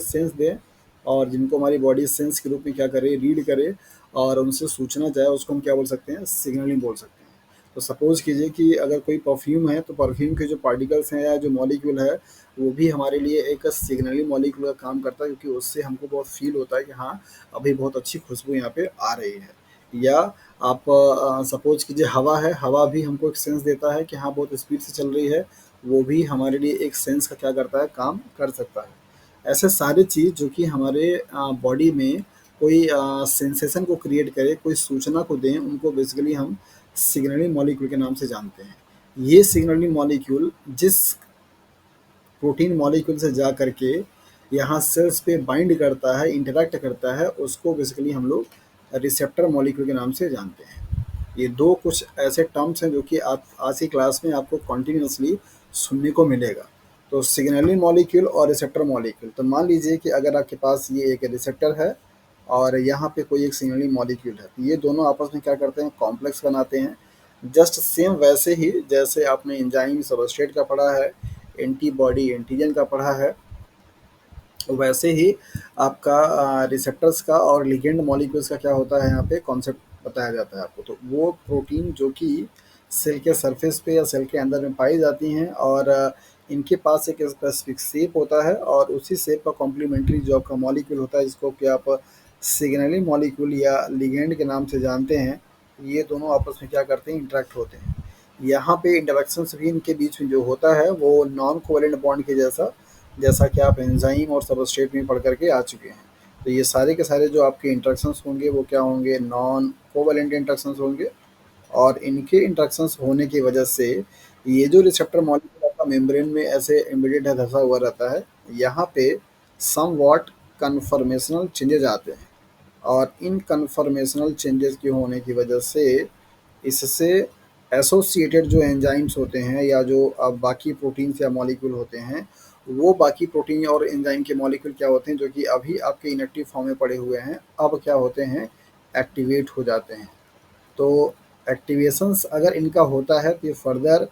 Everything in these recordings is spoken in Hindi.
सेंस दें और जिनको हमारी बॉडी सेंस के रूप में क्या करे, रीड करे और उनसे सूचना जाए, उसको हम क्या बोल सकते हैं, सिग्नलिंग बोल सकते हैं। तो सपोज कीजिए कि अगर कोई परफ्यूम है तो परफ्यूम के जो पार्टिकल्स हैं या जो मॉलिक्यूल है वो भी हमारे लिए एक सिग्नलिंग मॉलिक्यूल का काम करता है, क्योंकि उससे हमको बहुत फील होता है कि हाँ अभी बहुत अच्छी खुशबू यहाँ पे आ रही है। या आप सपोज कीजिए हवा है, हवा भी हमको एक सेंस देता है कि हाँ बहुत स्पीड से चल रही है, वो भी हमारे लिए एक सेंस का क्या करता है, काम कर सकता है। ऐसे सारी चीज़ जो कि हमारे बॉडी में कोई सेंसेशन को क्रिएट करे, कोई सूचना को दें, उनको बेसिकली हम सिग्नलिंग मॉलिक्यूल के नाम से जानते हैं। ये सिग्नलिंग मॉलिक्यूल जिस प्रोटीन मॉलिक्यूल से जा करके यहाँ सेल्स पे बाइंड करता है, इंटरैक्ट करता है, उसको बेसिकली हम लोग रिसेप्टर मॉलिक्यूल के नाम से जानते हैं। ये दो कुछ ऐसे टर्म्स हैं जो कि आप आज की क्लास में आपको कॉन्टिन्यूसली सुनने को मिलेगा। तो सिग्नलिंग मॉलिक्यूल और रिसेप्टर मॉलिक्यूल, तो मान लीजिए कि अगर आपके पास ये एक रिसेप्टर है और यहाँ पे कोई एक सिग्नलिंग मॉलिक्यूल है, तो ये दोनों आपस में क्या करते हैं, कॉम्प्लेक्स बनाते हैं। जस्ट सेम वैसे ही जैसे आपने एंजाइम सबस्ट्रेट का पढ़ा है, एंटीबॉडी एंटीजन का पढ़ा है, वैसे ही आपका रिसेप्टर्स का और लिगेंड मॉलिक्यूल्स का क्या होता है, यहाँ पे कॉन्सेप्ट बताया जाता है आपको। तो वो प्रोटीन जो कि सेल के सरफेस पे या सेल के अंदर में पाई जाती हैं और इनके पास एक स्पेसिफिक शेप होता है और उसी शेप का कॉम्प्लीमेंट्री जो आपका मॉलिक्यूल होता है, जिसको कि आप सिग्नलिंग मॉलिक्यूल या लिगेंड के नाम से जानते हैं, ये दोनों आपस में क्या करते हैं, इंटरेक्ट होते हैं। यहाँ पे इंटरेक्शंस भी इनके बीच में जो होता है वो नॉन कोवेलेंट बॉन्ड के जैसा, जैसा कि आप एंजाइम और सबस्ट्रेट में पढ़ करके आ चुके हैं। तो ये सारे के सारे जो आपके इंटरेक्शंस होंगे वो क्या होंगे, नॉन कोवेलेंट इंटरेक्शंस होंगे। और इनके इंटरेक्शंस होने की वजह से ये जो रिसेप्टर मॉलिक्यूल आपका मेम्ब्रेन में ऐसे एम्बेडेड है, धंसा हुआ रहता है, यहाँ पे सम वॉट कन्फर्मेशनल चेंजेज आते हैं। और इन कन्फर्मेशनल चेंजेस के होने की वजह से इससे एसोसिएटेड जो एंजाइम्स होते हैं या जो बाकी प्रोटीन्स या मॉलिक्यूल होते हैं, वो बाकी प्रोटीन और एंजाइम के मॉलिक्यूल क्या होते हैं जो कि अभी आपके इनएक्टिव फॉर्म में पड़े हुए हैं, अब क्या होते हैं, एक्टिवेट हो जाते हैं। तो एक्टिवेशंस अगर इनका होता है तो ये फर्दर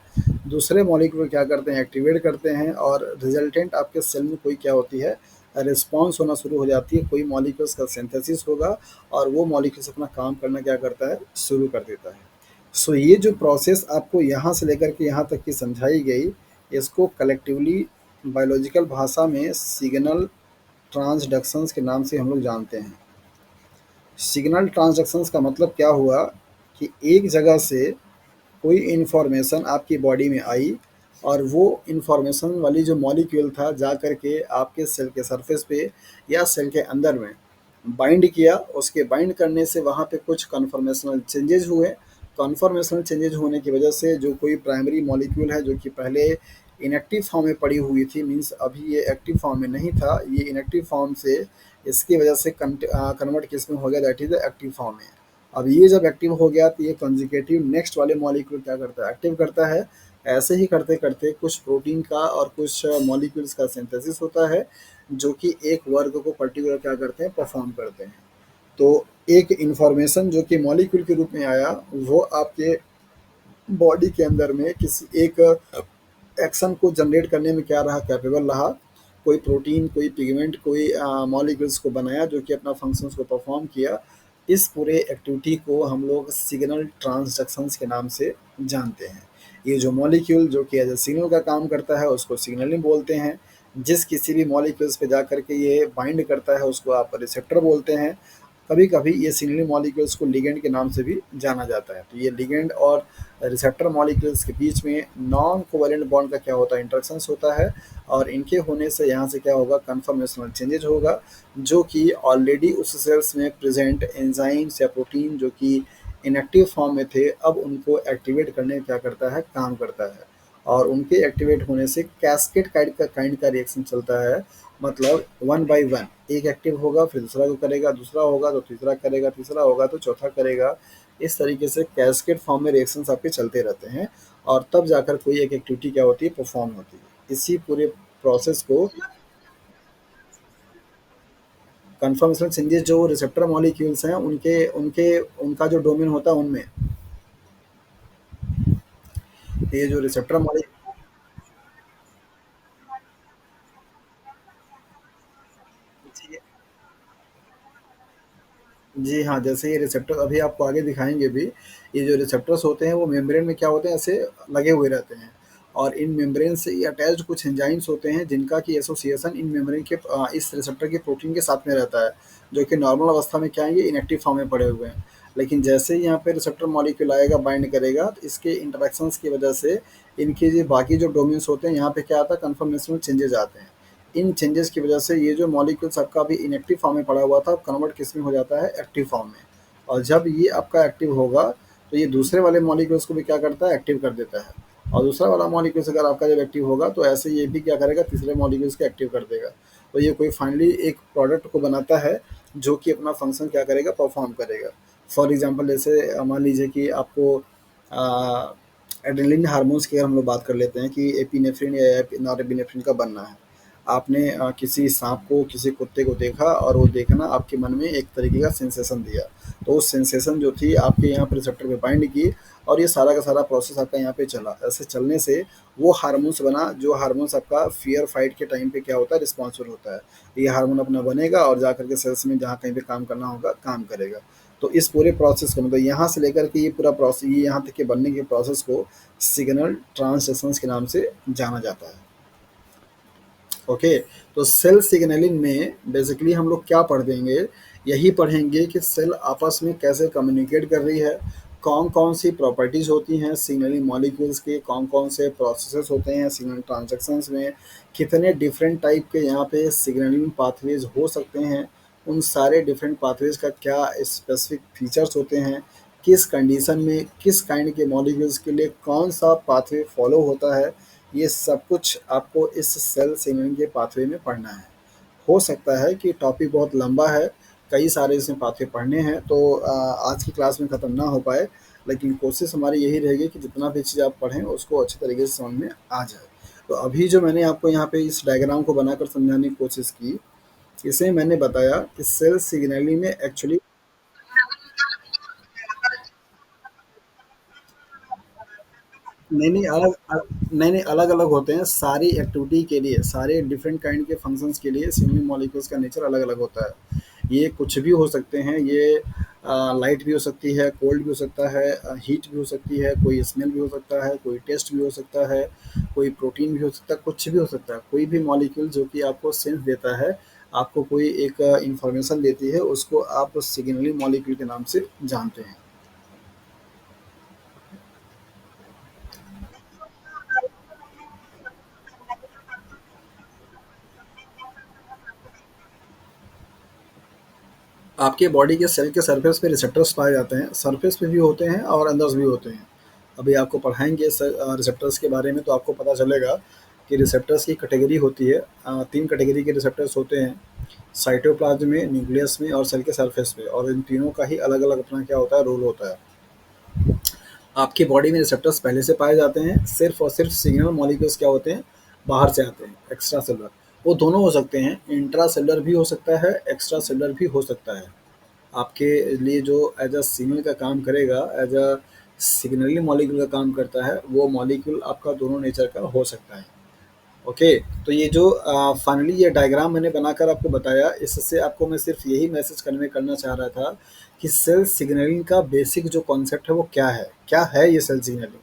दूसरे मॉलिक्यूल क्या करते हैं, एक्टिवेट करते हैं और रिजल्टेंट आपके सेल में कोई क्या होती है, रिस्पॉन्स होना शुरू हो जाती है, कोई मॉलिक्यूल्स का सिंथेसिस होगा और वो मॉलिक्यूल्स अपना काम करना क्या करता है, शुरू कर देता है। सो ये जो प्रोसेस आपको यहाँ से लेकर के यहाँ तक की समझाई गई, इसको कलेक्टिवली बायोलॉजिकल भाषा में सिग्नल ट्रांसडक्शंस के नाम से हम लोग जानते हैं। सिग्नल ट्रांसडक्शंस का मतलब क्या हुआ कि एक जगह से कोई इन्फॉर्मेशन आपकी बॉडी में आई और वो इन्फॉर्मेशन वाली जो मॉलिक्यूल था जा कर के आपके सेल के सरफेस पे या सेल के अंदर में बाइंड किया। उसके बाइंड करने से वहाँ पे कुछ कन्फर्मेशनल चेंजेज हुए। कन्फर्मेशनल चेंजेज होने की वजह से जो कोई प्राइमरी मॉलिक्यूल है जो कि पहले इनएक्टिव फॉर्म में पड़ी हुई थी, मीन्स अभी ये एक्टिव फॉर्म में नहीं था, ये इनएक्टिव फॉर्म से इसकी वजह से कन्वर्ट किस में हो गया, that is the active form में। अब ये जब एक्टिव हो गया तो ये कंजिकेटिव नेक्स्ट वाले मॉलिक्यूल क्या करता है, एक्टिव करता है। ऐसे ही करते करते कुछ प्रोटीन का और कुछ मॉलिक्यूल्स का सिंथेसिस होता है जो कि एक वर्ग को पर्टिकुलर क्या करते हैं, परफॉर्म करते हैं। तो एक इंफॉर्मेशन जो कि मॉलिक्यूल के रूप में आया वो आपके बॉडी के अंदर में किसी एक एक्शन को जनरेट करने में क्या रहा, कैपेबल रहा। कोई प्रोटीन, कोई पिगमेंट, कोई मॉलिक्यूल्स को बनाया जो कि अपना फंक्शंस को परफॉर्म किया। इस पूरे एक्टिविटी को हम लोग सिग्नल ट्रांसडक्शंस के नाम से जानते हैं। ये जो मॉलिक्यूल जो कि एज ए सिग्नल का काम करता है उसको सिग्नलिंग बोलते हैं। जिस किसी भी मॉलिक्यूल्स पे जा करके ये बाइंड करता है उसको आप रिसेप्टर बोलते हैं। कभी कभी ये सिग्नलिंग मॉलिक्यूल्स को लिगेंड के नाम से भी जाना जाता है। तो ये लिगेंड और रिसेप्टर मॉलिक्यूल्स के बीच में नॉन कोवेलेंट बॉन्ड का क्या होता है, इंटरेक्शंस होता है। और इनके होने से यहाँ से क्या होगा, कन्फर्मेशनल चेंजेज होगा जो कि ऑलरेडी उस सेल्स में प्रेजेंट एंजाइम्स या प्रोटीन जो कि इनएक्टिव फॉर्म में थे, अब उनको एक्टिवेट करने क्या करता है, काम करता है। और उनके एक्टिवेट होने से कैस्केड काइंड का रिएक्शन चलता है। मतलब वन बाय वन एक एक्टिव होगा, फिर दूसरा को करेगा, दूसरा होगा तो तीसरा करेगा, तीसरा होगा तो चौथा करेगा। इस तरीके से कैस्केड फॉर्म में रिएक्शंस आपके चलते रहते हैं और तब जाकर कोई एक एक्टिविटी क्या होती है, परफॉर्म होती है। इसी पूरे प्रोसेस को कन्फर्मेशनल चेंजेस जो रिसेप्टर मॉलिक्यूल्स हैं उनके उनके उनका जो डोमेन होता है उनमें, ये जो रिसेप्टर जी। जी हाँ, जैसे ये रिसेप्टर अभी आपको आगे दिखाएँगे भी, ये जो रिसेप्टर्स होते हैं वो मेम्ब्रेन में क्या होते हैं, ऐसे लगे हुए रहते हैं और इन मेम्ब्रेन से ये अटैच्ड कुछ एंजाइम्स होते हैं जिनका कि एसोसिएशन इन मेम्ब्रेन के इस रिसेप्टर के प्रोटीन के साथ में रहता है, जो कि नॉर्मल अवस्था में क्या है, ये इनएक्टिव फॉर्म में पड़े हुए हैं। लेकिन जैसे ही यहाँ पे रिसेप्टर मॉलिक्यूल आएगा, बाइंड करेगा, तो इसके इंटरैक्शंस की वजह से इनके जो बाकी जो डोमेन्स होते हैं, यहाँ पे क्या आता है, कन्फर्मेशनल चेंजेज़ आते हैं। इन चेंजेस की वजह से ये जो मॉलिक्यूल्स आपका अभी इनएक्टिव फॉर्म में पड़ा हुआ था, कन्वर्ट किस में हो जाता है, एक्टिव फॉर्म में। और जब ये आपका एक्टिव होगा, तो ये दूसरे वाले मॉलिक्यूल्स को भी क्या करता है, एक्टिव कर देता है। और दूसरा वाला मॉलिक्यूल्स अगर आपका जब एक्टिव होगा, तो ऐसे ये भी क्या करेगा, तीसरे मॉलिक्यूल्स को एक्टिव कर देगा। तो ये कोई फाइनली एक प्रोडक्ट को बनाता है जो कि अपना फंक्शन क्या करेगा, परफॉर्म करेगा। फॉर एग्जाम्पल जैसे मान लीजिए कि आपको एड्रेनलिन हार्मोन्स की अगर हम लोग बात कर लेते हैं कि एपिनेफ्रिन या नॉरएपिनेफ्रिन का बनना है। आपने किसी सांप को, किसी कुत्ते को देखा और वो देखना आपके मन में एक तरीके का सेंसेशन दिया। तो उस सेंसेशन जो थी आपके यहाँ पे रिसेप्टर पे बाइंड की और ये सारा का सारा प्रोसेस आपका यहाँ पे चला। ऐसे चलने से वो हार्मोन्स बना, जो हार्मोन्स आपका फ़ियर फाइट के टाइम पे क्या होता है, रिस्पॉन्सिबल होता है। ये हार्मोन अपना बनेगा और जा कर के सेल्स में जहाँ कहीं पे काम करना होगा, काम करेगा। तो इस पूरे प्रोसेस को मतलब यहाँ से लेकर के ये पूरा प्रोसेस, ये यहाँ तक के बनने के प्रोसेस को सिग्नल ट्रांसडक्शंस के नाम से जाना जाता है। ओके। तो सेल सिग्नलिंग में बेसिकली हम लोग क्या पढ़ देंगे, यही पढ़ेंगे कि सेल आपस में कैसे कम्युनिकेट कर रही है, कौन कौन सी प्रॉपर्टीज़ होती हैं सिग्नलिंग मॉलिक्यूल्स के, कौन कौन से प्रोसेसेस होते हैं सिग्नल ट्रांजैक्शंस में, कितने डिफरेंट टाइप के यहाँ पे सिग्नलिंग पाथवेज हो सकते हैं, उन सारे डिफरेंट पाथवेज का क्या स्पेसिफिक फीचर्स होते हैं, किस कंडीशन में किस काइंड के मॉलिक्यूल्स के लिए कौन सा पाथवे फॉलो होता है, ये सब कुछ आपको इस सेल सिग्नलिंग के पाथवे में पढ़ना है। हो सकता है कि टॉपिक बहुत लंबा है, कई सारे इसमें पाथवे पढ़ने हैं, तो आज की क्लास में ख़त्म ना हो पाए, लेकिन कोशिश हमारी यही रहेगी कि जितना भी चीज़ आप पढ़ें उसको अच्छे तरीके से समझ में आ जाए। तो अभी जो मैंने आपको यहाँ पे इस डायग्राम को बनाकर समझाने की कोशिश की, इसे मैंने बताया कि सेल सिग्नलिंग में एक्चुअली नहीं, नहीं, नहीं, नहीं, अलग-अलग होते हैं। सारी एक्टिविटी के लिए, सारे डिफरेंट काइंड के फंक्शंस के लिए सिग्नलिंग मॉलिक्यूल्स का नेचर अलग-अलग होता है। ये कुछ भी हो सकते हैं, ये लाइट भी हो सकती है, कोल्ड भी हो सकता है, हीट भी हो सकती है, कोई स्मेल भी हो सकता है, कोई टेस्ट भी हो सकता है, कोई प्रोटीन भी हो सकता है, कुछ भी हो सकता है। कोई भी मॉलिक्यूल जो कि आपको सेंस देता है, आपको कोई एक इन्फॉर्मेशन देती है, उसको आप सिग्नलिंग मॉलिक्यूल के नाम से जानते हैं। आपके बॉडी के सेल के सरफेस पे रिसेप्टर्स पाए जाते हैं, सरफेस पे भी होते हैं और अंदर से भी होते हैं। अभी आपको पढ़ाएँगे रिसेप्टर्स के बारे में, तो आपको पता चलेगा कि रिसेप्टर्स की कैटेगरी होती है। 3 कैटेगरी के रिसेप्टर्स होते हैं, साइटोप्लाज्म में, न्यूक्लियस में और सेल के सरफेस पे, और इन तीनों का ही अलग-अलग अपना क्या होता है, रोल होता है। आपकी बॉडी में रिसेप्टर्स पहले से पाए जाते हैं, सिर्फ़ और सिर्फ़ सिग्नल मॉलिक्यूल्स क्या होते हैं, बाहर से आते हैं, एक्स्ट्रा सेलुलर। वो दोनों हो सकते हैं, इंट्रा सेलुलर भी हो सकता है, एक्स्ट्रा सेलुलर भी हो सकता है। आपके लिए जो एज अ सिग्नल का काम करेगा, एज अ सिग्नलिंग मॉलिक्यूल का काम करता है, वो मॉलिक्यूल आपका दोनों नेचर का हो सकता है। ओके। तो ये जो फाइनली ये डायग्राम मैंने बनाकर आपको बताया, इससे आपको मैं सिर्फ यही मैसेज कन्वे करना चाह रहा था कि सेल सिग्नलिंग का बेसिक जो कॉन्सेप्ट है वो क्या है ये सेल सिग्नलिंग।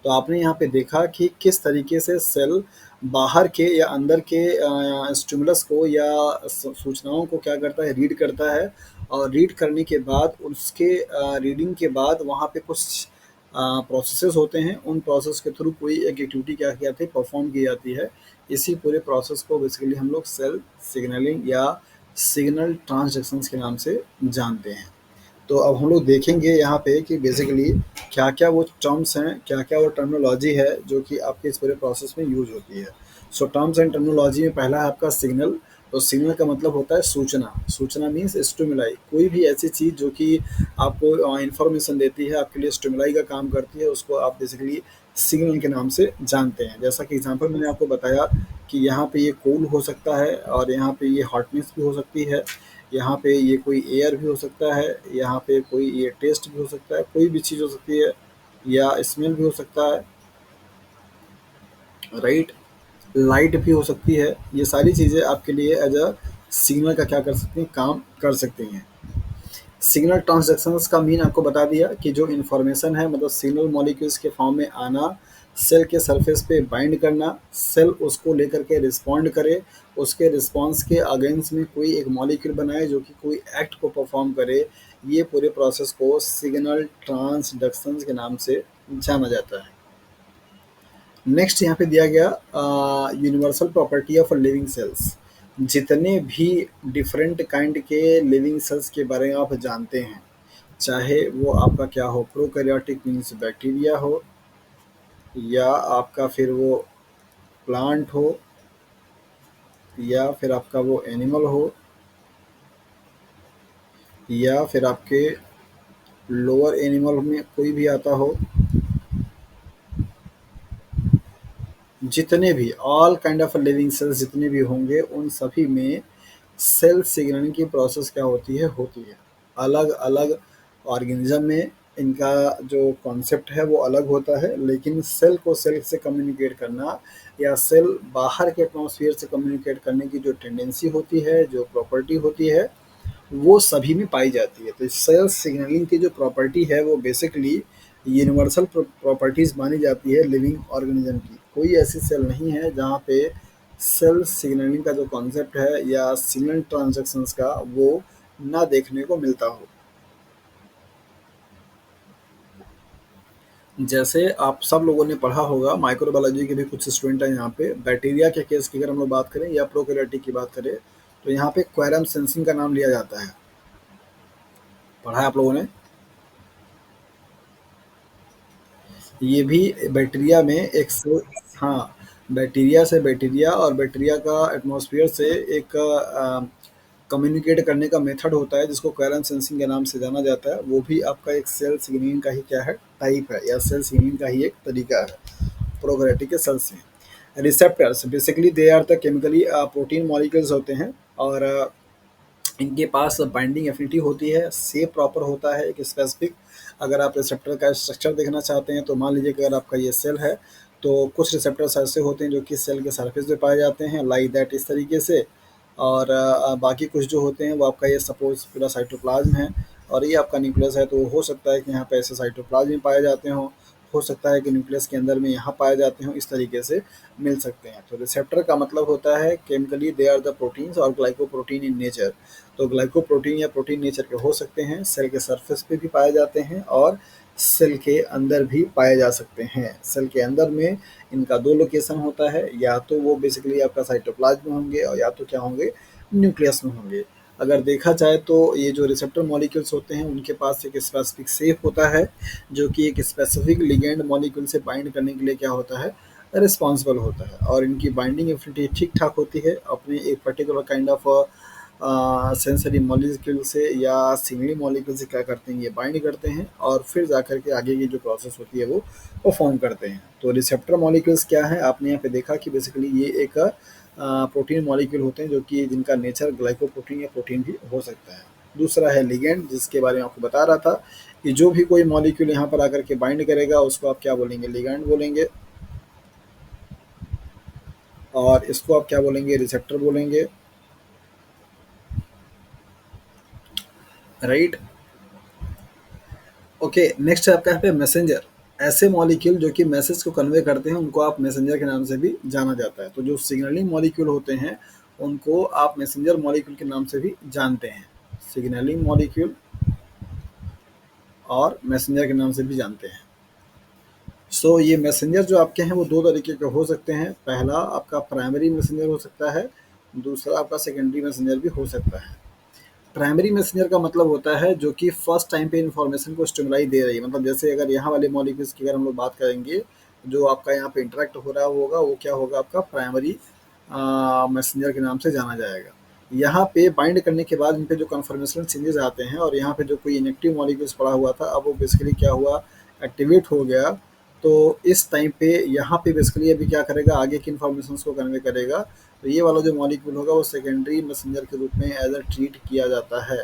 तो आपने यहाँ पे देखा कि किस तरीके से सेल बाहर के या अंदर के स्टिमुलस को या सूचनाओं को क्या करता है, रीड करता है, और रीड करने के बाद उसके रीडिंग के बाद वहाँ पे कुछ प्रोसेसेस होते हैं, उन प्रोसेस के थ्रू कोई एक एक्टिविटी क्या की जाती है, परफॉर्म की जाती है। इसी पूरे प्रोसेस को बेसिकली हम लोग सेल सिग्नलिंग या सिग्नल ट्रांसडक्शंस के नाम से जानते हैं। तो अब हम लोग देखेंगे यहाँ पे कि बेसिकली क्या-क्या वो टर्म्स हैं, क्या-क्या वो टर्मिनोलॉजी है जो कि आपके इस पूरे प्रोसेस में यूज़ होती है। सो टर्म्स एंड टर्मिनोलॉजी में पहला है आपका सिग्नल। तो सिग्नल का मतलब होता है सूचना। सूचना मीन्स स्टिमुलाई, कोई भी ऐसी चीज़ जो कि आपको इन्फॉर्मेशन देती है, आपके लिए स्टिमुलाई का काम करती है, उसको आप बेसिकली सिग्नल के नाम से जानते हैं। जैसा कि एग्ज़ाम्पल मैंने आपको बताया कि यहाँ पे ये कूल हो सकता है और यहाँ पे ये हॉटनेस भी हो सकती है, यहाँ पे ये कोई एयर भी हो सकता है, यहाँ पे कोई ये टेस्ट भी हो सकता है, कोई भी चीज़ हो सकती है, या स्मेल भी हो सकता है, राइट? लाइट भी हो सकती है। ये सारी चीज़ें आपके लिए एज अ सिग्नल का क्या कर सकती हैं, काम कर सकती हैं। सिग्नल ट्रांजैक्शंस का मीन आपको बता दिया कि जो इन्फॉर्मेशन है मतलब सिग्नल मॉलिक्यूल्स के फॉर्म में आना, सेल के सरफेस पे बाइंड करना, सेल उसको लेकर के रिस्पॉन्ड करे, उसके रिस्पॉन्स के अगेंस्ट में कोई एक मॉलिक्यूल बनाए जो कि कोई एक्ट को परफॉर्म करे, ये पूरे प्रोसेस को सिग्नल ट्रांसडक्शंस के नाम से जाना जाता है। नेक्स्ट यहाँ पे दिया गया universal property of living cells. जितने भी डिफरेंट काइंड के लिविंग सेल्स के बारे में आप जानते हैं, चाहे वो आपका क्या हो, प्रोकैरियोटिक मीन्स बैक्टीरिया हो, या आपका फिर वो प्लांट हो, या फिर आपका वो एनिमल हो, या फिर आपके लोअर एनिमल में कोई भी आता हो, जितने भी all kind of living cells जितने भी होंगे उन सभी में सेल सिग्नलिंग की प्रोसेस क्या होती है। अलग अलग ऑर्गेनिज्म में इनका जो कॉन्सेप्ट है वो अलग होता है, लेकिन सेल को सेल से कम्युनिकेट करना या सेल बाहर के एटमॉस्फेयर से कम्युनिकेट करने की जो टेंडेंसी होती है, जो प्रॉपर्टी होती है, वो सभी में पाई जाती है। तो सेल सिग्नलिंग की जो प्रॉपर्टी है वो बेसिकली यूनिवर्सल प्रॉपर्टीज मानी जाती है लिविंग ऑर्गेनिज्म की। कोई ऐसी सेल नहीं है जहाँ पे सेल सिग्नलिंग का जो कॉन्सेप्ट है या सिग्नल ट्रांजैक्शंस का वो ना देखने को मिलता हो। जैसे आप सब लोगों ने पढ़ा होगा, माइक्रोबायोलॉजी के भी कुछ स्टूडेंट हैं यहाँ पे, बैक्टीरिया के केस की अगर हम लोग बात करें या प्रोकैरियोटिक की बात करें तो यहाँ पे क्वायरम सेंसिंग का नाम लिया जाता है। पढ़ा है आप लोगों ने? ये भी बैक्टीरिया में एक से, हाँ, बैक्टीरिया से बैक्टीरिया और बैक्टीरिया का एटमॉस्फेयर से एक कम्युनिकेट करने का मेथड होता है जिसको क्वायरम सेंसिंग के नाम से जाना जाता है। वो भी आपका एक सेल सिग्नलिंग का ही क्या है, टाइप है, या सेल सिग्नलिंग का ही एक तरीका है प्रोकैरियोटिक के सेल से। Receptors basically they are the chemically protein molecules होते हैं, और इनके पास बाइंडिंग एफिनिटी होती है, शेप प्रॉपर होता है एक स्पेसिफिक। अगर आप रिसेप्टर का स्ट्रक्चर देखना चाहते हैं तो मान लीजिए कि अगर आपका ये सेल है तो कुछ रिसेप्टर्स ऐसे होते हैं जो कि सेल के सरफेस पे पाए जाते हैं लाइक दैट, इस तरीके से। और बाकी कुछ जो होते हैं वो आपका ये सपोज पूरा साइटोप्लाज्म है और ये आपका न्यूक्लियस है, तो हो सकता है कि यहाँ पे ऐसे साइटोप्लाज्म में पाए जाते हों, हो सकता है कि न्यूक्लियस के अंदर में यहाँ पाए जाते हों, इस तरीके से मिल सकते हैं। तो रिसेप्टर का मतलब होता है chemically they are the proteins और ग्लाइकोप्रोटीन इन नेचर। तो ग्लाइकोप्रोटीन या प्रोटीन नेचर के हो सकते हैं, सेल के सरफेस पे भी पाए जाते हैं और सेल के अंदर भी पाए जा सकते हैं। सेल के अंदर में इनका दो लोकेशन होता है, या तो वो बेसिकली आपका साइटोप्लाज्म में होंगे और या तो क्या होंगे, न्यूक्लियस में होंगे। अगर देखा जाए तो ये जो रिसेप्टर मॉलिक्यूल्स होते हैं उनके पास एक स्पेसिफिक शेप होता है जो कि एक स्पेसिफिक लिगैंड मॉलिक्यूल से बाइंड करने के लिए क्या होता है, रिस्पॉन्सिबल होता है। और इनकी बाइंडिंग एफिनिटी ठीक ठाक होती है, अपने एक particular kind of sensory molecule से या सिग्नलिंग मॉलिक्यूल से क्या करते हैं, ये बाइंड करते हैं और फिर जाकर के आगे की जो प्रोसेस होती है वो परफॉर्म करते हैं। तो रिसेप्टर मॉलिक्यूल्स क्या है, आपने यहाँ पे देखा कि बेसिकली ये एक प्रोटीन मॉलिक्यूल होते हैं जो कि जिनका नेचर ग्लाइकोप्रोटीन या प्रोटीन भी हो सकता है। दूसरा है लिगेंड, जिसके बारे में आपको बता रहा था कि जो भी कोई मॉलिक्यूल यहाँ पर आकर के बाइंड करेगा उसको आप क्या बोलेंगे, लिगेंड बोलेंगे, और इसको आप क्या बोलेंगे, रिसेप्टर बोलेंगे, राइट। ओके, नेक्स्ट है आपका यहाँ पे मैसेंजर। ऐसे मॉलिक्यूल जो कि मैसेज को कन्वे करते हैं उनको आप मैसेंजर के नाम से भी जाना जाता है। तो जो सिग्नलिंग मॉलिक्यूल होते हैं उनको आप मैसेंजर मॉलिक्यूल के नाम से भी जानते हैं, सिग्नलिंग मॉलिक्यूल और मैसेंजर के नाम से भी जानते हैं। सो ये मैसेंजर जो आपके हैं वो दो तरीके के हो सकते हैं। पहला आपका प्राइमरी मैसेंजर हो सकता है, दूसरा आपका सेकेंडरी मैसेंजर भी हो सकता है। प्राइमरी मैसेंजर का मतलब होता है जो कि फर्स्ट टाइम पे इन्फॉर्मेशन को स्टिमुलाई दे रही है। मतलब जैसे अगर यहाँ वाले मॉलिक्यूल्स की अगर हम लोग बात करेंगे, जो आपका यहाँ पे इंटरेक्ट हो रहा होगा वो क्या होगा, आपका प्राइमरी मैसेंजर के नाम से जाना जाएगा। यहाँ पे बाइंड करने के बाद इन पे जो कन्फर्मेशनल चेंजेस आते हैं और यहाँ पे जो कोई इनएक्टिव मॉलिक्यूल्स पड़ा हुआ था अब वो बेसिकली क्या हुआ, एक्टिवेट हो गया। तो इस टाइम पे यहाँ पे बेसिकली अभी क्या करेगा, आगे की इन्फॉर्मेशन को कन्वे करेगा। तो ये वाला जो मॉलिक्यूल होगा वो सेकेंडरी मैसेंजर के रूप में एज अ ट्रीट किया जाता है।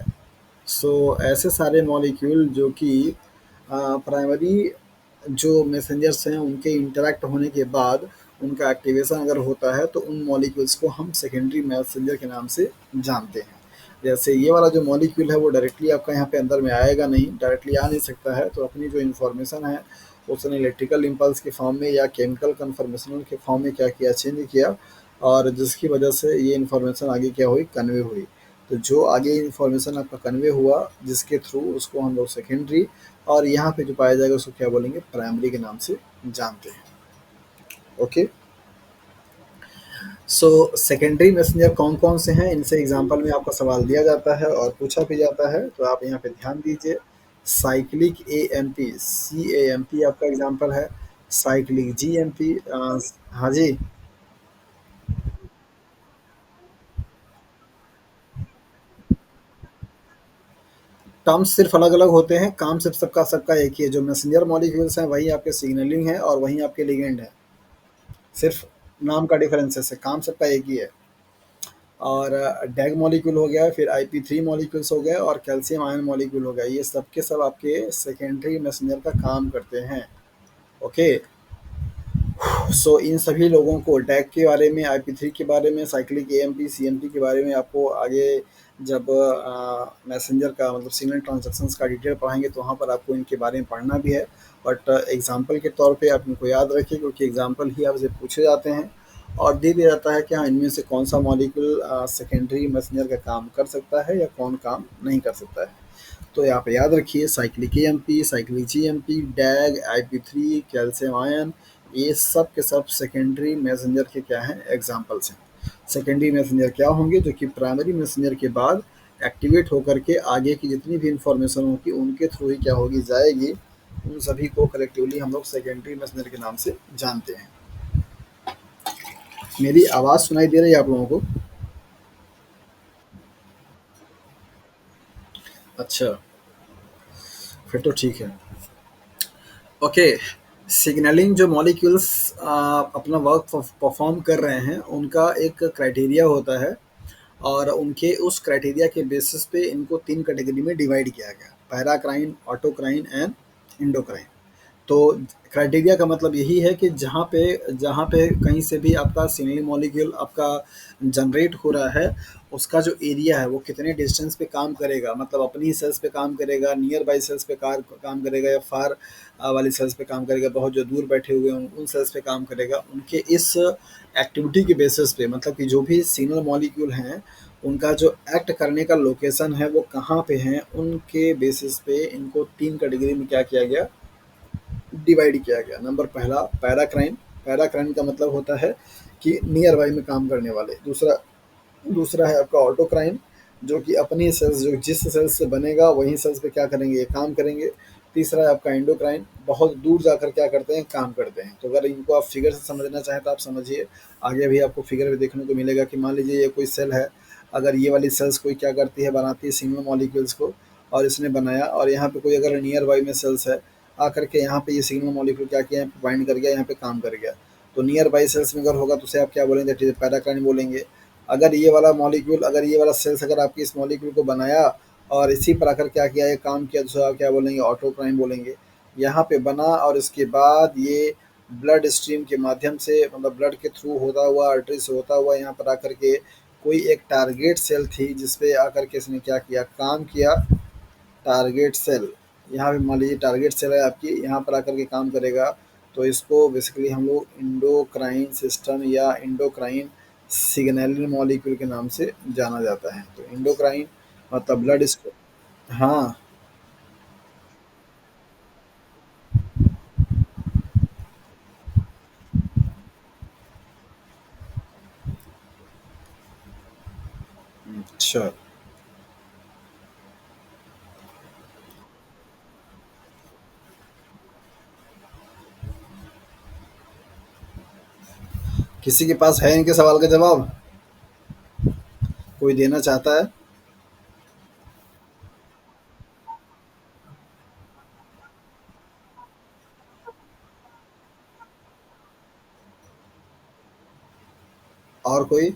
सो ऐसे सारे मॉलिक्यूल जो कि प्राइमरी जो मैसेंजर्स हैं उनके इंटरेक्ट होने के बाद उनका एक्टिवेशन अगर होता है तो उन मॉलिक्यूल्स को हम सेकेंडरी मैसेंजर के नाम से जानते हैं। जैसे ये वाला जो मॉलिक्यूल है वो डायरेक्टली आपका यहाँ पे अंदर में आएगा नहीं, डायरेक्टली आ नहीं सकता है, तो अपनी जो इन्फॉर्मेशन है उसने इलेक्ट्रिकल इम्पल्स के फॉर्म में या केमिकल कन्फर्मेशन के फॉर्म में क्या किया, चेंज किया, और जिसकी वजह से ये इन्फॉर्मेशन आगे क्या हुई, कन्वे हुई। तो जो आगे इन्फॉर्मेशन आपका कन्वे हुआ जिसके थ्रू, उसको हम लोग सेकेंडरी, और यहाँ पे जो पाया जाएगा उसको क्या बोलेंगे, प्राइमरी के नाम से जानते हैं। ओके। सो सेकेंडरी मैसेंजर कौन कौन से हैं, इनसे एग्जाम्पल में आपका सवाल दिया जाता है और पूछा भी जाता है, तो आप यहाँ पे ध्यान दीजिए। Cyclic A M P, C A M P आपका एग्जाम्पल है। साइक्लिक जी एम पी, हाँ जी। टर्म्स सिर्फ अलग अलग होते हैं, काम सिर्फ सबका सबका एक ही है। जो मैसेंजर मॉलिक्यूल्स हैं वही आपके सिग्नलिंग है और वही आपके लिगेंड है, सिर्फ नाम का डिफरेंसेस है, काम सबका एक ही है। और डैग मॉलिक्यूल हो गया, फिर IP3 मॉलिक्यूल्स हो गए, और कैल्शियम आयन मॉलिक्यूल हो गया, ये सब के सब आपके सेकेंडरी मैसेंजर का काम करते हैं। ओके। सो इन सभी लोगों को, डैग के बारे में, IP3 के बारे में, साइक्लिक AMP CMP के बारे में आपको आगे जब मैसेंजर का मतलब सिग्नल ट्रांजैक्शंस का डिटेल पढ़ाएंगे तो वहाँ पर आपको इनके बारे में पढ़ना भी है। बट एग्जाम्पल के तौर पे आप इनको याद रखिए, क्योंकि एग्जाम्पल ही आपसे पूछे जाते हैं और दे दिया जाता है कि हाँ इनमें से कौन सा मॉलिक्यूल सेकेंडरी मैसेंजर का काम कर सकता है या कौन काम नहीं कर सकता है। तो यहाँ पे याद रखिए, cyclic AMP, cyclic GMP, डैग, IP3, calcium ion, ये सब के सब सेकेंडरी मैसेंजर के क्या हैं, एग्जाम्पल्स हैं। सेकेंडरी मैसेंजर क्या होंगे, जो कि प्राइमरी मैसेंजर के बाद एक्टिवेट होकर के आगे की जितनी भी इंफॉर्मेशन होगी उनके थ्रू ही क्या होगी, जाएगी। उन सभी को कलेक्टिवली हम लोग सेकेंडरी मैसेंजर के नाम से जानते हैं। मेरी आवाज़ सुनाई दे रही है आप लोगों को? अच्छा, फिर तो ठीक है। ओके। सिग्नलिंग जो मॉलिक्यूल्स अपना वर्क परफॉर्म कर रहे हैं उनका एक क्राइटेरिया होता है, और उनके उस क्राइटेरिया के बेसिस पे इनको तीन कैटेगरी में डिवाइड किया गया, पैराक्राइन, ऑटोक्राइन एंड इंडोक्राइन। तो क्राइटेरिया का मतलब यही है कि जहाँ पे कहीं से भी आपका सिग्नलिंग मॉलिक्यूल आपका जनरेट हो रहा है, उसका जो एरिया है वो कितने डिस्टेंस पे काम करेगा, मतलब अपनी सेल्स पे काम करेगा, नियर बाई सेल्स पे काम करेगा, या फार वाली सेल्स पे काम करेगा, बहुत जो दूर बैठे हुए हैं उन सेल्स पे काम करेगा, उनके इस एक्टिविटी के बेसिस पे, मतलब कि जो भी सिग्नल मॉलिक्यूल हैं उनका जो एक्ट करने का लोकेशन है वो कहाँ पे हैं, उनके बेसिस पे इनको तीन कैटेगरी में क्या किया गया, डिवाइड किया गया। नंबर पहला पैराक्राइन। पैराक्राइन का मतलब होता है कि नियर बाई में काम करने वाले। दूसरा दूसरा है आपका ऑटोक्राइन, जो कि अपनी सेल्स, जो जिस सेल्स से बनेगा वही सेल्स पे क्या करेंगे, ये काम करेंगे। तीसरा है आपका एंडोक्राइन, बहुत दूर जाकर क्या करते हैं, काम करते हैं। तो अगर इनको आप फिगर से समझना चाहें तो आप समझिए, आगे भी आपको फिगर में देखने को मिलेगा कि मान लीजिए ये कोई सेल है, अगर ये वाली सेल्स कोई क्या करती है, बनाती है सिग्नल मॉलिक्यूल्स को, और इसने बनाया, और यहाँ पे कोई अगर नियर बाई में सेल्स है, आकर के यहाँ पे ये सिग्नल मॉलिक्यूल क्या किया, बाइंड कर गया, यहाँ पे काम कर गया। तो नियर बाई सेल्स में अगर होगा तो उसे आप क्या बोलेंगे, दैट इज पैराक्राइन बोलेंगे। अगर ये वाला मॉलिक्यूल, अगर ये वाला सेल्स अगर आपकी इस मॉलिक्यूल को बनाया और इसी पर आकर क्या किया, ये काम किया, तो आप क्या बोलेंगे, ऑटोक्राइन बोलेंगे। यहाँ पे बना और इसके बाद ये ब्लड स्ट्रीम के माध्यम से, मतलब ब्लड के थ्रू होता हुआ, आर्टरी से होता हुआ यहाँ पर आकर के कोई एक टारगेट सेल थी जिसपे आकर के इसने क्या किया, काम किया, टारगेट सेल। यहाँ पे मान लीजिए टारगेट सेल है आपकी, यहाँ पर आकर के काम करेगा, तो इसको बेसिकली हम लोग इंडोक्राइन सिस्टम या इंडोक्राइन सिग्नलिंग मॉलिक्यूल के नाम से जाना जाता है। तो इंडोक्राइन मतलब ब्लड इसको। हाँ। अच्छा। किसी के पास है इनके सवाल का जवाब, कोई देना चाहता है? और कोई?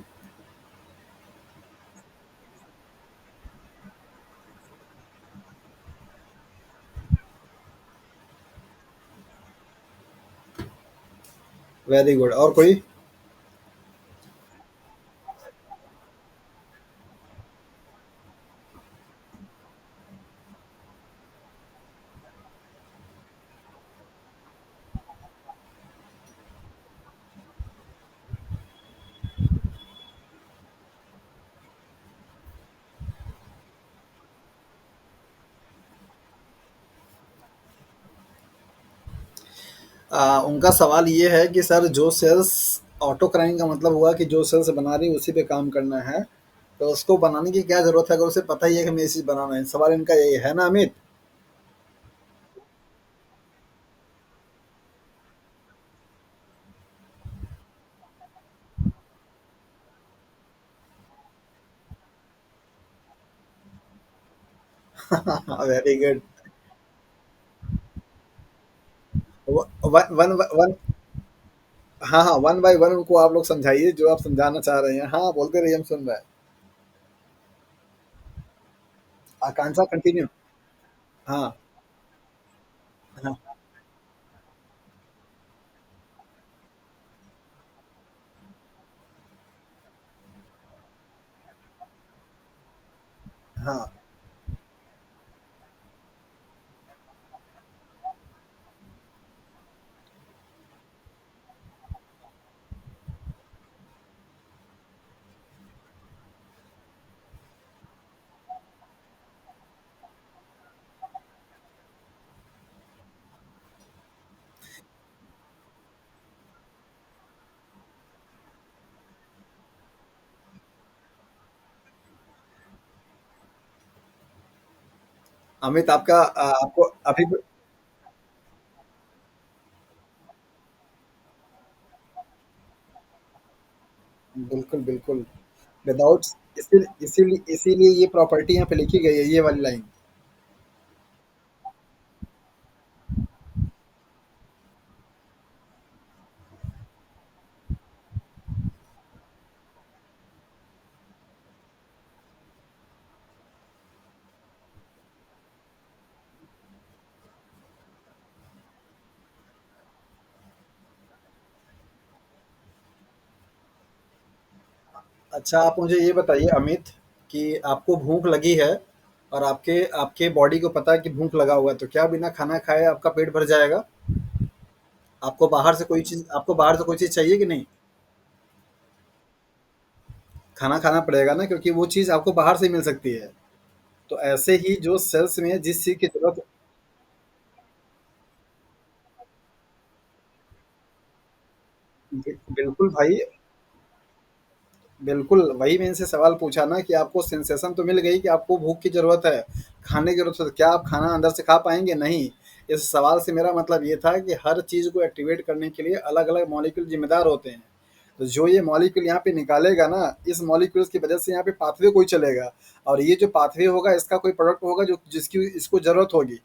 Very good. और कोई? उनका सवाल ये है कि सर जो सेल्स ऑटो कराने का मतलब हुआ कि जो सेल्स बना रही है उसी पे काम करना है, तो उसको बनाने की क्या ज़रूरत है अगर उसे पता ही है कि हमें ये चीज़ बनाना है? सवाल इनका यही है ना Amit? Very good. One one one. हाँ, हाँ, वन बाय वन उनको आप लोग समझाइए जो आप समझाना चाह रहे हैं। हाँ, बोलते रहिए, हम सुन रहे हैं। आकांक्षा कंटिन्यू। हाँ, हाँ, हाँ। अमित आपका आपको अभी भी बिल्कुल, बिल्कुल। विदाउट इसीलिए ये प्रॉपर्टी यहाँ पे लिखी गई है, ये वाली लाइन। अच्छा, आप मुझे ये बताइए अमित कि आपको भूख लगी है और आपके आपके बॉडी को पता है कि भूख लगा हुआ है, तो क्या बिना खाना खाए आपका पेट भर जाएगा? आपको बाहर से कोई चीज़ चाहिए कि नहीं? खाना खाना पड़ेगा ना, क्योंकि वो चीज़ आपको बाहर से मिल सकती है। तो ऐसे ही जो सेल्स में जिस चीज़ की ज़रूरत। बिल्कुल भाई, बिल्कुल, वही मैंने से सवाल पूछा ना कि आपको सेंसेशन तो मिल गई कि आपको भूख की ज़रूरत है, खाने की ज़रूरत है, तो क्या आप खाना अंदर से खा पाएँगे? नहीं। इस सवाल से मेरा मतलब ये था कि हर चीज़ को एक्टिवेट करने के लिए अलग-अलग मॉलिक्यूल ज़िम्मेदार होते हैं। तो जो ये मॉलिक्यूल यहाँ पे निकालेगा ना, इस मॉलिक्यूल्स की वजह से यहाँ पे पाथवे कोई चलेगा, और ये जो पाथवे होगा इसका कोई प्रोडक्ट होगा जो जिसकी इसको ज़रूरत होगी।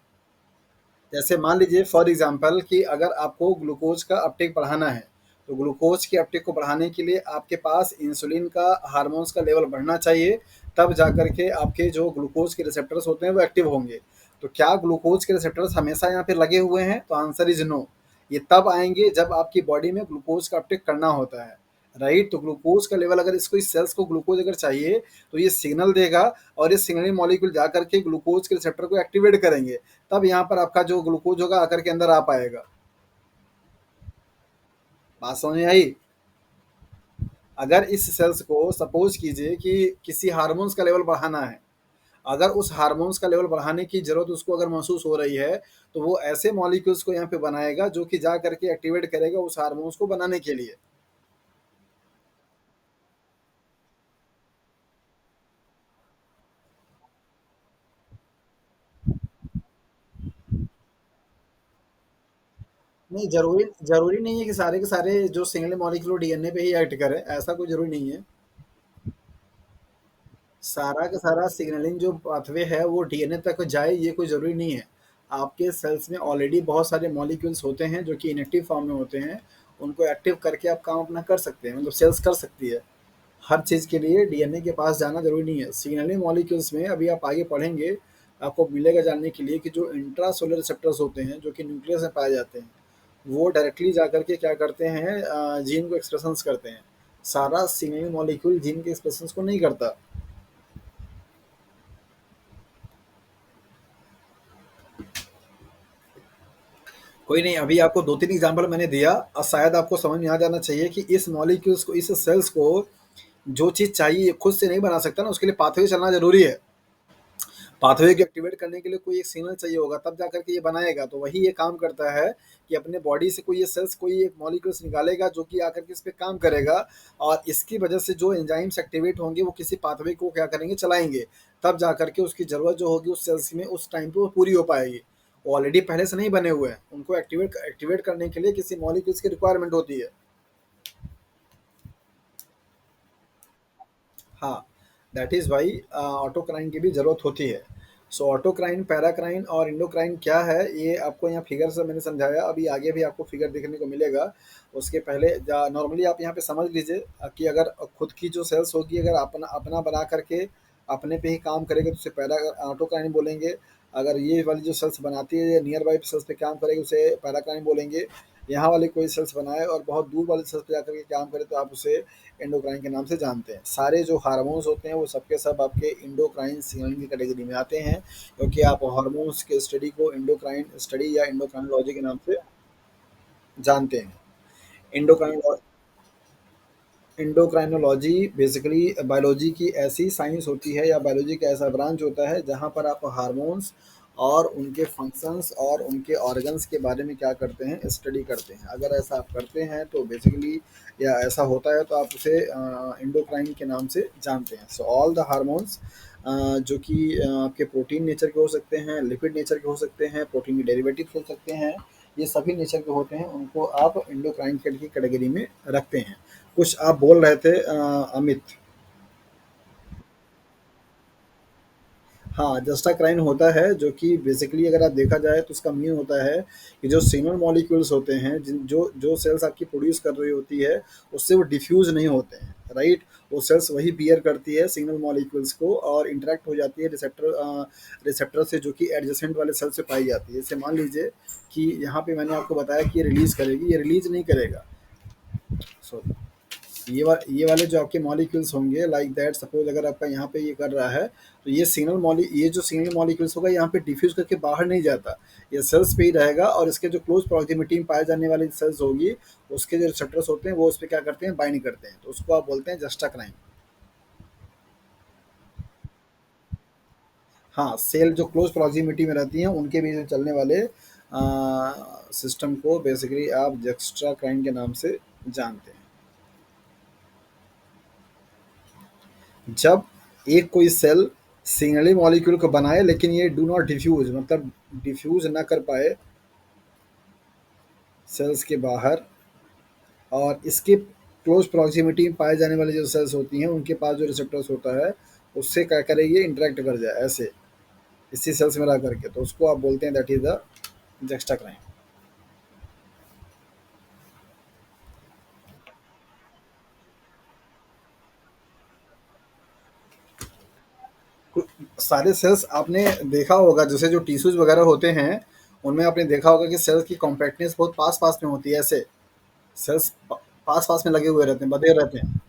जैसे मान लीजिए फॉर एग्जांपल कि अगर आपको ग्लूकोज का अपटेक बढ़ाना है, तो ग्लूकोज के अपटेक को बढ़ाने के लिए आपके पास इंसुलिन का हार्मोन्स का लेवल बढ़ना चाहिए, तब जाकर के आपके जो ग्लूकोज के रिसेप्टर्स होते हैं वो एक्टिव होंगे। तो क्या ग्लूकोज के रिसेप्टर्स हमेशा यहाँ पे लगे हुए हैं? तो आंसर इज नो। ये तब आएंगे जब आपकी बॉडी में ग्लूकोज का अपटेक करना होता है, राइट? तो ग्लूकोज का लेवल अगर इसको इस सेल्स को ग्लूकोज अगर चाहिए, तो ये सिग्नल देगा, और ये सिग्नलिंग मॉलिक्यूल जा करके ग्लूकोज के रिसेप्टर को एक्टिवेट करेंगे, तब यहाँ पर आपका जो ग्लूकोज होगा आकर के अंदर आ पाएगा। बात समझ में आई? अगर इस सेल्स को सपोज कीजिए कि किसी हार्मोन्स का लेवल बढ़ाना है, अगर उस हार्मोन्स का लेवल बढ़ाने की जरूरत उसको अगर महसूस हो रही है, तो वो ऐसे मॉलिक्यूल्स को यहाँ पे बनाएगा जो कि जा करके एक्टिवेट करेगा उस हार्मोन्स को बनाने के लिए। नहीं, जरूरी जरूरी नहीं है कि सारे के सारे जो सिंगल मॉलिक्यूल डीएनए पे ही एक्ट करे, ऐसा कोई जरूरी नहीं है। सारा का सारा सिग्नलिंग जो पाथवे है वो डीएनए तक जाए, ये कोई ज़रूरी नहीं है। आपके सेल्स में ऑलरेडी बहुत सारे मॉलिक्यूल्स होते हैं जो कि इनएक्टिव फॉर्म में होते हैं, उनको एक्टिव करके आप काम अपना कर सकते हैं, मतलब सेल्स कर सकती है। हर चीज़ के लिए डीएनए के पास जाना ज़रूरी नहीं है। सिग्नलिंग मॉलिक्यूल्स में अभी आप आगे पढ़ेंगे, आपको मिलेगा जानने के लिए कि जो इंट्रासोलर रिसेप्टर्स होते हैं जो कि न्यूक्लियस में पाए जाते हैं, वो डायरेक्टली जाकर के क्या करते हैं, जीन को एक्सप्रेशंस करते हैं। सारा सिग्नलिंग मॉलिक्यूल जीन के एक्सप्रेशंस को नहीं करता। कोई नहीं, अभी आपको 2-3 एग्ज़ाम्पल मैंने दिया, शायद आपको समझ में आ जाना चाहिए कि इस मॉलिक्यूल्स को, इस सेल्स को जो चीज़ चाहिए ये खुद से नहीं बना सकता ना, उसके लिए पाथवे चलना ज़रूरी है। पाथवे को एक्टिवेट करने के लिए कोई एक सिग्नल चाहिए होगा, तब जाकर के ये बनाएगा। तो वही ये काम करता है कि अपने बॉडी से कोई ये सेल्स, कोई एक मॉलिक्यूल्स निकालेगा जो कि आकर के इस पे काम करेगा, और इसकी वजह से जो एंजाइम्स एक्टिवेट होंगे वो किसी पाथवे को क्या करेंगे, चलाएँगे। तब जाकर के उसकी ज़रूरत जो होगी उस सेल्स में उस टाइम पे वो पूरी हो पाएगी। वो ऑलरेडी पहले से नहीं बने हुए हैं, उनको एक्टिवेट करने के लिए किसी मॉलिक्यूल्स की रिक्वायरमेंट होती है। हाँ, दैट इज़ वाई ऑटोक्राइन की भी ज़रूरत होती है। सो ऑटोक्राइन, पैराक्राइन और इंडोक्राइन क्या है, ये आपको यहाँ फिगर से मैंने समझाया, अभी आगे भी आपको फिगर देखने को मिलेगा। उसके पहले नॉर्मली आप यहाँ पे समझ लीजिए कि अगर खुद की जो सेल्स होगी, अगर अपना अपना बना करके अपने पे ही काम करेगा तो उसे पैरा ऑटोक्राइन बोलेंगे। अगर ये वाली जो सेल्स बनाती है नियर बाई सेल्स पे काम करेगी उसे पैराक्राइन बोलेंगे। यहाँ वाले कोई सेल्स बनाए और बहुत दूर वाले सेल्स पे जाकर के काम करे तो आप उसे एंडोक्राइन के नाम से जानते हैं। सारे जो हार्मोन्स होते हैं वो सबके सब आपके एंडोक्राइन सिग्नलिंग की कैटेगरी में आते हैं, क्योंकि आप हार्मोन्स के स्टडी को एंडोक्राइन स्टडी या एंडोक्राइनोलॉजी के नाम से जानते हैं। एंडोक्राइन एंडोक्राइनोलॉजी बेसिकली बायोलॉजी की ऐसी साइंस होती है या बायोलॉजी का ऐसा ब्रांच होता है जहाँ पर आप हार्मोन्स और उनके फंक्शंस और उनके ऑर्गन्स के बारे में क्या करते हैं, स्टडी करते हैं। अगर ऐसा आप करते हैं तो बेसिकली, या ऐसा होता है तो आप उसे एंडोक्राइन के नाम से जानते हैं। सो ऑल द हार्मोन्स जो कि आपके प्रोटीन नेचर के हो सकते हैं, लिपिड नेचर के हो सकते हैं, प्रोटीन के डेरिवेटिव हो सकते हैं, ये सभी नेचर के होते हैं, उनको आप एंडोक्राइन की कैटेगरी में रखते हैं। कुछ आप बोल रहे थे अमित। हाँ, जस्टाक्राइन होता है जो कि बेसिकली अगर आप देखा जाए तो उसका मीन होता है कि जो सिग्नल मॉलिक्यूल्स होते हैं, जिन जो जो सेल्स आपकी प्रोड्यूस कर रही होती है, उससे वो डिफ्यूज़ नहीं होते हैं, राइट? वो सेल्स वही बियर करती है सिग्नल मॉलिक्यूल्स को और इंटरैक्ट हो जाती है रिसेप्टर से, जो कि एडजेसेंट वाले सेल से पाई जाती है। जैसे मान लीजिए कि यहाँ पे मैंने आपको बताया कि ये रिलीज़ करेगी, ये रिलीज़ नहीं करेगा। सॉरी, ये वाले जो आपके मॉलिक्यूल्स होंगे लाइक दैट, सपोज अगर आपका यहाँ पे ये कर रहा है तो ये जो सिग्नल मॉलिक्यूल्स होगा यहाँ पे डिफ्यूज करके बाहर नहीं जाता, ये सेल्स पे ही रहेगा, और इसके जो क्लोज प्रॉक्सिमिटी में पाए जाने वाली सेल्स होगी उसके जो रिसेप्टर्स होते हैं वो उस पर क्या करते हैं, बाइंड करते हैं, तो उसको आप बोलते हैं जस्टाक्राइन। हाँ, सेल जो क्लोज प्रॉक्सिमिटी में रहती हैं उनके बीच में चलने वाले सिस्टम को बेसिकली आप जस्टाक्राइन के नाम से जानते हैं। जब एक कोई सेल सिग्नलिंग मॉलिक्यूल को बनाए लेकिन ये डू नॉट डिफ्यूज, मतलब डिफ्यूज ना कर पाए सेल्स के बाहर, और इसके क्लोज प्रॉक्सिमिटी में पाए जाने वाली जो सेल्स होती हैं उनके पास जो रिसेप्टर्स होता है उससे क्या करेगी, इंटरेक्ट कर जाए ऐसे इसी सेल्स में रह करके, तो उसको आप बोलते हैं दैट इज द जस्टाक्राइन। सारे सेल्स आपने देखा होगा, जैसे जो टिश्यूज वगैरह होते हैं उनमें आपने देखा होगा कि सेल्स की कॉम्पैक्टनेस बहुत पास पास में होती है, ऐसे सेल्स पास पास में लगे हुए रहते हैं, बधे रहते हैं।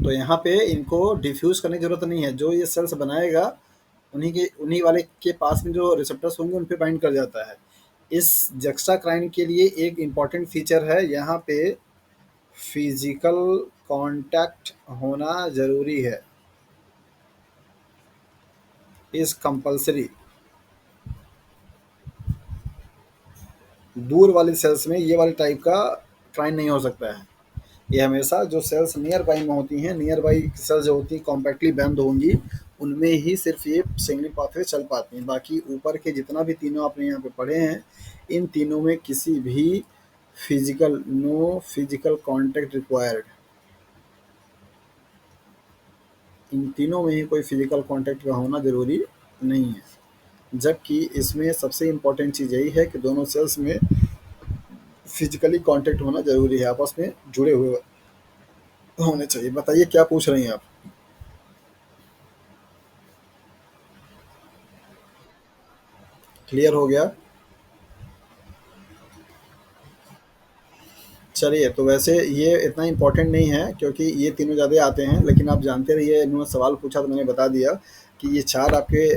तो यहाँ पे इनको डिफ्यूज़ करने की ज़रूरत नहीं है, जो ये सेल्स बनाएगा उन्हीं वाले के पास में जो रिसेप्टर्स होंगे उन पे बाइंड कर जाता है। इस जक्स्टाक्राइन के लिए एक इम्पॉर्टेंट फीचर है, यहाँ पे फिजिकल कांटेक्ट होना ज़रूरी है, इज़ कंपल्सरी। दूर वाली सेल्स में ये वाले टाइप का ट्राइन नहीं हो सकता है। ये हमेशा जो सेल्स नियर बाई में होती हैं, नियर बाई सेल्स जो होती हैं कॉम्पैक्टली बैंड होंगी, उनमें ही सिर्फ ये सिग्नलिंग पाथवे चल पाती हैं। बाकी ऊपर के जितना भी तीनों आपने यहाँ पे पढ़े हैं, इन तीनों में किसी भी physical, no physical contact required. इन तीनों में ही कोई फिजिकल कांटेक्ट का होना ज़रूरी नहीं है। जबकि इसमें सबसे इम्पोर्टेंट चीज़ यही है कि दोनों सेल्स में फिजिकली कांटेक्ट होना ज़रूरी है, आपस में जुड़े हुए होने चाहिए। बताइए क्या पूछ रही हैं आप? क्लियर हो गया? चलिए, तो वैसे ये इतना इम्पोर्टेंट नहीं है क्योंकि ये तीनों ज़्यादा आते हैं, लेकिन आप जानते रहिए, इन्होंने सवाल पूछा तो मैंने बता दिया कि ये 4 आपके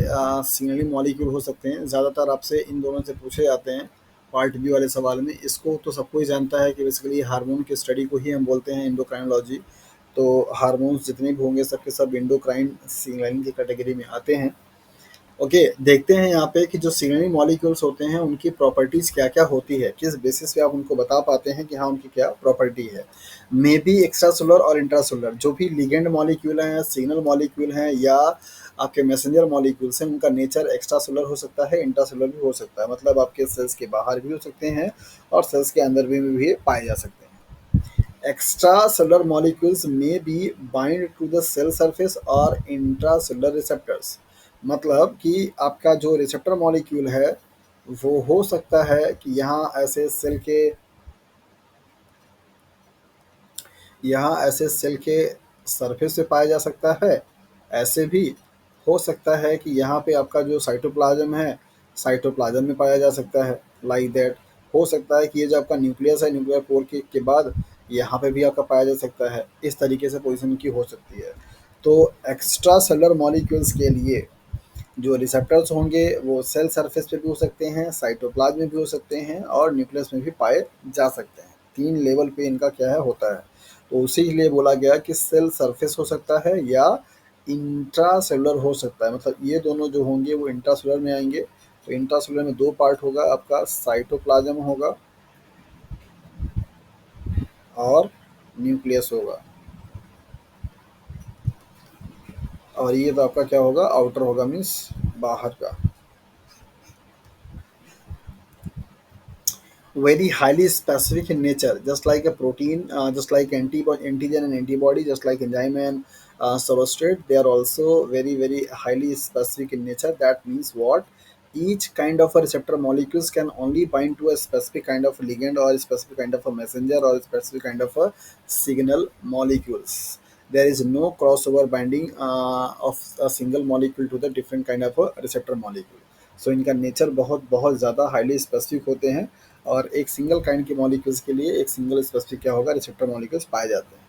सिग्नलिंग मॉलिक्यूल हो सकते हैं। ज़्यादातर आपसे इन दोनों से पूछे जाते हैं पार्ट बी वाले सवाल में। इसको तो सब कोई जानता है कि बेसिकली हार्मोन की स्टडी को ही हम बोलते हैं एंडोक्राइनोलॉजी। तो हार्मोन्स जितने भी होंगे सबके सब एंडोक्राइन सिग्नलिंग की कैटेगरी में आते हैं। ओके, देखते हैं यहाँ पे कि जो सिग्नलिंग मॉलिक्यूल्स होते हैं उनकी प्रॉपर्टीज क्या क्या होती है, किस बेसिस पे आप उनको बता पाते हैं कि हाँ उनकी क्या प्रॉपर्टी है। मे बी एक्स्ट्रा सोलर और इंट्रासोलर जो भी लिगेंड मॉलिक्यूल हैं, सिग्नल मॉलिक्यूल हैं, या आपके मैसेंजर मॉलिक्यूल्स हैं, उनका नेचर एक्स्ट्रा सोलर हो सकता है, इंट्रासोलर भी हो सकता है। मतलब आपके सेल्स के बाहर भी हो सकते हैं और सेल्स के अंदर भी पाए जा सकते हैं। Extracellular molecules may be bind to the cell surface or intracellular receptors। मतलब कि आपका जो रिसेप्टर मॉलिक्यूल है वो हो सकता है कि यहाँ ऐसे सेल के सरफेस पे पाया जा सकता है। ऐसे भी हो सकता है कि यहाँ पे आपका जो साइटोप्लाज्म है, साइटोप्लाज्म में पाया जा सकता है, लाइक दैट। हो सकता है कि ये जो आपका न्यूक्लियस है, न्यूक्लियर पोर के बाद यहाँ पे भी आपका पाया जा सकता है। इस तरीके से पोजीशन की हो सकती है। तो एक्स्ट्रा सेलुलर मॉलिक्यूल्स के लिए जो रिसेप्टर्स होंगे वो सेल सरफेस पे भी हो सकते हैं, साइटोप्लाज्म में भी हो सकते हैं और न्यूक्लियस में भी पाए जा सकते हैं। 3 लेवल पे इनका क्या है होता है। तो उसी लिए बोला गया कि सेल सरफेस हो सकता है या इंट्रासेलुलर हो सकता है। मतलब ये दोनों जो होंगे वो इंट्रासेलुलर में आएंगे। तो इंट्रासेलुलर में 2 पार्ट होगा, आपका साइटोप्लाज्म होगा और न्यूक्लियस होगा। और ये तो आपका क्या होगा, आउटर होगा, मीन्स बाहर का। Very highly specific in nature, just like a protein, just like antigen and antibody, just like enzyme and substrate. They are also very highly specific in nature. That means what? Each kind of a receptor molecules can only bind to a specific kind of ligand or a specific kind of a messenger or a specific kind of a signal molecules. There is no crossover binding of a single molecule to the different kind of a receptor molecule. सो इनका नेचर बहुत बहुत ज़्यादा हाईली स्पेसिफिक होते हैं और एक सिंगल काइंड के मॉलिक्यूल्स के लिए एक सिंगल स्पेसिफिक क्या होगा, रिसेप्टर मॉलिक्यूल्स पाए जाते हैं।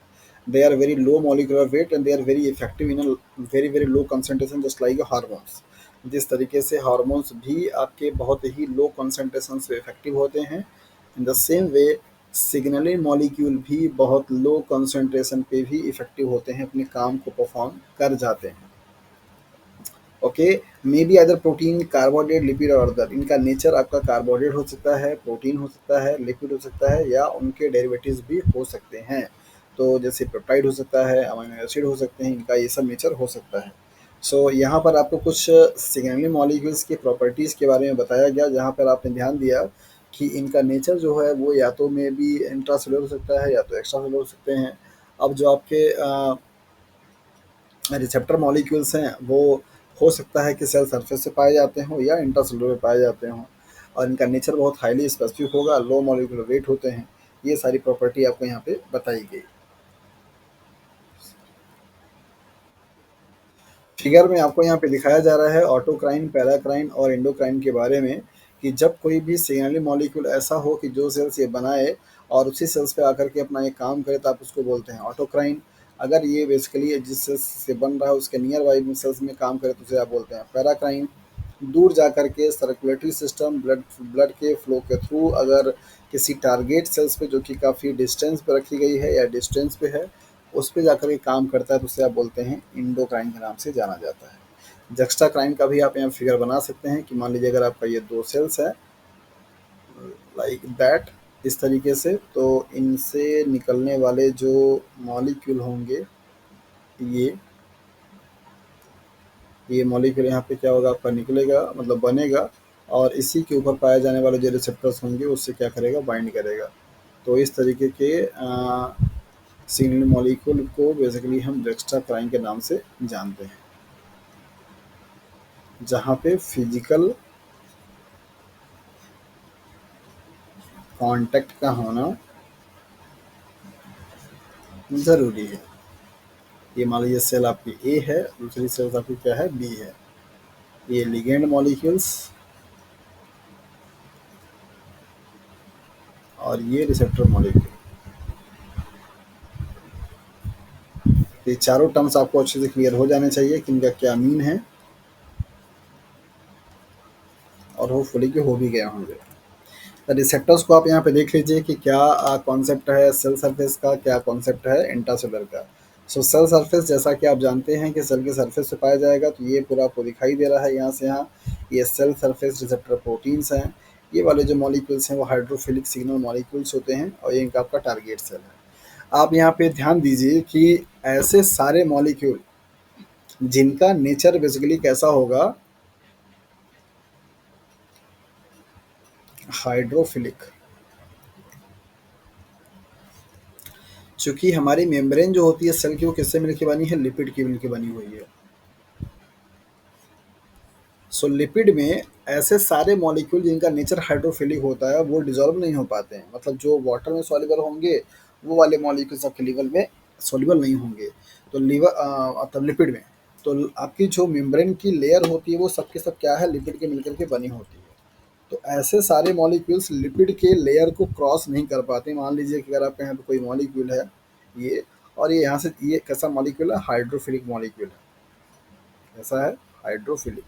They are very low molecular weight and they are very effective in very low concentration, just like hormones. जिस तरीके से हार्मोन्स भी आपके बहुत ही लो कंसंट्रेशन से इफेक्टिव होते हैं, in the same way signalling molecule भी बहुत लो कंसंट्रेशन पे भी इफेक्टिव होते हैं, अपने काम को परफॉर्म कर जाते हैं। Okay, may be other protein, carbohydrate, lipid और अदर। इनका नेचर आपका कार्बोहाइड्रेट हो सकता है, प्रोटीन हो सकता है, लिपिड हो सकता है, या उनके डेरिवेटिव्स भी हो सकते हैं। तो जैसे पेप्टाइड हो सकता है, अमीनो एसिड हो सकते हैं, इनका ये सब नेचर हो सकता है। सो यहाँ पर आपको कुछ सिग्नलिंग मॉलिक्यूल्स की प्रॉपर्टीज़ के बारे में बताया गया, जहाँ पर आपने ध्यान दिया कि इनका नेचर जो है वो या तो मे बी इंट्रासेलुलर हो सकता है या तो एक्स्ट्रा सेलुलर हो सकते हैं। अब जो आपके रिसेप्टर मॉलिक्यूल्स हैं वो हो सकता है कि सेल सरफेस से पाए जाते हों या इंट्रासेलुलर में पाए जाते हों, और इनका नेचर बहुत हाईली स्पेसिफिक होगा, लो मॉलिक्यूलर वेट होते हैं। ये सारी प्रॉपर्टी आपको यहाँ पे बताई गई। फिगर में आपको यहाँ पे दिखाया जा रहा है ऑटोक्राइन, पैराक्राइन और एंडोक्राइन के बारे में, कि जब कोई भी सिग्नलिंग मॉलिक्यूल ऐसा हो कि जो सेल्स ये बनाए और उसी सेल्स पे आकर के अपना एक काम करे, तो आप उसको बोलते हैं ऑटोक्राइन। अगर ये बेसिकली जिस सेल्स से बन रहा है उसके नियर बाई सेल्स में काम करे तो उसे आप बोलते हैं पैराक्राइन। दूर जा कर के सर्कुलेटरी सिस्टम, ब्लड ब्लड के फ्लो के थ्रू अगर किसी टारगेट सेल्स पे जो कि काफ़ी डिस्टेंस पे रखी गई है या डिस्टेंस पे है, उस पे जाकर के काम करता है, तो उसे आप बोलते हैं इंडोक्राइन के नाम से जाना जाता है। जक्स्टाक्राइन का भी आप यहाँ फिगर बना सकते हैं कि मान लीजिए अगर आपका ये 2 सेल्स है लाइक दैट, इस तरीके से, तो इनसे निकलने वाले जो मॉलिक्यूल होंगे, ये ये मॉलिक्यूल यहाँ पे क्या होगा, आपका निकलेगा, मतलब बनेगा, और इसी के ऊपर पाए जाने वाले जो रिसेप्टर्स होंगे उससे क्या करेगा, बाइंड करेगा। तो इस तरीके के सिग्नल मॉलिक्यूल को बेसिकली हम जक्स्टाक्राइन के नाम से जानते हैं, जहाँ पे फिजिकल कांटेक्ट का होना ज़रूरी है। ये मान लीजिए सेल आपकी ए है, दूसरी सेल आपकी क्या है, बी है। ये लिगेंड मॉलिक्यूल्स और ये रिसेप्टर मॉलिक्यूल। ये चारों टर्म्स आपको अच्छे से क्लियर हो जाने चाहिए कि इनका क्या मीन है, और होपफुली कि हो भी गया होंगे। रिसेप्टर्स को आप यहाँ पे देख लीजिए कि क्या कॉन्सेप्ट है सेल सरफेस का, क्या कॉन्सेप्ट है इंट्रासेलुलर का। सो सेल सरफेस जैसा कि आप जानते हैं कि सेल के सरफेस पे पाया जाएगा, तो ये पूरा आपको दिखाई दे रहा है यहाँ से यहाँ। ये सेल सरफेस रिसेप्टर प्रोटीन्स हैं। ये वाले जो मॉलिक्यूल्स हैं वो हाइड्रोफिलिक सिग्नल मॉलिक्यूल्स होते हैं, और ये इनका आपका टारगेट सेल है। आप यहाँ पे ध्यान दीजिए कि ऐसे सारे मॉलिक्यूल जिनका नेचर बेसिकली कैसा होगा, हाइड्रोफिलिक। चूंकि हमारी मेम्ब्रेन जो होती है सेल की, वो किससे मिलकर बनी है, लिपिड की मिलकर बनी हुई है। सो लिपिड में ऐसे सारे मॉलिक्यूल जिनका नेचर हाइड्रोफिलिक होता है वो डिजोल्व नहीं हो पाते हैं, मतलब जो वाटर में सॉल्युबल होंगे वो वाले मॉलिक्यूल्स आपके लीवर में सॉल्युबल नहीं होंगे। तो लीवर मतलब लिपिड में, तो आपकी जो मेम्ब्रेन की लेयर होती है वो सबके सब क्या है, लिपिड के मिलकर के बनी होती है। तो ऐसे सारे मॉलिक्यूल्स लिपिड के लेयर को क्रॉस नहीं कर पाते। मान लीजिए कि अगर आपके यहाँ पे कोई मॉलिक्यूल है ये, और ये यहाँ से, ये कैसा मॉलिक्यूल है, हाइड्रोफिलिक मॉलिक्यूल है। ऐसा है हाइड्रोफिलिक।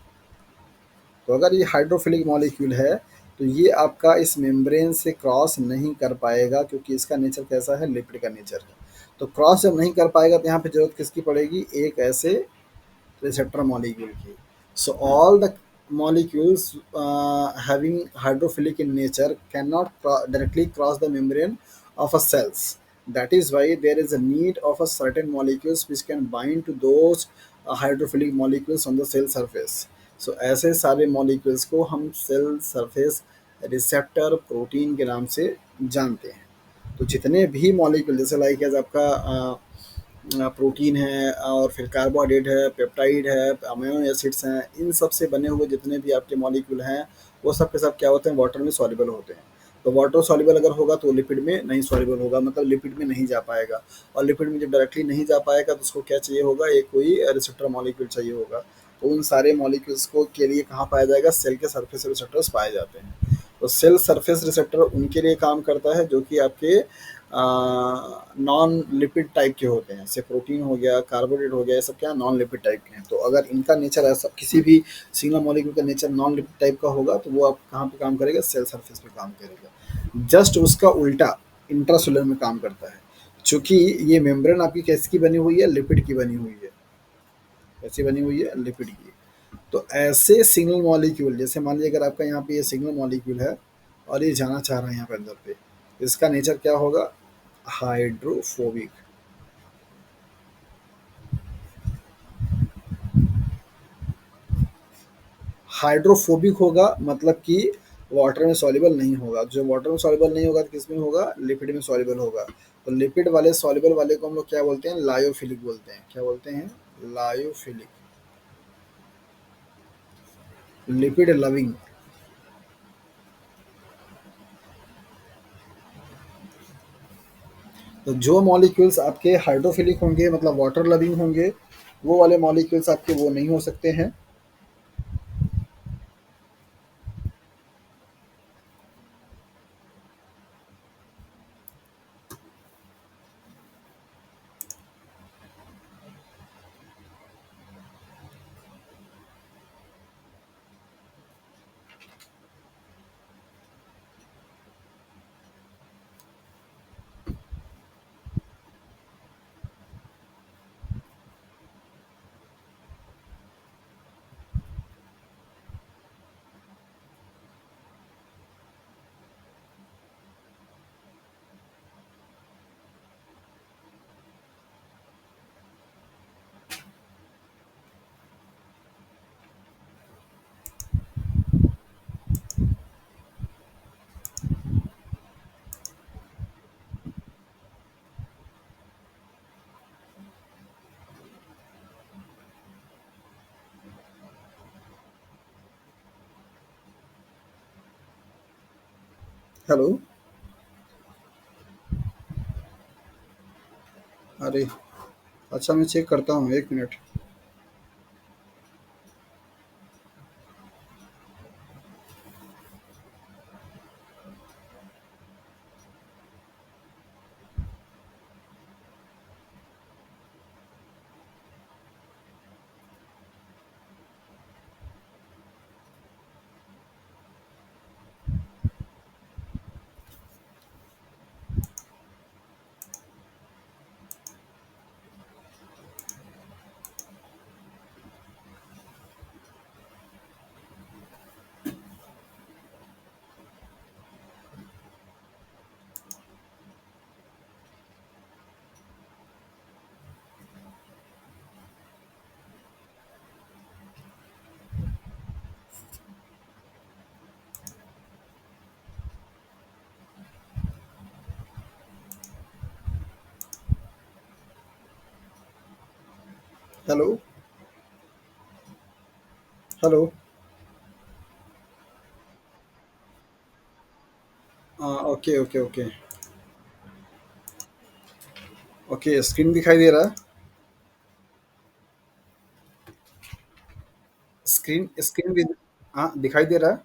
तो अगर ये हाइड्रोफिलिक मॉलिक्यूल है, तो ये आपका इस मेम्ब्रेन से क्रॉस नहीं कर पाएगा, क्योंकि इसका नेचर कैसा है, लिपिड का नेचर है। तो क्रॉस जब नहीं कर पाएगा तो यहाँ पे जरूरत किसकी पड़ेगी, एक ऐसे receptor molecule की. So all the molecules having hydrophilic in nature cannot directly cross the membrane of a cells. That is why there is a need of a certain molecules which can bind to those hydrophilic molecules on the cell surface. So ऐसे सारे molecules को हम cell surface receptor protein के नाम से जानते हैं। तो जितने भी मॉलिक्यूल, जैसे लाइक एज आपका प्रोटीन है, और फिर कार्बोहाइड्रेट है, पेप्टाइड है, अमीनो एसिड्स हैं, इन सब से बने हुए जितने भी आपके मॉलिक्यूल हैं वो सब के सब क्या होते हैं, वाटर में सॉल्युबल होते हैं। तो वाटर सॉल्युबल अगर होगा तो लिपिड में नहीं सॉल्युबल होगा, मतलब लिपिड में नहीं जा पाएगा। और लिपिड में जब डायरेक्टली नहीं जा पाएगा तो उसको क्या चाहिए होगा, एक कोई रिसेप्टर मॉलिक्यूल चाहिए होगा। तो उन सारे मॉलिक्यूल्स को के लिए कहाँ पाया जाएगा, सेल के सरफेस रिसेप्टर्स पाए जाते हैं। तो सेल सरफेस रिसेप्टर उनके लिए काम करता है जो कि आपके नॉन लिपिड टाइप के होते हैं, जैसे प्रोटीन हो गया, कार्बोहाइड्रेट हो गया, ये सब क्या नॉन लिपिड टाइप के हैं। तो अगर इनका नेचर ऐसा, किसी भी सिग्नल मॉलिक्यूल का नेचर नॉन लिपिड टाइप का होगा, तो वो आप कहाँ पे काम करेगा, सेल सरफेस पे काम करेगा। जस्ट उसका उल्टा इंट्रासेलुलर में काम करता है। चूंकि ये मेम्ब्रेन आपकी कैसी बनी हुई है, लिपिड की बनी हुई है। कैसी बनी हुई है, लिपिड की। तो ऐसे सिग्नल मॉलिक्यूल, जैसे मान लीजिए अगर आपका यहाँ पे ये सिग्नल मॉलिक्यूल है और ये जाना चाह रहा है यहाँ पे अंदर पे, इसका नेचर क्या होगा, हाइड्रोफोबिक। हाइड्रोफोबिक होगा मतलब कि वाटर में सॉल्युबल नहीं होगा। जो वाटर में सॉल्युबल नहीं होगा तो किस में होगा, लिपिड में सॉल्युबल होगा। तो लिपिड वाले सॉल्युबल वाले को हम लोग क्या बोलते हैं, लायोफिलिक बोलते हैं। क्या बोलते हैं, लायोफिलिक। Lipid loving. तो जो मॉलिक्यूल्स आपके हाइड्रोफिलिक होंगे, मतलब वाटर लविंग होंगे, वो वाले मॉलिक्यूल्स आपके वो नहीं हो सकते हैं। हेलो। अरे अच्छा, मैं चेक करता हूँ, एक minute. Hello. Hello. Okay okay okay. Okay, screen दिखाई दे रहा है। स्क्रीन स्क्रीन भी, हाँ दिखाई दे रहा है।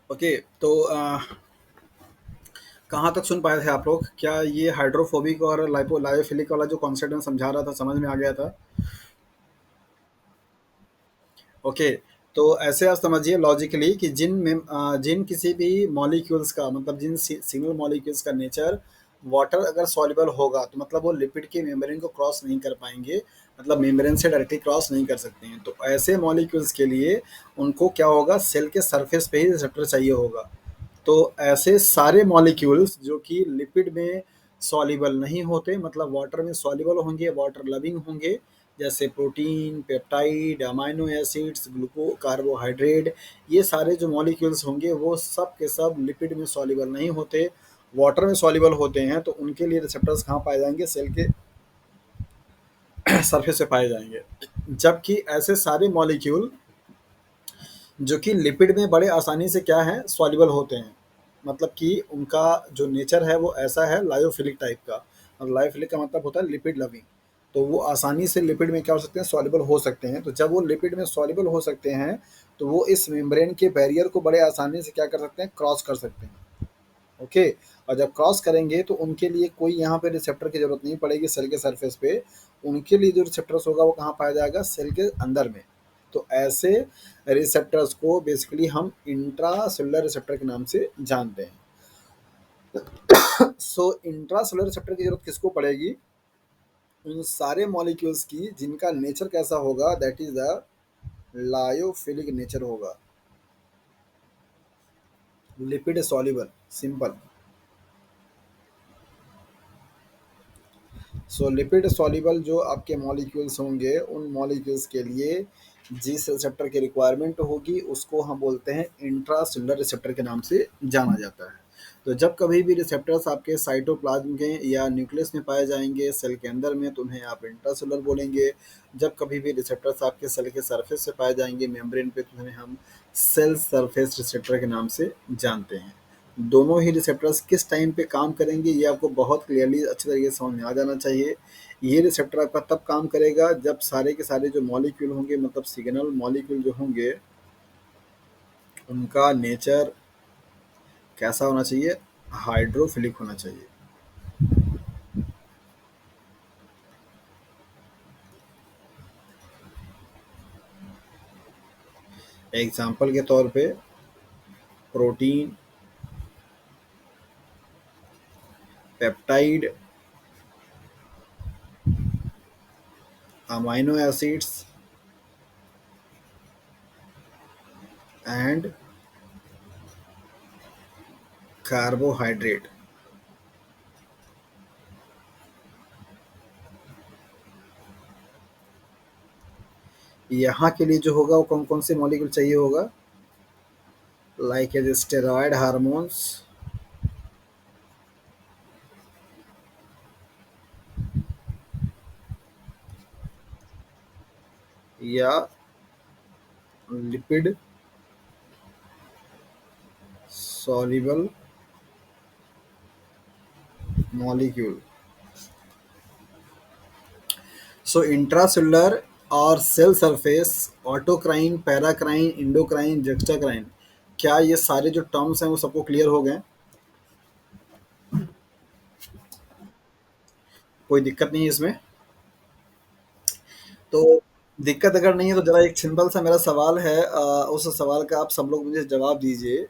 ओके, तो कहाँ तक सुन पाए थे आप लोग? क्या ये हाइड्रोफोबिक और लाइपोफिलिक वाला जो कॉन्सेप्ट में समझा रहा था, समझ में आ गया था? ओके, तो ऐसे आप समझिए लॉजिकली कि जिन किसी भी मॉलिक्यूल्स का, मतलब जिन सिंगल मॉलिक्यूल्स का नेचर वाटर अगर सॉल्युबल होगा, तो मतलब वो लिपिड के मेम्ब्रेन को क्रॉस नहीं कर पाएंगे, मतलब मेम्ब्रेन से डायरेक्टली क्रॉस नहीं कर सकते हैं। तो ऐसे मॉलिक्यूल्स के लिए उनको क्या होगा, सेल के सरफेस पे ही रिसेप्टर चाहिए होगा। तो ऐसे सारे मॉलिक्यूल्स जो कि लिपिड में सॉल्युबल नहीं होते, मतलब वाटर में सॉल्युबल होंगे, वाटर लविंग होंगे, जैसे protein, peptide, amino acids, ग्लूको carbohydrate, ये सारे जो मॉलिक्यूल्स होंगे वो सब के सब लिपिड में सॉल्युबल नहीं होते, वाटर में सॉल्युबल होते हैं। तो उनके लिए रिसेप्टर्स कहाँ पाए जाएंगे? सेल के सरफेस पे पाए जाएंगे। जबकि ऐसे सारे मॉलिक्यूल जो कि लिपिड में बड़े आसानी से क्या है, सॉल्युबल होते हैं, मतलब कि उनका जो नेचर है वो ऐसा है लायोफिलिक टाइप का। और लायोफिलिक का मतलब होता है लिपिड लविंग। तो वो आसानी से लिपिड में क्या हो सकते हैं, सॉल्युबल हो सकते हैं। तो जब वो लिपिड में सॉल्युबल हो सकते हैं, तो वो इस मेम्ब्रेन के बैरियर को बड़े आसानी से क्या कर सकते हैं, क्रॉस कर सकते हैं। ओके। और जब क्रॉस करेंगे तो उनके लिए कोई यहाँ पे रिसेप्टर की जरूरत नहीं पड़ेगी सेल के सरफेस पे। उनके लिए जो रिसेप्टर्स होगा वो कहाँ पाया जाएगा, सेल के अंदर में। तो ऐसे रिसेप्टर्स को बेसिकली हम इंट्रा सेलुलर रिसेप्टर के नाम से जानते हैं। सो इंट्रा सेलुलर रिसेप्टर की जरूरत किसको पड़ेगी? उन सारे मॉलिक्यूल्स की जिनका नेचर कैसा होगा, that is the lyophilic nature होगा, लिपिड सॉल्युबल, सिंपल। सो लिपिड सॉल्युबल जो आपके मॉलिक्यूल्स होंगे, उन मॉलिक्यूल्स के लिए जिस रिसेप्टर की रिक्वायरमेंट होगी उसको हम बोलते हैं इंट्रासेलुलर रिसेप्टर के नाम से जाना जाता है। तो जब कभी भी रिसेप्टर्स आपके साइटोप्लाज्म के या न्यूक्लियस में पाए जाएंगे सेल के अंदर में, तो उन्हें आप इंट्रासेलुलर बोलेंगे। जब कभी भी रिसेप्टर्स आपके सेल के सरफेस से पाए जाएंगे मेम्ब्रेन पे, तो उन्हें हम सेल सरफेस रिसेप्टर के नाम से जानते हैं। दोनों ही रिसेप्टर्स किस टाइम पे काम करेंगे ये आपको बहुत क्लियरली अच्छे तरीके से समझ में आ जाना चाहिए। ये रिसेप्टर आपका तब काम करेगा जब सारे के सारे जो मॉलिक्यूल होंगे, मतलब सिग्नल मॉलिक्यूल जो होंगे, उनका नेचर कैसा होना चाहिए, हाइड्रोफिलिक होना चाहिए। एग्जाम्पल के तौर पे protein, peptide, amino acids and carbohydrate. यहाँ के लिए जो होगा वो कौन कौन से मॉलिक्यूल चाहिए होगा, लाइक एज स्टेरॉयड हार्मोन्स या lipid soluble molecule. So intracellular और cell surface, autocrine, paracrine, endocrine, juxtacrine, क्या ये सारे जो टर्म्स हैं वो सबको क्लियर हो गए? कोई दिक्कत नहीं है इसमें? तो दिक्कत अगर नहीं है तो जरा एक सिंपल सा मेरा सवाल है, उस सवाल का आप सब लोग मुझे जवाब दीजिए।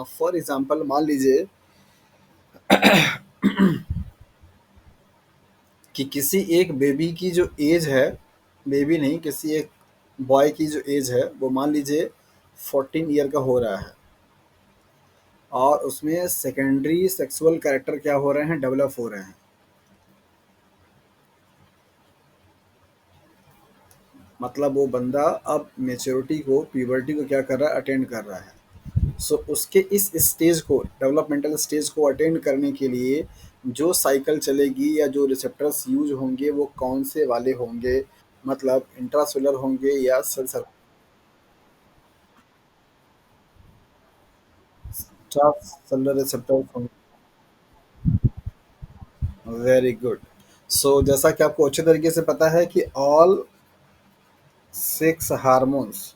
फॉर एग्जांपल मान लीजिए कि किसी एक बेबी की जो एज है, बेबी नहीं, किसी एक बॉय की जो एज है वो मान लीजिए 14 ईयर का हो रहा है, और उसमें सेकेंडरी सेक्सुअल कैरेक्टर क्या हो रहे हैं, डेवलप हो रहे हैं। मतलब वो बंदा अब मेच्योरिटी को, प्यूबर्टी को क्या कर रहा है, अटेंड कर रहा है। सो उसके इस स्टेज को, डेवलपमेंटल स्टेज को अटेंड करने के लिए जो साइकिल चलेगी या जो रिसेप्टर्स यूज़ होंगे वो कौन से वाले होंगे? मतलब इंट्रासेल्युलर होंगे या सेल सेलुलर रिसेप्टर्स होंगे? Very good. सो जैसा कि आपको अच्छे तरीके से पता है कि all 6 hormones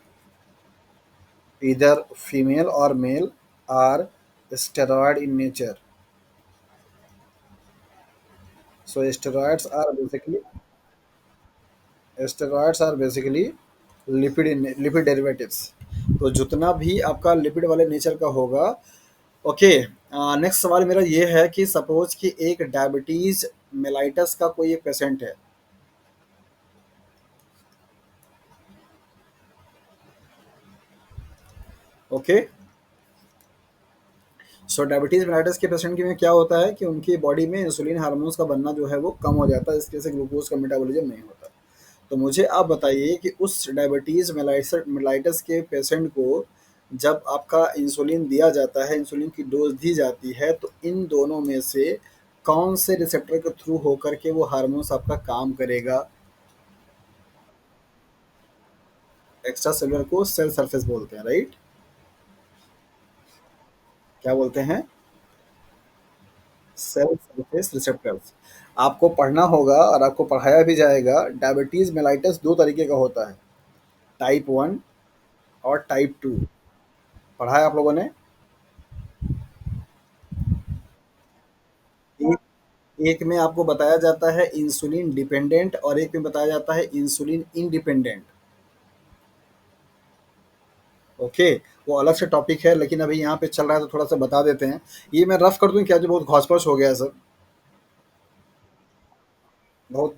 either female or male are steroid in nature. So steroids are basically lipid derivatives. तो जितना भी आपका लिपिड वाले नेचर का होगा। ओके। नेक्स्ट सवाल मेरा ये है कि सपोज कि एक डायबिटीज मेलाइटस का कोई एक पेशेंट है। ओके। सो डायबिटीज मेलाइटस के पेशेंट के में क्या होता है कि उनकी बॉडी में इंसुलिन हार्मोन्स का बनना जो है वो कम हो जाता है, इसकी वजह से ग्लूकोज का मेटाबॉलिज्म नहीं होता। तो मुझे आप बताइए कि उस डायबिटीज मेलाइटस के पेशेंट को जब आपका इंसुलिन दिया जाता है, इंसुलिन की डोज दी जाती है, तो इन दोनों में से कौन से रिसेप्टर के थ्रू होकर के वो हार्मोन्स आपका काम करेगा? एक्स्ट्रा सेलुलर को सेल सरफेस बोलते हैं, राइट? क्या बोलते हैं? Cell surface receptors. आपको पढ़ना होगा और आपको पढ़ाया भी जाएगा। डायबिटीज मेलाइटस दो तरीके का होता है, टाइप 1 और टाइप 2। पढ़ा है आप लोगों ने? एक एक में आपको बताया जाता है इंसुलिन डिपेंडेंट और एक में बताया जाता है इंसुलिन इंडिपेंडेंट। ओके। वो अलग से टॉपिक है, लेकिन अभी यहाँ पे चल रहा है तो थोड़ा सा बता देते हैं। ये मैं रफ कर दूं क्या? जो बहुत घौस हो गया है सर, बहुत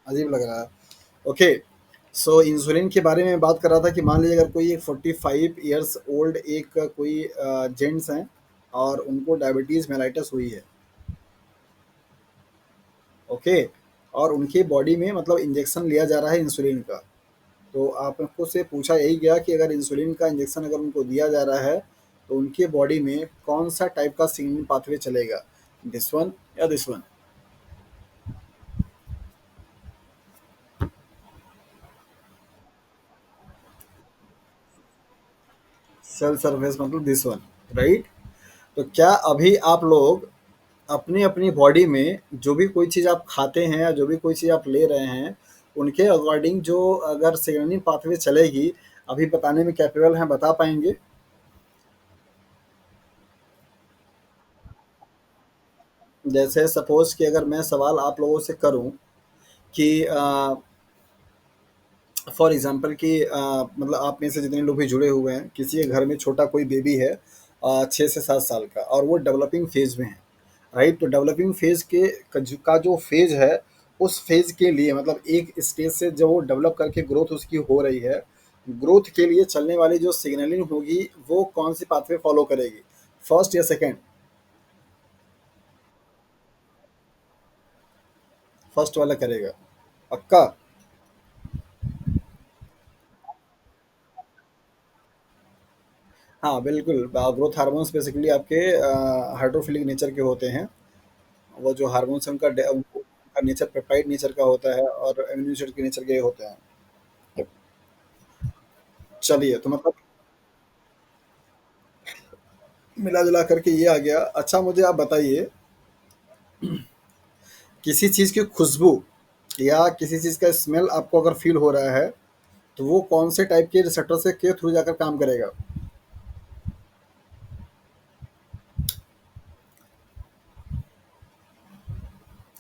अजीब लग रहा है। ओके। सो इंसुलिन के बारे में बात कर रहा था कि मान लीजिए अगर कोई एक 45 ईयर्स ओल्ड एक कोई जेंट्स हैं और उनको डायबिटीज़ मेलाइटस हुई है। ओके। और उनकी बॉडी में मतलब इंजेक्शन लिया जा रहा है इंसुलिन का। तो आपको से पूछा यही गया कि अगर इंसुलिन का इंजेक्शन अगर उनको दिया जा रहा है तो उनके बॉडी में कौन सा टाइप का सिग्नलिंग पाथवे चलेगा? दिस वन या दिस वन? सेल सरफेस मतलब दिस वन, राइट? तो क्या अभी आप लोग अपनी अपनी बॉडी में जो भी कोई चीज़ आप खाते हैं या जो भी कोई चीज़ आप ले रहे हैं, उनके अकॉर्डिंग जो अगर सिग्नलिंग पाथवे चलेगी, अभी बताने में कैपेबल हैं? बता पाएंगे? जैसे सपोज कि अगर मैं सवाल आप लोगों से करूं कि फॉर एग्जांपल कि मतलब आप में से जितने लोग भी जुड़े हुए हैं, किसी के घर में छोटा कोई बेबी है 6 से 7 साल का और वो डेवलपिंग फेज में है, राइट? तो डेवलपिंग फेज के का जो फेज है, उस फेज के लिए मतलब एक स्टेज से जब वो डेवलप करके ग्रोथ उसकी हो रही है, ग्रोथ के लिए चलने वाली जो सिग्नलिंग होगी वो कौन सी पाथवे फॉलो करेगी? फर्स्ट या सेकेंड? फर्स्ट वाला करेगा, पक्का? हाँ बिल्कुल। ग्रोथ हार्मोन्स बेसिकली आपके हाइड्रोफिलिक नेचर के होते हैं। वो जो हार्मोन्स हैं उनका नेचर पेप्टाइड नेचर का होता है और एमिनो एसिड के नेचर के होते हैं। चलिए, तो मतलब मिला जुला करके ये आ गया। अच्छा मुझे आप बताइए, किसी चीज़ की खुशबू या किसी चीज़ का स्मेल आपको अगर फील हो रहा है, तो वो कौन से टाइप के रिसेप्टर से के थ्रू जाकर काम करेगा?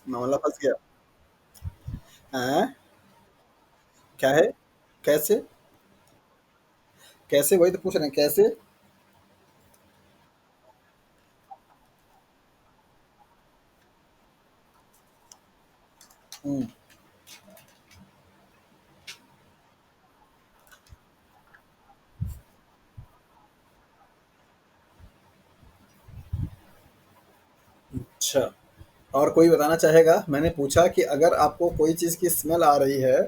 मामला फंस गया। हाँ। क्या है? कैसे? कैसे? वही तो पूछ रहे हैं, कैसे? हम्म। अच्छा। और कोई बताना चाहेगा? मैंने पूछा कि अगर आपको कोई चीज़ की स्मेल आ रही है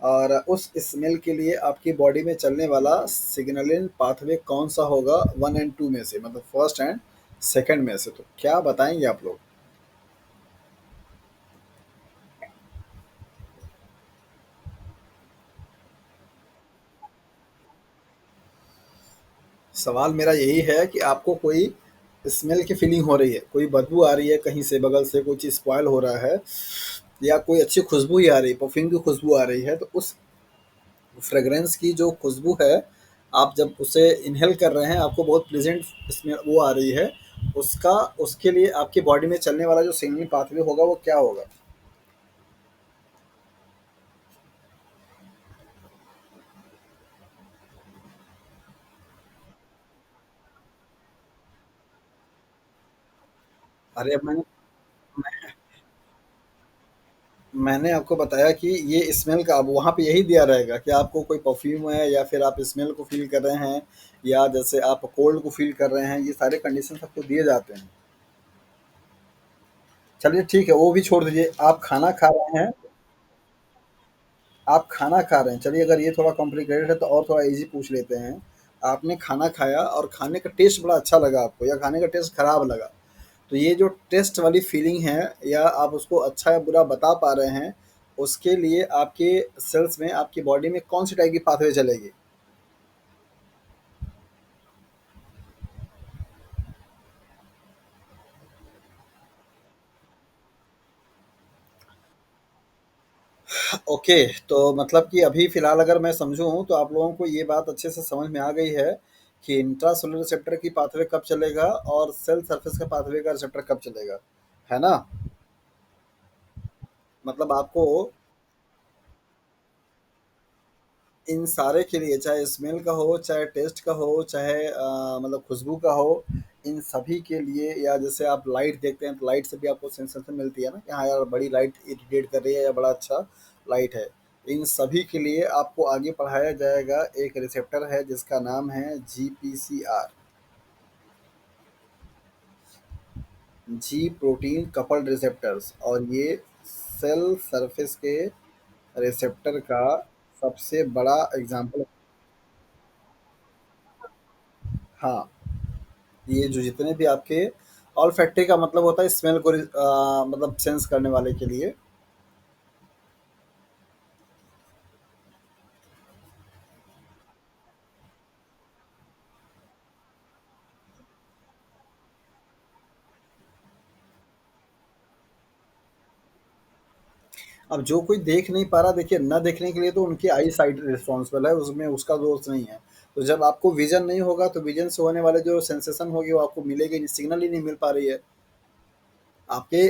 और उस स्मेल के लिए आपकी बॉडी में चलने वाला सिग्नलिंग पाथवे कौन सा होगा, 1 एंड 2 में से, मतलब फर्स्ट एंड सेकंड में से? तो क्या बताएंगे आप लोग? सवाल मेरा यही है कि आपको कोई स्मेल की फीलिंग हो रही है, कोई बदबू आ रही है कहीं से, बगल से कोई चीज़ स्पॉइल हो रहा है, या कोई अच्छी खुशबू ही आ रही है, परफ्यूम की खुशबू आ रही है, तो उस फ्रेग्रेंस की जो खुशबू है, आप जब उसे इनहेल कर रहे हैं, आपको बहुत प्लीजेंट स्मेल वो आ रही है, उसका उसके लिए आपकी बॉडी में चलने वाला जो सिग्नल पाथवे होगा वो क्या होगा? अरे अब मैंने आपको बताया कि ये स्मेल का, अब वहाँ पे यही दिया रहेगा कि आपको कोई परफ्यूम है, या फिर आप स्मेल को फील कर रहे हैं, या जैसे आप कोल्ड को फील कर रहे हैं, ये सारे कंडीशन आपको दिए जाते हैं। चलिए ठीक है, वो भी छोड़ दीजिए। आप खाना खा रहे हैं, आप खाना खा रहे हैं, चलिए अगर ये थोड़ा कॉम्प्लिकेटेड है तो और थोड़ा इजी पूछ लेते हैं। आपने खाना खाया और खाने का टेस्ट बड़ा अच्छा लगा आपको, या खाने का टेस्ट खराब लगा, तो ये जो टेस्ट वाली फीलिंग है, या आप उसको अच्छा या बुरा बता पा रहे हैं, उसके लिए आपके सेल्स में, आपकी बॉडी में कौन सी टाइप की पाथवे चलेगी? ओके, तो मतलब कि अभी फ़िलहाल अगर मैं समझूँ तो आप लोगों को ये बात अच्छे से समझ में आ गई है कि इंट्रासेल्युलर रिसेप्टर की पाथवे कब चलेगा और सेल सरफेस का पाथवे का रिसेप्टर कब चलेगा, है ना? मतलब आपको इन सारे के लिए, चाहे स्मेल का हो, चाहे टेस्ट का हो, चाहे मतलब खुशबू का हो, इन सभी के लिए, या जैसे आप लाइट देखते हैं तो लाइट से भी आपको सेंसेशन मिलती है ना कि हाँ यार, बड़ी लाइट इरिटेट कर रही है या बड़ा अच्छा लाइट है। इन सभी के लिए आपको आगे पढ़ाया जाएगा, एक रिसेप्टर है जिसका नाम है GPCR, जी प्रोटीन कपल्ड रिसेप्टर्स, और ये सेल सरफेस के रिसेप्टर का सबसे बड़ा एग्जाम्पल। हाँ, ये जो जितने भी आपके ऑल्फैक्टरी का मतलब होता है स्मेल को मतलब सेंस करने वाले के लिए। अब जो कोई देख नहीं पा रहा, देखिए न देखने के लिए तो उनकी आई साइट रिस्पॉन्सिबल है, उसमें उसका दोष नहीं है। तो जब आपको विजन नहीं होगा तो विजन से होने वाले जो सेंसेशन होगी वो आपको मिलेगी नहीं, सिग्नल ही नहीं मिल पा रही है आपके।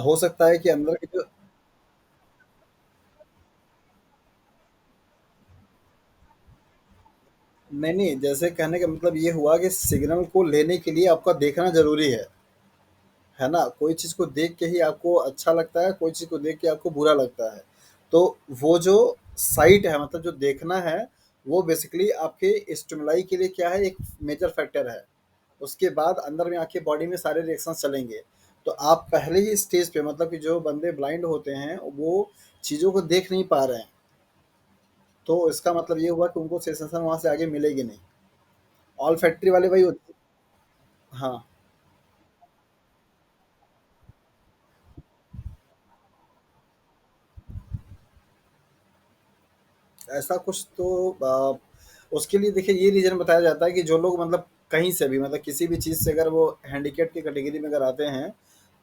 हो सकता है कि अंदर के जो, नहीं नहीं, जैसे कहने का मतलब ये हुआ कि सिग्नल को लेने के लिए आपका देखना जरूरी है ना? कोई चीज़ को देख के ही आपको अच्छा लगता है, कोई चीज़ को देख के आपको बुरा लगता है। तो वो जो साइट है, मतलब जो देखना है, वो बेसिकली आपके स्टिमुलाई के लिए क्या है, एक मेजर फैक्टर है। उसके बाद अंदर में आके बॉडी में सारे रिएक्शंस चलेंगे। तो आप पहले ही स्टेज पे, मतलब कि जो बंदे ब्लाइंड होते हैं वो चीज़ों को देख नहीं पा रहे हैं, तो इसका मतलब ये हुआ कि उनको सेंसेशन वहाँ से आगे मिलेगी नहीं। ऑल फैक्ट्री वाले भाई हाँ, ऐसा कुछ तो उसके लिए देखिए ये रीज़न बताया जाता है कि जो लोग मतलब कहीं से भी, मतलब किसी भी चीज़ से अगर वो हैंडीकैप की कैटेगरी में अगर आते हैं,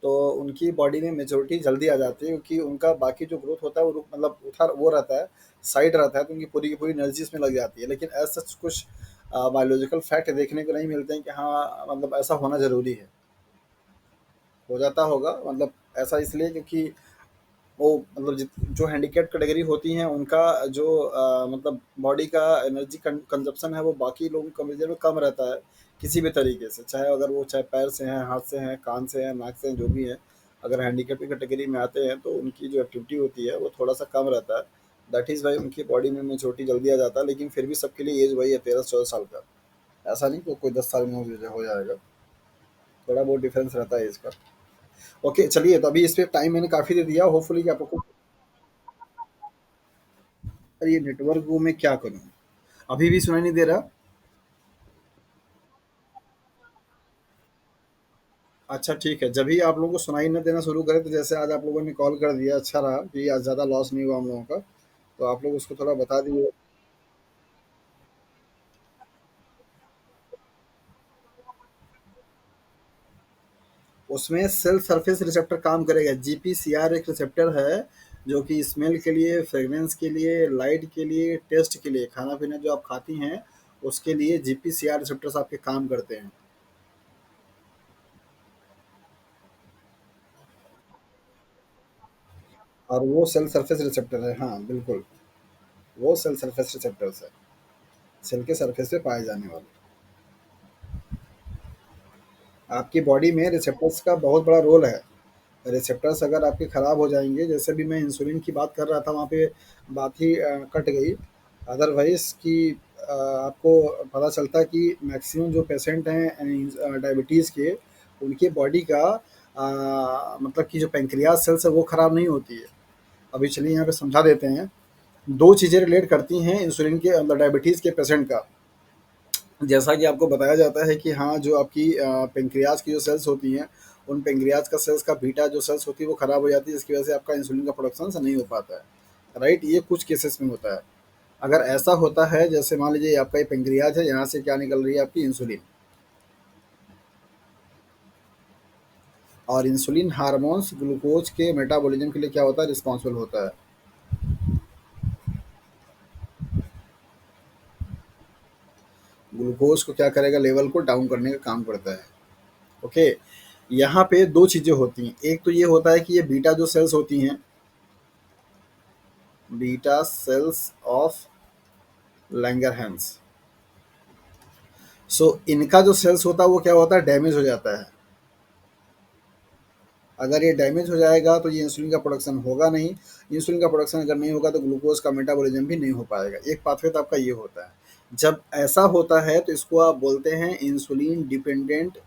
तो उनकी बॉडी में मेच्योरिटी जल्दी आ जाती है, क्योंकि उनका बाकी जो ग्रोथ होता है वो मतलब उधर वो रहता है, साइड रहता है, तो उनकी पूरी की पूरी एनर्जी इसमें लग जाती है। लेकिन ऐसा कुछ बायोलॉजिकल फैक्ट देखने को नहीं मिलते हैं कि हाँ मतलब ऐसा होना ज़रूरी है। हो जाता होगा, मतलब ऐसा इसलिए क्योंकि वो मतलब जो हैंडीकैप कैटेगरी होती हैं उनका जो मतलब बॉडी का एनर्जी कंजप्शन है वो बाकी लोगों के कंपेरिजन में कम रहता है, किसी भी तरीके से, चाहे अगर वो चाहे पैर से हैं, हाथ से हैं, कान से हैं, नाक से हैं, जो भी हैं, अगर हैंडीकैप की कैटेगरी में आते हैं तो उनकी जो एक्टिविटी होती है वो थोड़ा सा कम रहता है। दैट इज़ वाई उनकी बॉडी में मेच्योरिटी जल्दी आ जाता है, लेकिन फिर भी सबके लिए एज वही है, 13 14 साल का। ऐसा नहीं कि कोई 10 साल में हो जाएगा, थोड़ा बहुत डिफरेंस रहता है एज का। ओके चलिए, तो अभी इस पे टाइम मैंने काफ़ी दे दिया, होपफुली कि आपको। अरे ये नेटवर्क को मैं क्या करूँ? अभी भी सुनाई नहीं दे रहा? अच्छा ठीक है, जब भी आप लोगों को सुनाई न देना शुरू करे, तो जैसे आज आप लोगों ने कॉल कर दिया, अच्छा रहा कि आज ज़्यादा लॉस नहीं हुआ हम लोगों का। तो आप लोग उसको थोड़ा बता दीजिए। उसमें सेल सरफेस रिसेप्टर काम करेगा। जीपीसीआर एक रिसेप्टर है जो कि स्मेल के लिए, फ्रेग्रेंस के लिए, लाइट के लिए, टेस्ट के लिए, खाना पीना जो आप खाती हैं उसके लिए जीपीसीआर रिसेप्टर्स आपके काम करते हैं। और वो सेल सरफेस रिसेप्टर है, हाँ बिल्कुल, वो सेल सरफेस रिसेप्टर्स है, सेल के सरफेस पे पाए जाने वाले। आपकी बॉडी में रिसेप्टर्स का बहुत बड़ा रोल है। रिसेप्टर्स अगर आपके ख़राब हो जाएंगे, जैसे भी मैं इंसुलिन की बात कर रहा था, वहाँ पे बात ही कट गई। अदरवाइज कि आपको पता चलता कि मैक्सिमम जो पेशेंट हैं डायबिटीज़ के, उनके बॉडी का मतलब कि जो पेंक्रियाज सेल्स है वो ख़राब नहीं होती है। अभी चलिए यहाँ पे समझा देते हैं। दो चीज़ें रिलेट करती हैं इंसुलिन के अंदर डायबिटीज़ के पेशेंट का। जैसा कि आपको बताया जाता है कि हाँ, जो आपकी पेंक्रियाज की जो सेल्स होती हैं, उन पेंक्रियाज का सेल्स का बीटा जो सेल्स होती है वो ख़राब हो जाती है, जिसकी वजह से आपका इंसुलिन का प्रोडक्शन नहीं हो पाता है, राइट? ये कुछ केसेस में होता है। अगर ऐसा होता है, जैसे मान लीजिए आपका ये पेंक्रियाज है, यहाँ से क्या निकल रही है आपकी इंसुलिन, और इंसुलिन हार्मोन्स ग्लूकोज के मेटाबॉलिज्म के लिए क्या होता है, रिस्पॉन्सिबल होता है। ग्लूकोज को क्या करेगा, लेवल को डाउन करने का काम करता है। ओके, यहाँ पे दो चीज़ें होती हैं। एक तो ये होता है कि ये बीटा जो सेल्स होती हैं, बीटा सेल्स ऑफ लैंगरहैंस, सो इनका जो सेल्स होता है वो क्या होता है, डैमेज हो जाता है। अगर ये डैमेज हो जाएगा तो ये इंसुलिन का प्रोडक्शन होगा नहीं। इंसुलिन का प्रोडक्शन अगर नहीं होगा तो ग्लूकोज का मेटाबॉलिज्म भी नहीं हो पाएगा। एक पाथवे तो आपका ये होता है। जब ऐसा होता है तो इसको आप बोलते हैं insulin dependent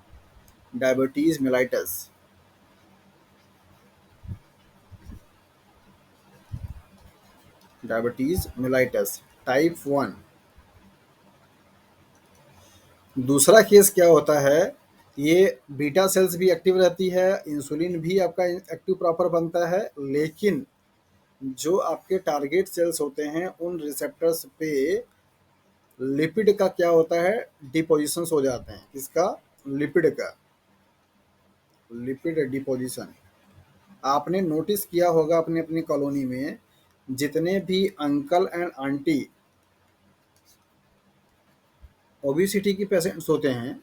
diabetes mellitus. Diabetes mellitus type 1। दूसरा केस क्या होता है, ये बीटा सेल्स भी एक्टिव रहती है, इंसुलिन भी आपका एक्टिव प्रॉपर बनता है, लेकिन जो आपके टारगेट सेल्स होते हैं उन रिसेप्टर्स पे लिपिड का क्या होता है, डिपोजिशंस हो जाते हैं। इसका लिपिड का, लिपिड डिपोजिशन। आपने नोटिस किया होगा अपने अपनी कॉलोनी में, जितने भी अंकल एंड आंटी ओबिसिटी की पेशेंट्स होते हैं,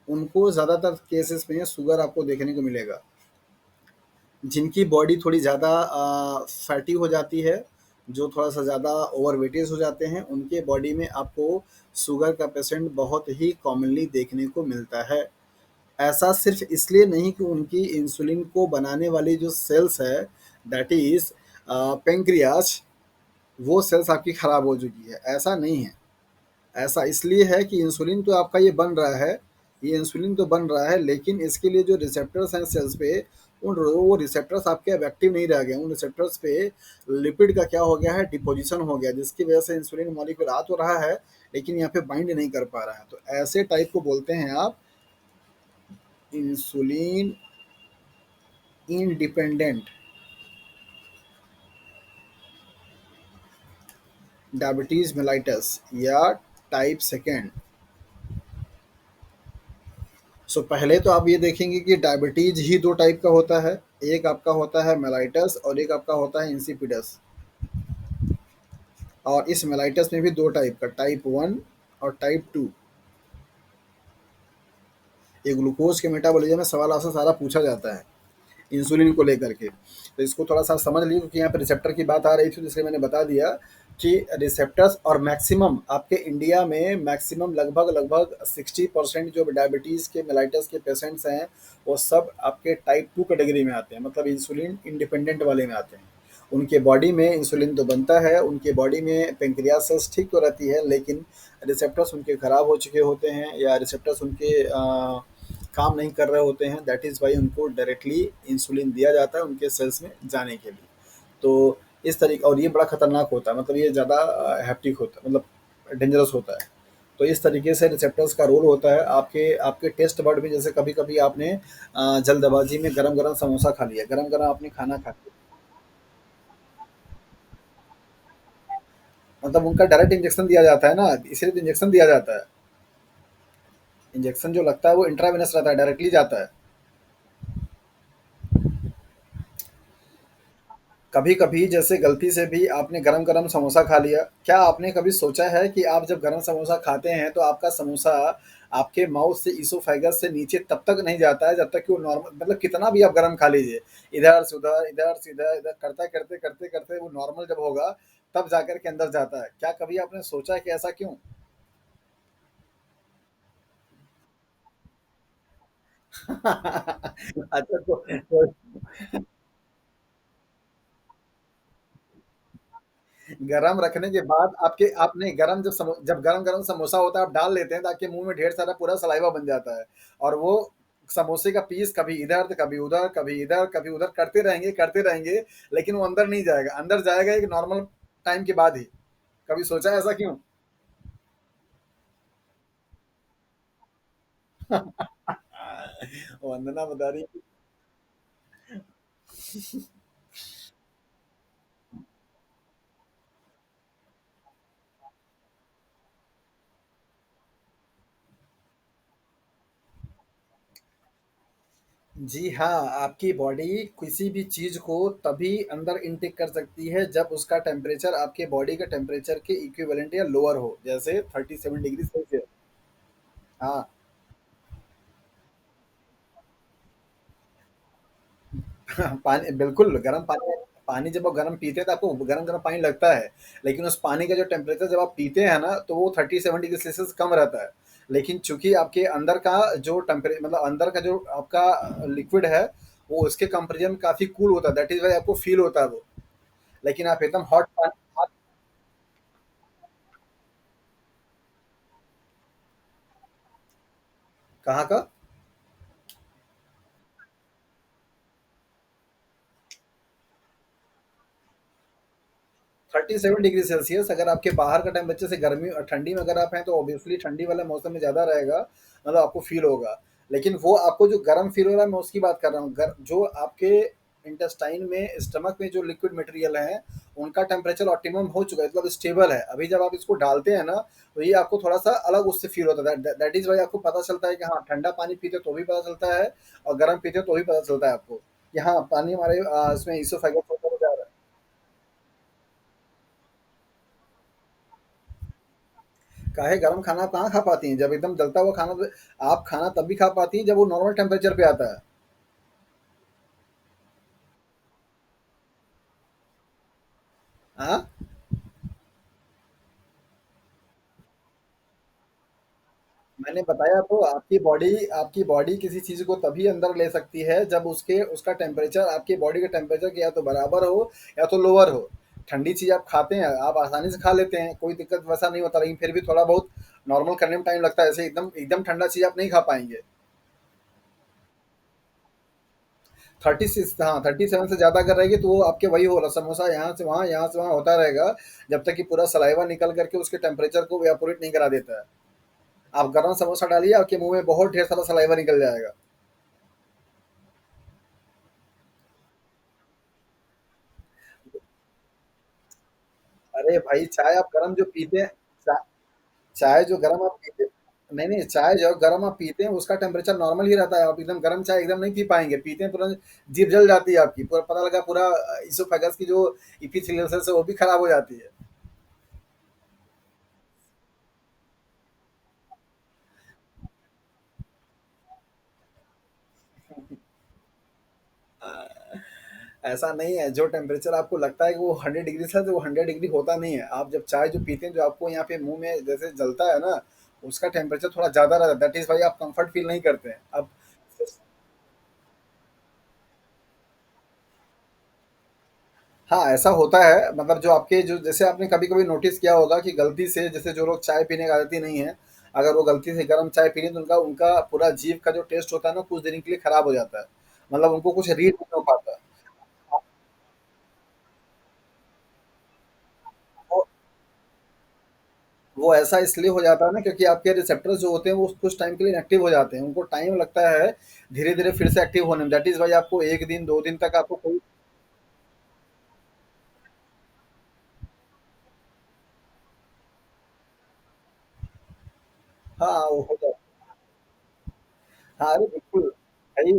उनको ज़्यादातर केसेस में शुगर आपको देखने को मिलेगा। जिनकी बॉडी थोड़ी ज़्यादा फैटी हो जाती है, जो थोड़ा सा ज़्यादा ओवरवेटेज हो जाते हैं, उनके बॉडी में आपको शुगर का पेशेंट बहुत ही कॉमनली देखने को मिलता है। ऐसा सिर्फ इसलिए नहीं कि उनकी इंसुलिन को बनाने वाली जो सेल्स है, दैट इज़ पेंक्रियाज, वो सेल्स आपकी ख़राब हो चुकी है, ऐसा नहीं है। ऐसा इसलिए है कि इंसुलिन तो आपका ये बन रहा है, ये इंसुलिन तो बन रहा है, लेकिन इसके लिए जो रिसेप्टर्स हैं सेल्स पे, उन वो रिसेप्टर्स आपके अब एक्टिव नहीं रह गए। उन रिसेप्टर्स पे लिपिड का क्या हो गया है, डिपोजिशन हो गया, जिसकी वजह से इंसुलिन मॉलिक्यूल आ तो रहा है लेकिन यहाँ पे बाइंड नहीं कर पा रहा है। तो ऐसे टाइप को बोलते हैं आप इंसुलिन इंडिपेंडेंट डायबिटीज मेलाइटस या टाइप सेकेंड। सो पहले तो आप ये देखेंगे कि डायबिटीज ही दो टाइप का होता है। एक आपका होता है मेलाइटस और एक आपका होता है इंसिपिडस। और इस मेलाइटस में भी दो टाइप का, टाइप 1 और टाइप 2। ये ग्लूकोज के मेटाबॉलिज्म में सवाल आपसे सारा पूछा जाता है इंसुलिन को लेकर के। तो इसको थोड़ा सा समझ लीजिए, क्योंकि यहाँ पे रिसेप्टर की बात आ रही थी, जिसलिए मैंने बता दिया कि रिसेप्टर्स और मैक्सिमम आपके इंडिया में मैक्सिमम लगभग लगभग 60% जो डायबिटीज़ के मेलाइटस के पेशेंट्स हैं, वो सब आपके टाइप 2 कैटेगरी में आते हैं, मतलब इंसुलिन इंडिपेंडेंट वाले में आते हैं। उनके बॉडी में इंसुलिन तो बनता है, उनके बॉडी में पेंक्रियाज सेल्स ठीक तो रहती है, लेकिन रिसेप्टर्स उनके ख़राब हो चुके होते हैं या रिसेप्टर्स उनके काम नहीं कर रहे होते हैं। दैट इज़ वाई उनको डायरेक्टली इंसुलिन दिया जाता है उनके सेल्स में जाने के लिए। तो इस तरीके, और ये बड़ा खतरनाक होता है, मतलब ये ज़्यादा हैप्टिक होता है, मतलब डेंजरस होता है। तो इस तरीके से रिसेप्टर्स का रोल होता है आपके आपके टेस्ट बड में। जैसे कभी कभी आपने जल्दबाजी में गरम गरम समोसा खा लिया, गरम गरम आपने खाना खा लिया, मतलब उनका डायरेक्ट इंजेक्शन दिया जाता है ना, इसीलिए तो इंजेक्शन दिया जाता है। इंजेक्शन जो लगता है वो इंट्रावेनस रहता है, डायरेक्टली जाता है। कभी-कभी जैसे गलती से भी आपने गरम-गरम समोसा खा लिया, क्या आपने कभी सोचा है कि आप जब गरम समोसा खाते हैं तो आपका समोसा आपके माउथ से इसोफेगस से नीचे तब तक नहीं जाता है जब तक कि वो नॉर्मल मतलब कितना भी आप गरम खा लीजिए, इधर से उधर, इधर से इधर, इधर करते-करते वो नॉर्मल जब होगा तब जाकर के अंदर जाता है। क्या कभी आपने सोचा है कि ऐसा क्यों? अच्छा तो गरम रखने के बाद आपके आपने गरम जब गरम-गरम समोसा होता है आप डाल लेते हैं तो आपके मुँह में ढेर सारा पूरा सलाइवा बन जाता है और वो समोसे का पीस कभी इधर, तो कभी उधर, कभी इधर, कभी उधर करते रहेंगे, लेकिन वो अंदर नहीं जाएगा। अंदर जाएगा एक नॉर्मल टाइम के बाद ही। कभी सोचा है ऐसा क्यों? वंदना बता रही है जी हाँ, आपकी बॉडी किसी भी चीज़ को तभी अंदर इनटेक कर सकती है जब उसका टेम्परेचर आपके बॉडी के टेम्परेचर के इक्विवेलेंट या लोअर हो, जैसे 37 डिग्री सेल्सियस। हाँ, पानी बिल्कुल गरम पानी पानी जब आप गरम पीते हैं तो आपको गरम-गरम पानी लगता है, लेकिन उस पानी का जो टेम्परेचर जब आप पीते हैं ना, तो वो 37 डिग्री सेल्सियस कम रहता है। लेकिन चूँकि आपके अंदर का जो मतलब अंदर का जो आपका लिक्विड है, वो उसके कंपैरिज़न में काफ़ी कूल होता है, दैट इज़ व्हाई आपको फ़ील होता है वो। लेकिन आप एकदम हॉट 37 डिग्री सेल्सियस अगर आपके बाहर का टेम्परेचर से गर्मी ठंडी में अगर आप हैं तो ऑब्वियसली ठंडी वाले मौसम में ज़्यादा रहेगा, मतलब आपको फ़ील होगा। लेकिन वो आपको जो गर्म फ़ील हो रहा है मैं उसकी बात कर रहा हूँ। गर जो आपके इंटेस्टाइन में, स्टमक में जो लिक्विड मटेरियल है, उनका टेम्परेचर ऑप्टिमम हो चुका है, मतलब स्टेबल है। अभी जब आप इसको डालते हैं ना, तो ये आपको थोड़ा-सा अलग उससे फ़ील होता है। दैट इज़ व्हाई आपको पता चलता है कि हाँ, ठंडा पानी पीते तो भी पता चलता है और गर्म पीते तो भी पता चलता है आपको, कि हाँ, पानी हमारे इसमें इसोफेगस होकर जा रहा है। काहे गरम खाना आप कहाँ खा पाती हैं? जब एकदम जलता हुआ खाना तो आप खाना तब भी खा पाती हैं जब वो नॉर्मल टेम्परेचर पे आता है। हाँ? मैंने बताया तो आपकी बॉडी किसी चीज़ को तभी अंदर ले सकती है जब उसके उसका टेम्परेचर आपकी बॉडी के टेम्परेचर के या तो बराबर हो या तो लोअर हो। ठंडी चीज़ आप खाते हैं, आप आसानी से खा लेते हैं, कोई दिक्कत वैसा नहीं होता, लेकिन फिर भी थोड़ा बहुत नॉर्मल करने में टाइम लगता है। ऐसे एकदम एकदम ठंडा चीज़ आप नहीं खा पाएँगे। 36 हाँ, 37 से ज़्यादा अगर रहेगी तो वो आपके वही होगा समोसा यहाँ से वहाँ होता रहेगा, जब तक कि पूरा सलाइवा निकल करके उसके टेम्परेचर को इवेपोरेट नहीं करा देता है। आप गरम समोसा डालिए, आपके मुँह में बहुत ढेर सारा सलाइवा निकल जाएगा। अरे भाई चाय आप गरम जो पीते हैं चा चाय जो गरम आप पीते नहीं, चाय जो गरम आप पीते हैं उसका टेम्परेचर नॉर्मल ही रहता है। आप एकदम गरम चाय एकदम नहीं पी पाएँगे। पीते हैं तुरंत जीभ जल जाती है आपकी। पूरा पता लगा पूरा इसोफेगस की जो एपिथेलियल है वो भी खराब हो जाती है। ऐसा नहीं है, जो टेम्परेचर आपको लगता है कि वो 100 डिग्री है तो वो 100 डिग्री होता नहीं है। आप जब चाय जो पीते हैं, जो आपको यहाँ पे मुँह में जैसे जलता है ना, उसका टेम्परेचर थोड़ा ज़्यादा रहता है, दैट इज़ व्हाई आप कम्फर्ट फ़ील नहीं करते हैं। अब हाँ, ऐसा होता है, मतलब जो आपके जो जैसे आपने कभी-कभी नोटिस किया होगा कि गलती से जैसे जो लोग चाय पीने के आदती नहीं है, अगर वो गलती से गर्म चाय पी लें तो उनका उनका पूरा जीभ का जो टेस्ट होता है ना, कुछ दिन के लिए खराब हो जाता है। मतलब उनको कुछ रीड नहीं हो पाता। वो वो ऐसा इसलिए हो जाता है ना क्योंकि आपके रिसेप्टर्स जो होते हैं वो कुछ टाइम के लिए इनएक्टिव हो जाते हैं। उनको टाइम लगता है धीरे-धीरे फिर से एक्टिव होने में। दैट इज़ व्हाई आपको 1 दिन, 2 दिन तक आपको कोई हाँ, वो हो जाता है। हाँ, अरे बिल्कुल। भाई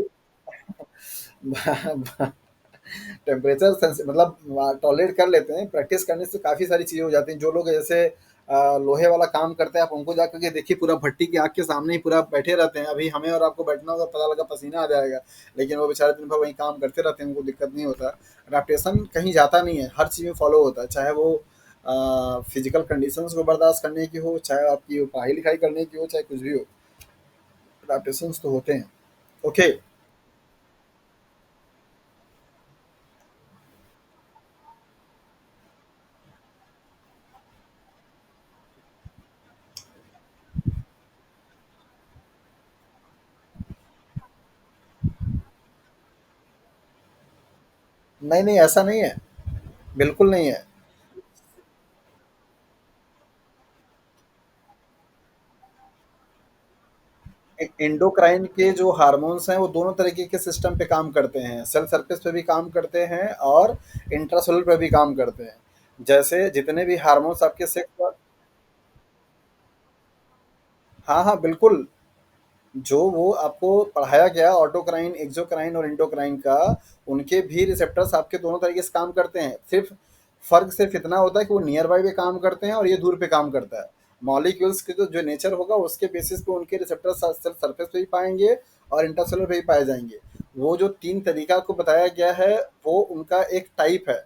टेम्परेचर मतलब टॉलरेट कर लेते हैं, प्रैक्टिस करने से काफ़ी सारी चीज़ें हो जाती हैं। जो लोग जैसे लोहे वाला काम करते हैं, आप उनको जाकर के देखिए, पूरा भट्टी की आग के सामने ही पूरा बैठे रहते हैं। अभी हमें और आपको बैठना होगा, पता लगा पसीना आ जाएगा, लेकिन वो बेचारे दिन भर वहीं काम करते रहते हैं, उनको दिक्कत नहीं होता। अडेप्टेशन कहीं जाता नहीं है, हर चीज़ में फॉलो होता है, चाहे वो फिजिकल कंडीशंस को बर्दाश्त करने की हो, चाहे आपकी पढ़ाई लिखाई करने की हो, चाहे कुछ भी हो, अडेप्टेशंस तो होते हैं। ओके। नहीं नहीं, ऐसा नहीं है, बिल्कुल नहीं है। एंडोक्राइन के जो हार्मोन्स हैं वो दोनों तरीके के सिस्टम पे काम करते हैं, सेल सरफेस पे भी काम करते हैं और इंट्रासेलुलर पे भी काम करते हैं। जैसे जितने भी हार्मोन्स आपके सेक्स, हाँ हाँ बिल्कुल, जो वो आपको पढ़ाया गया ऑटोक्राइन, एक्सोक्राइन और इंडोक्राइन का, उनके भी रिसेप्टर्स आपके दोनों तरीके से काम करते हैं। सिर्फ फर्क सिर्फ इतना होता है कि वो नियर बाय पे काम करते हैं और ये दूर पे काम करता है। मॉलिक्यूल्स के जो नेचर होगा उसके बेसिस पे उनके रिसेप्टर सेल सरफेस पे भी पाएंगे और इंटरसेलुलर पे भी पाए जाएंगे। वो जो तीन तरीका को बताया गया है, वो उनका एक टाइप है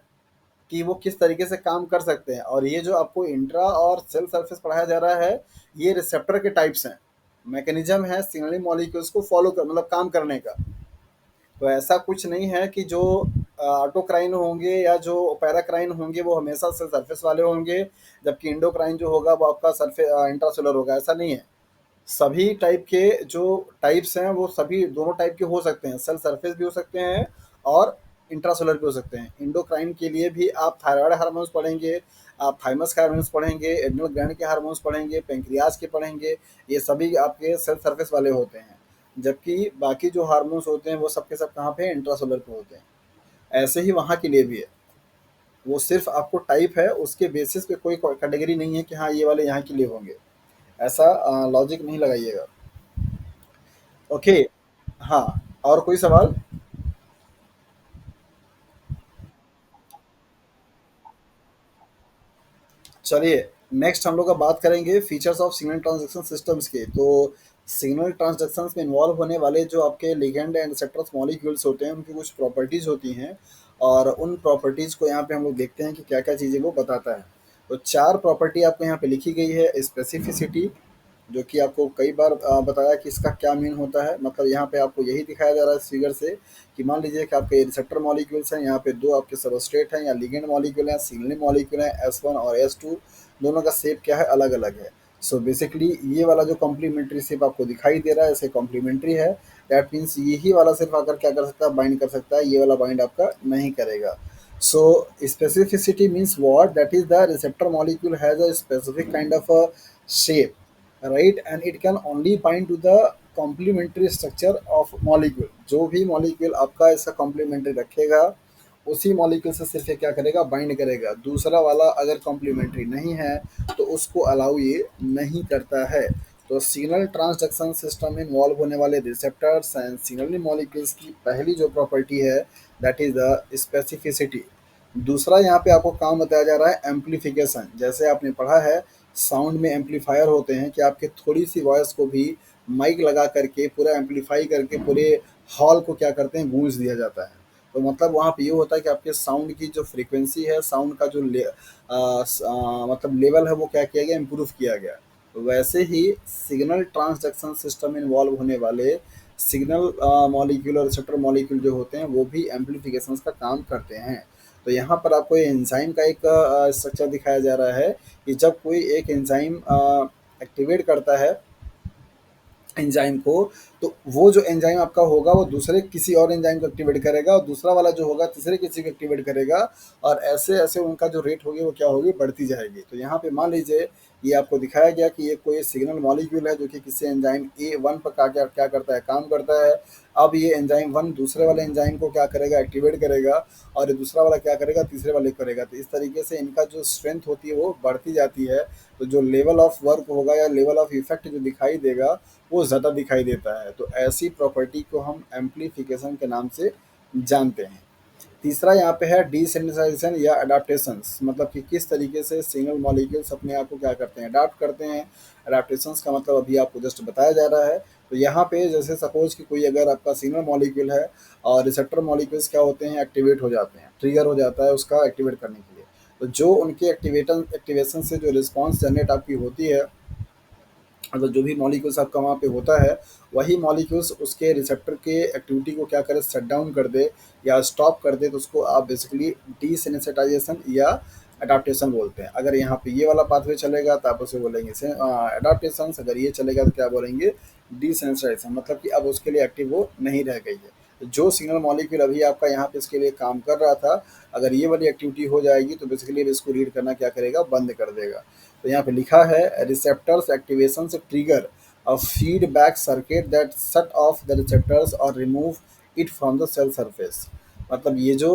कि वो किस तरीके से काम कर सकते हैं। और ये जो आपको इंट्रा और सेल सरफेस पढ़ाया जा रहा है, ये रिसेप्टर के टाइप्स हैं, मैकेनिज्म है सिग्नलिंग मॉलिक्यूल्स को फॉलो कर मतलब काम करने का। तो ऐसा कुछ नहीं है कि जो ऑटोक्राइन होंगे या जो पैराक्राइन होंगे वो हमेशा सेल सरफेस वाले होंगे, जबकि इंडोक्राइन जो होगा वो आपका सरफे इंट्रासेलुलर होगा, ऐसा नहीं है। सभी टाइप के जो टाइप्स हैं वो सभी दोनों टाइप के हो सकते हैं, सेल सरफेस भी हो सकते हैं और इंट्रासेलुलर भी हो सकते हैं। इंडोक्राइन के लिए भी आप थायराइड हार्मोन्स पढ़ेंगे, आप थाइमस के हार्मोन्स पढ़ेंगे, एड्रिनल ग्लैंड के हार्मोन्स पढ़ेंगे, पेंक्रियाज के पढ़ेंगे, ये सभी आपके सेल सरफेस वाले होते हैं। जबकि बाकी जो हार्मोन्स होते हैं वो सब के सब कहाँ पे इंट्रासेलुलर पे होते हैं। ऐसे ही वहाँ के लिए भी है, वो सिर्फ आपको टाइप है, उसके बेसिस पे कोई कैटेगरी नहीं है कि हाँ ये वाले यहाँ के लिए होंगे, ऐसा लॉजिक नहीं लगाइएगा। ओके। हाँ, और कोई सवाल? चलिए, नेक्स्ट हम लोग अब बात करेंगे features of signal transduction systems के। तो सिग्नल ट्रांसडक्शंस में इन्वॉल्व होने वाले जो आपके लिगेंड एंड रिसेप्टर्स मॉलिक्यूल्स होते हैं, उनकी कुछ प्रॉपर्टीज़ होती हैं, और उन प्रॉपर्टीज़ को यहाँ पे हम लोग देखते हैं कि क्या क्या चीज़ें वो बताता है। तो चार प्रॉपर्टी आपको यहाँ पे लिखी गई है। स्पेसिफिसिटी, जो कि आपको कई बार बताया कि इसका क्या मीन होता है। मतलब यहाँ पे आपको यही दिखाया जा रहा है इस फिगर से कि मान लीजिए कि आपके रिसेप्टर मॉलिक्यूल्स हैं, यहाँ पे दो आपके सबस्ट्रेट हैं या लिगेंड मॉलिक्यूल हैं, सिग्नलिंग मॉलिक्यूल हैं S1 और S2, दोनों का शेप क्या है, अलग अलग है। सो बेसिकली ये वाला जो कॉम्प्लीमेंट्री शेप आपको दिखाई दे रहा है, इसे कॉम्प्लीमेंट्री है। दैट मीन्स यही वाला सिर्फ आकर क्या कर सकता है, बाइंड कर सकता है, ये वाला बाइंड आपका नहीं करेगा। So specificity means what? That is the receptor molecule has a specific kind of a shape, right? And it can only bind to the complementary structure of molecule. जो भी molecule आपका इसका complementary रखेगा, उसी molecule से सिर्फ ये क्या करेगा, बाइंड करेगा। दूसरा वाला अगर complementary नहीं है तो उसको अलाउ ये नहीं करता है। तो सिग्नल ट्रांसडक्शन सिस्टम में इन्वॉल्व होने वाले रिसेप्टर्स एंड सिग्नलिंग मॉलिक्यूल्स की पहली जो प्रॉपर्टी है, दैट इज द स्पेसिफिसिटी। दूसरा यहाँ पे आपको काम बताया जा रहा है एम्पलीफिकेशन। जैसे आपने पढ़ा है, साउंड में एम्पलीफायर होते हैं कि आपके थोड़ी सी वॉइस को भी माइक लगा करके पूरा एम्पलीफाई करके पूरे हॉल को क्या करते हैं, गूंज दिया जाता है। तो मतलब वहाँ पे ये होता है कि आपके साउंड की जो फ्रीक्वेंसी है, साउंड का जो मतलब लेवल है, वो क्या किया गया, इम्प्रूव किया गया। तो वैसे ही सिग्नल ट्रांसडक्शन सिस्टम में इन्वॉल्व होने वाले सिग्नल मॉलिक्यूल और रिसेप्टर मॉलिक्यूल जो होते हैं वो भी एम्पलीफिकेशन का काम करते हैं। तो यहाँ पर आपको ये एंजाइम का एक स्ट्रक्चर दिखाया जा रहा है कि जब कोई एक एंजाइम एक्टिवेट करता है एंजाइम को, तो वो जो एंजाइम आपका होगा वो दूसरे किसी और एंजाइम को एक्टिवेट करेगा, और दूसरा वाला जो होगा तीसरे किसी को एक्टिवेट करेगा, और ऐसे ऐसे उनका जो रेट होगी वो क्या होगी, बढ़ती जाएगी। तो यहाँ पे मान लीजिए ये आपको दिखाया गया कि ये कोई सिग्नल मॉलिक्यूल है जो कि किसी एंजाइम A1 पर क्या क्या क्या करता है, काम करता है। अब ये एंजाइम 1 दूसरे वाले एंजाइम को क्या करेगा, एक्टिवेट करेगा, और ये दूसरा वाला क्या करेगा, तीसरे वाले को करेगा। तो इस तरीके से इनका जो स्ट्रेंथ होती है वो बढ़ती जाती है। तो जो लेवल ऑफ वर्क होगा या लेवल ऑफ इफेक्ट जो दिखाई देगा वो ज़्यादा दिखाई देता है। तो ऐसी प्रॉपर्टी को हम एम्पलीफिकेशन के नाम से जानते हैं। तीसरा यहाँ पे है डिसेंसिटाइजेशन या अडाप्टेशंस, मतलब कि किस तरीके से सिंगल मॉलिक्यूल्स अपने आप को क्या करते हैं, अडाप्ट करते हैं। अडाप्टेशंस का मतलब अभी आपको जस्ट बताया जा रहा है। तो यहाँ पे जैसे सपोज कि कोई अगर आपका सिंगल मॉलिक्यूल है और रिसेप्टर मॉलिक्यूल्स क्या होते हैं, एक्टिवेट हो जाते हैं, ट्रिगर हो जाता है उसका एक्टिवेट करने के लिए। तो जो उनके एक्टिवेशन से जो रिस्पॉन्स जनरेट आपकी होती है, मतलब जो भी मॉलिक्यूल्स आपका वहाँ पे होता है, वही मॉलिक्यूल्स उसके रिसेप्टर के एक्टिविटी को क्या करे, शट डाउन कर दे या स्टॉप कर दे, तो उसको आप बेसिकली डीसेंसिटाइजेशन या अडाप्टेशन बोलते हैं। अगर यहाँ पे ये वाला पाथवे चलेगा तो आप उसे बोलेंगे अडाप्टेशन, अगर ये चलेगा तो क्या बोलेंगे, डीसेंसिटाइजेशन, मतलब कि अब उसके लिए एक्टिव वो नहीं रह गई है। तो जो सिग्नल मॉलिक्यूल अभी आपका यहाँ पे इसके लिए काम कर रहा था, अगर ये वाली एक्टिविटी हो जाएगी तो बेसिकली अब इसको रीड करना क्या करेगा, बंद कर देगा। तो यहाँ पे लिखा है रिसेप्टर्स एक्टिवेशन से trigger a feedback circuit that shut off the receptors और remove it from the cell surface. मतलब ये जो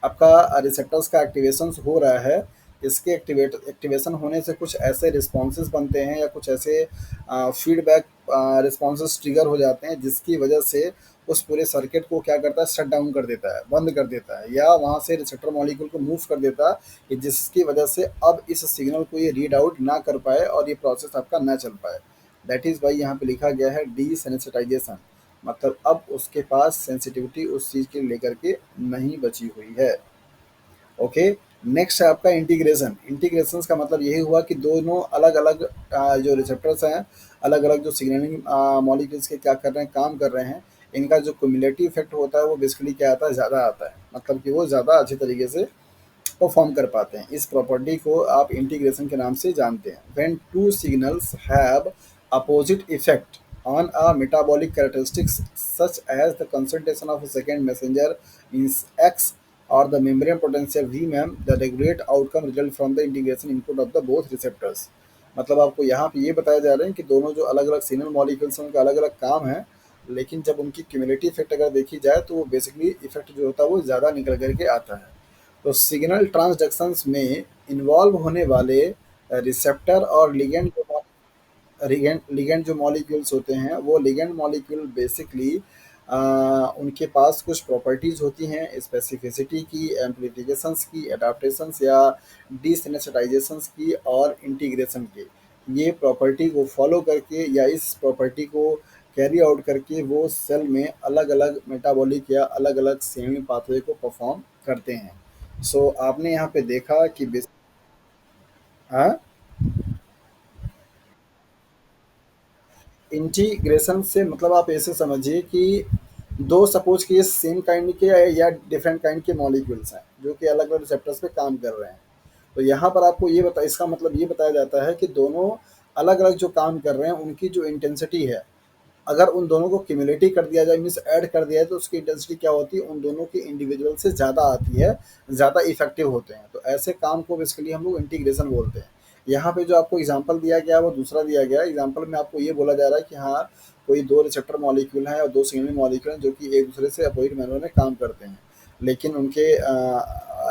आपका रिसेप्टर्स का एक्टिवेशन हो रहा है, इसके एक्टिवेशन होने से कुछ ऐसे रिस्पॉन्सेज बनते हैं या कुछ ऐसे फीडबैक रिस्पॉन्सेज ट्रिगर हो जाते हैं, जिसकी वजह से उस पूरे सर्किट को क्या करता है, शट डाउन कर देता है, बंद कर देता है, या वहाँ से रिसेप्टर मॉलिक्यूल को मूव कर देता है कि जिसकी वजह से अब इस सिग्नल को ये रीड आउट ना कर पाए और ये प्रोसेस आपका ना चल पाए। दैट इज़ वाई यहाँ पे लिखा गया है डीसेंसिटाइजेशन, मतलब अब उसके पास सेंसिटिविटी उस चीज़ के लेकर के नहीं बची हुई है। ओके। नेक्स्ट है आपका इंटीग्रेशन। इंटीग्रेशन का मतलब यही हुआ कि दोनों अलग अलग जो रिसेप्टर्स हैं, अलग अलग जो सिग्नलिंग मॉलिक्यूल्स के क्या कर रहे हैं, काम कर रहे हैं, इनका जो क्युमुलेटिव इफेक्ट होता है वो बेसिकली क्या आता है, ज़्यादा आता है, मतलब कि वो ज़्यादा अच्छे तरीके से परफॉर्म कर पाते हैं। इस प्रॉपर्टी को आप इंटीग्रेशन के नाम से जानते हैं। When two signals have opposite effect on a metabolic characteristics such as the concentration of a second messenger means X or the membrane potential Vmem, the regulate outcome result from the integration input of the both receptors। मतलब आपको यहाँ पे ये बताया जा रहा है कि दोनों जो अलग अलग सिग्नल मॉलिक्यूल्स हैं उनका अलग अलग काम है, लेकिन जब उनकी क्यूमुलेटिव इफेक्ट अगर देखी जाए तो वो बेसिकली इफेक्ट जो होता है वो ज़्यादा निकल करके आता है। तो सिग्नल ट्रांसडक्शंस में इन्वॉल्व होने वाले रिसेप्टर और लिगेंड लिगेंड जो मॉलिक्यूल्स होते हैं, वो लिगेंड मॉलिक्यूल बेसिकली उनके पास कुछ प्रॉपर्टीज़ होती हैं, स्पेसिफिसिटी की, एम्प्लीफिकेशंस की, एडाप्टेशंस या डिसेंसिटाइजेशंस की और इंटीग्रेशन की। ये प्रॉपर्टी को फॉलो करके या इस प्रॉपर्टी को कैरी आउट करके वो सेल में अलग अलग मेटाबॉलिक या अलग अलग सेमी पाथवे को परफॉर्म करते हैं। सो आपने यहाँ पे देखा कि हाँ, इंटीग्रेशन से मतलब आप ऐसे समझिए कि दो सपोज कि ये सेम काइंड के या डिफरेंट काइंड के मॉलिक्यूल्स हैं जो कि अलग अलग रिसेप्टर्स पे काम कर रहे हैं। तो यहाँ पर आपको ये बता इसका मतलब ये बताया जाता है कि दोनों अलग अलग जो काम कर रहे हैं उनकी जो इंटेंसिटी है, अगर उन दोनों को क्यूमुलेटिव कर दिया जाए, मीन्स ऐड कर दिया जाए, तो उसकी इंटेंसिटी क्या होती है, उन दोनों की इंडिविजुअल से ज़्यादा आती है, ज़्यादा इफेक्टिव होते हैं। तो ऐसे काम को बेसिकली हम लोग इंटीग्रेशन बोलते हैं। यहाँ पे जो आपको एग्जांपल दिया गया है वो दूसरा दिया गया है। एग्जांपल में आपको ये बोला जा रहा है कि हाँ, कोई दो रिसेप्टर मॉलिक्यूल हैं और दो सिग्नलिंग मॉलिक्यूल हैं जो कि एक दूसरे से अपोजिट मैनर में काम करते हैं, लेकिन उनके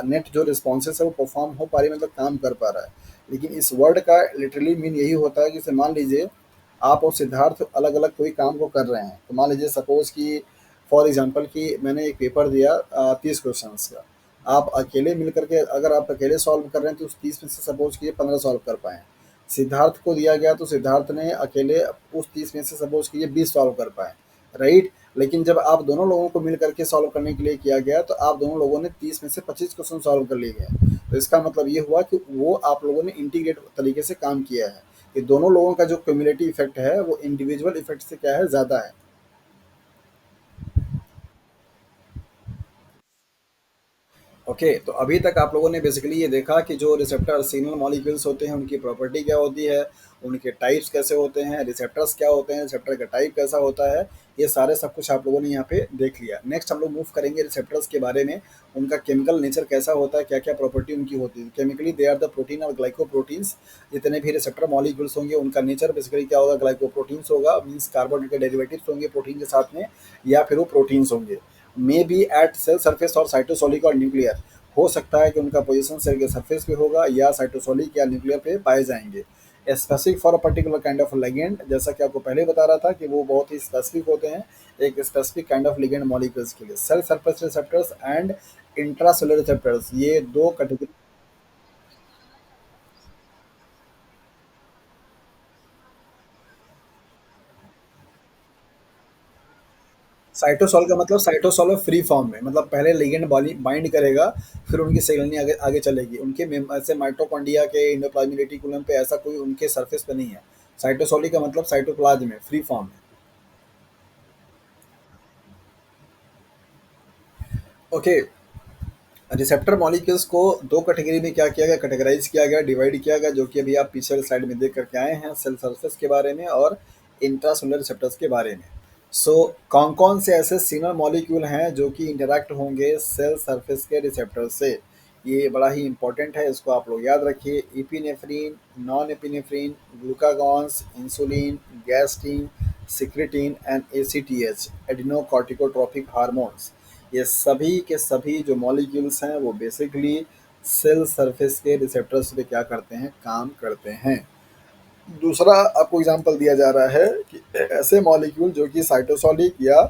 नेट जो रिस्पॉन्सेस है वो परफॉर्म हो पा रही, मतलब काम कर पा रहा है। लेकिन इस वर्ड का लिटरली मीन यही होता है कि जैसे मान लीजिए आप और सिद्धार्थ अलग अलग कोई काम को कर रहे हैं। तो मान लीजिए सपोज कि फॉर एग्जांपल कि मैंने एक पेपर दिया 30 क्वेश्चंस का, आप अकेले मिल करके अगर आप अकेले सॉल्व कर रहे हैं तो उस 30 में से सपोज कीजिए 15 सॉल्व कर पाएँ। सिद्धार्थ को दिया गया तो सिद्धार्थ ने अकेले उस 30 में से सपोज कीजिए 20 सॉल्व कर पाए, राइट। लेकिन जब आप दोनों लोगों को मिल करके सॉल्व करने के लिए किया गया तो आप दोनों लोगों ने 30 में से 25 क्वेश्चन सॉल्व कर लिए गए। तो इसका मतलब ये हुआ कि वो आप लोगों ने इंटीग्रेट तरीके से काम किया है, कि दोनों लोगों का जो क्यूमुलेटिव इफेक्ट है वो इंडिविजुअल इफेक्ट से क्या है, ज़्यादा है। ओके, तो अभी तक आप लोगों ने बेसिकली ये देखा कि जो रिसेप्टर सिग्नल मॉलिक्यूल्स होते हैं उनकी प्रॉपर्टी क्या होती है, उनके टाइप्स कैसे होते हैं, रिसेप्टर्स क्या होते हैं, रिसेप्टर का टाइप कैसा होता है, ये सारे सब कुछ आप लोगों ने यहाँ पे देख लिया। नेक्स्ट हम लोग मूव करेंगे रिसेप्टर्स के बारे में। उनका केमिकल नेचर कैसा होता है, क्या क्या प्रॉपर्टी उनकी होती है। Chemically they are the protein और ग्लाइकोप्रोटीन्स। जितने भी रिसेप्टर मॉलिक्यूल्स होंगे उनका नेचर बेसिकली क्या होगा, ग्लाइकोप्रोटीन्स होगा, मीन्स कार्बोहाइड्रेट के डेरिवेटिव्स होंगे प्रोटीन के साथ में, या फिर वो प्रोटीन्स होंगे। May be at cell surface और साइटोसोलिक और न्यूक्लियर, हो सकता है कि उनका पोजीशन सेल के सरफेस पे होगा या साइटोसोलिक या न्यूक्लियर पे पाए जाएंगे। Specific for a particular kind of ligand, जैसा कि आपको पहले बता रहा था कि वो बहुत ही स्पेसिफिक होते हैं एक specific kind of ligand molecules के लिए। Cell surface receptors and intracellular receptors, ये दो कैटेगरी। साइटोसॉल का मतलब साइटोसॉल फ्री फॉर्म में, मतलब पहले लिगेंड बाइंड करेगा, फिर उनकी सिग्नलिंग आगे आगे चलेगी उनके ऐसे माइटोकॉन्ड्रिया के इंडोप्लाज्मिक रेटिकुलम पे ऐसा कोई उनके सरफेस पे नहीं है। साइटोसॉली का मतलब साइटोप्लाज्म में फ्री फॉर्म है। ओके, रिसेप्टर मॉलिक्यूल्स को दो कैटेगरी में क्या किया गया, कैटेगराइज किया गया, डिवाइड किया गया, जो कि अभी आप पीछे वाली स्लाइड में देख करके आए हैं, सेल सरफेस के बारे में और इंट्रासेलुलर रिसेप्टर्स के बारे में। सो कौन कौन से ऐसे सिग्नल मॉलिक्यूल हैं जो कि इंटरैक्ट होंगे सेल सरफेस के रिसेप्टर से, ये बड़ा ही इंपॉर्टेंट है, इसको आप लोग याद रखिए। Epinephrine, non epinephrine, glucagons, insulin, gastrin, secretin and ACTH, adrenocorticotropic hormones, ये सभी के सभी जो मॉलिक्यूल्स हैं वो बेसिकली सेल सरफेस के रिसेप्टर्स पे क्या करते हैं, काम करते हैं। दूसरा आपको एग्जांपल दिया जा रहा है कि ऐसे मॉलिक्यूल जो कि साइटोसॉलिक या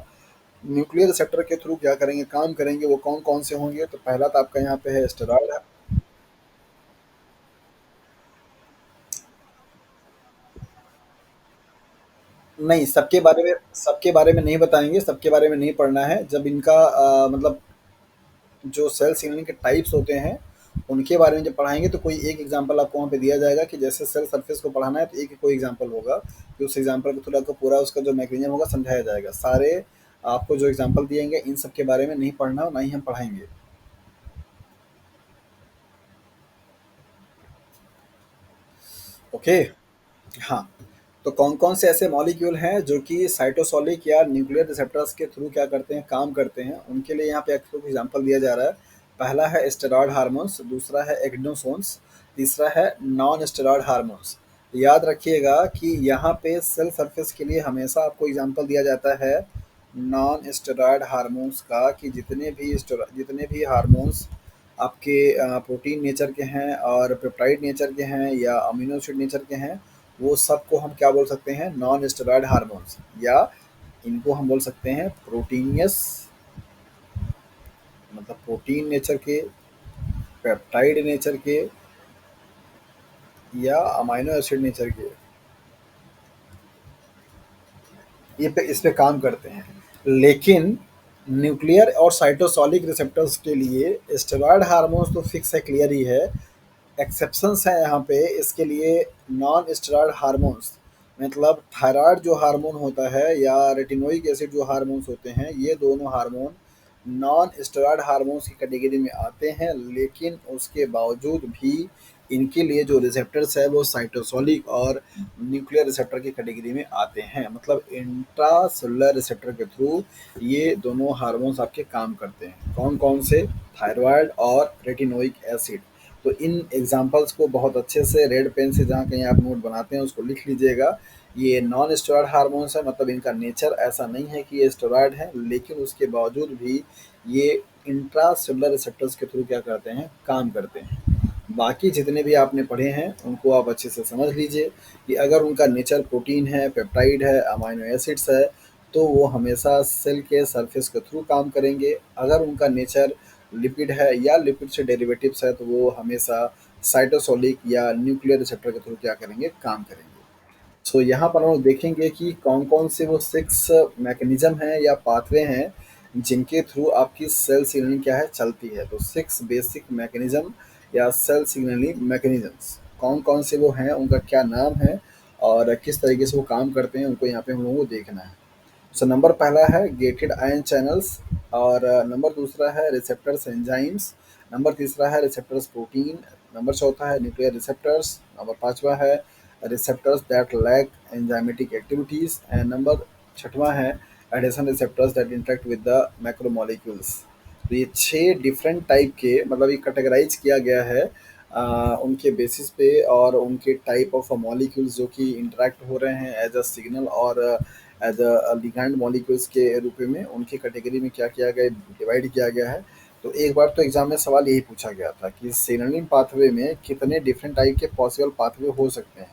न्यूक्लियर रिसेप्टर के थ्रू क्या करेंगे, काम करेंगे, वो कौन कौन से होंगे। तो पहला तो आपका यहाँ पे है स्टेरॉयड। नहीं, सबके बारे में नहीं बताएंगे, सबके बारे में नहीं पढ़ना है। जब इनका मतलब जो सेल सिग्नलिंग के टाइप्स होते हैं उनके बारे में जब पढ़ाएंगे तो कोई एक एग्जांपल आपको वहाँ पे दिया जाएगा कि जैसे सेल सरफेस को पढ़ाना है तो एक कोई एग्जांपल होगा कि उस एग्जांपल को थोड़ा आपको पूरा उसका जो मैकेनिज्म होगा समझाया जाएगा। सारे आपको जो एग्जांपल दिएंगे इन सब के बारे में नहीं पढ़ना और ना ही हम पढ़ाएंगे। ओके। हाँ, तो कौन-कौन से ऐसे मॉलिक्यूल हैं जो कि साइटोसॉलिक या न्यूक्लियर रिसेप्टर्स के थ्रू क्या करते हैं, काम करते हैं, उनके लिए यहाँ पे आपको एग्जांपल दिया जा रहा है। पहला है स्टेरॉयड हार्मोन्स, दूसरा है एग्नोसोन्स, तीसरा है नॉन स्टेरॉयड हार्मोन्स। याद रखिएगा कि यहाँ पे सेल सरफेस के लिए हमेशा आपको एग्जांपल दिया जाता है नॉन स्टेरॉयड हार्मोन्स का, कि जितने भी हार्मोन्स आपके प्रोटीन नेचर के हैं और पेप्टाइड नेचर के हैं या अमीनो एसिड नेचर के हैं, वो सबको हम क्या बोल सकते हैं, नॉन स्टेरॉयड हार्मोन्स, या इनको हम बोल सकते हैं प्रोटीनियस, मतलब प्रोटीन नेचर के, पेप्टाइड नेचर के या अमीनो एसिड नेचर के, ये पे इस पे काम करते हैं। लेकिन न्यूक्लियर और साइटोसॉलिक रिसेप्टर्स के लिए स्टेरॉयड हार्मोन्स तो फिक्स है, क्लियर ही है। एक्सेप्शंस हैं यहाँ पे इसके लिए। नॉन स्टेरॉयड हार्मोन्स मतलब थायराइड जो हार्मोन होता है या रेटिनोइक एसिड जो हार्मोन्स होते हैं, ये दोनों हार्मोन नॉन स्टेरॉयड हार्मोन्स की कैटेगरी में आते हैं, लेकिन उसके बावजूद भी इनके लिए जो रिसेप्टर्स है वो साइटोसॉलिक और न्यूक्लियर रिसेप्टर की कैटेगरी में आते हैं। मतलब इंट्रासेलुलर रिसेप्टर के थ्रू ये दोनों हार्मोन्स आपके काम करते हैं। कौन कौन से, थायराइड और रेटिनोइक एसिड। तो इन एग्जांपल्स को बहुत अच्छे से रेड पेन से जहाँ कहीं आप नोट बनाते हैं उसको लिख लीजिएगा। ये नॉन स्टेरॉयड हार्मोन्स है, मतलब इनका नेचर ऐसा नहीं है कि ये स्टेरॉयड है, लेकिन उसके बावजूद भी ये इंट्रासेलुलर रिसेप्टर्स के थ्रू क्या करते हैं, काम करते हैं। बाकी जितने भी आपने पढ़े हैं उनको आप अच्छे से समझ लीजिए कि अगर उनका नेचर प्रोटीन है, पेप्टाइड है, अमीनो एसिड्स है, तो वो हमेशा सेल के सरफेस के थ्रू काम करेंगे। अगर उनका नेचर लिपिड है या लिपिड से डेरिवेटिव्स है तो वो हमेशा साइटोसोलिक या न्यूक्लियर रिसेप्टर के थ्रू क्या करेंगे, काम करेंगे। सो यहाँ पर हम लोग देखेंगे कि कौन कौन से वो सिक्स मैकेनिज्म हैं या पाथवे हैं जिनके थ्रू आपकी सेल सिग्नलिंग क्या है, चलती है। तो सिक्स बेसिक मैकेनिज्म या सेल सिग्नलिंग मैकेनिज्म्स कौन कौन से वो हैं, उनका क्या नाम है और किस तरीके से वो काम करते हैं, उनको यहाँ पे हम लोगों को देखना है। सो नंबर पहला है गेटेड आयन चैनल्स, और नंबर दूसरा है रिसेप्टर्स एंजाइम्स, नंबर तीसरा है रिसेप्टर्स प्रोटीन, नंबर चौथा है न्यूक्लियर रिसेप्टर्स, नंबर पाँचवा है receptors that lack enzymatic activities, and number छठवां है adhesion receptors that interact with the macromolecules. तो ये छः डिफरेंट टाइप के, मतलब ये कैटेगराइज किया गया है उनके बेसिस पे और उनके टाइप ऑफ मॉलिक्यूल्स जो कि इंटरेक्ट हो रहे हैं एज अ सिग्नल और एज अ लिगैंड मॉलिक्यूल्स के रूप में उनकी कैटेगरी में क्या किया गया, डिवाइड किया गया है। तो एक बार तो एग्जाम में सवाल यही पूछा गया था कि सिग्नलिंग पाथवे में कितने डिफरेंट टाइप के पॉसिबल पाथवे हो सकते हैं।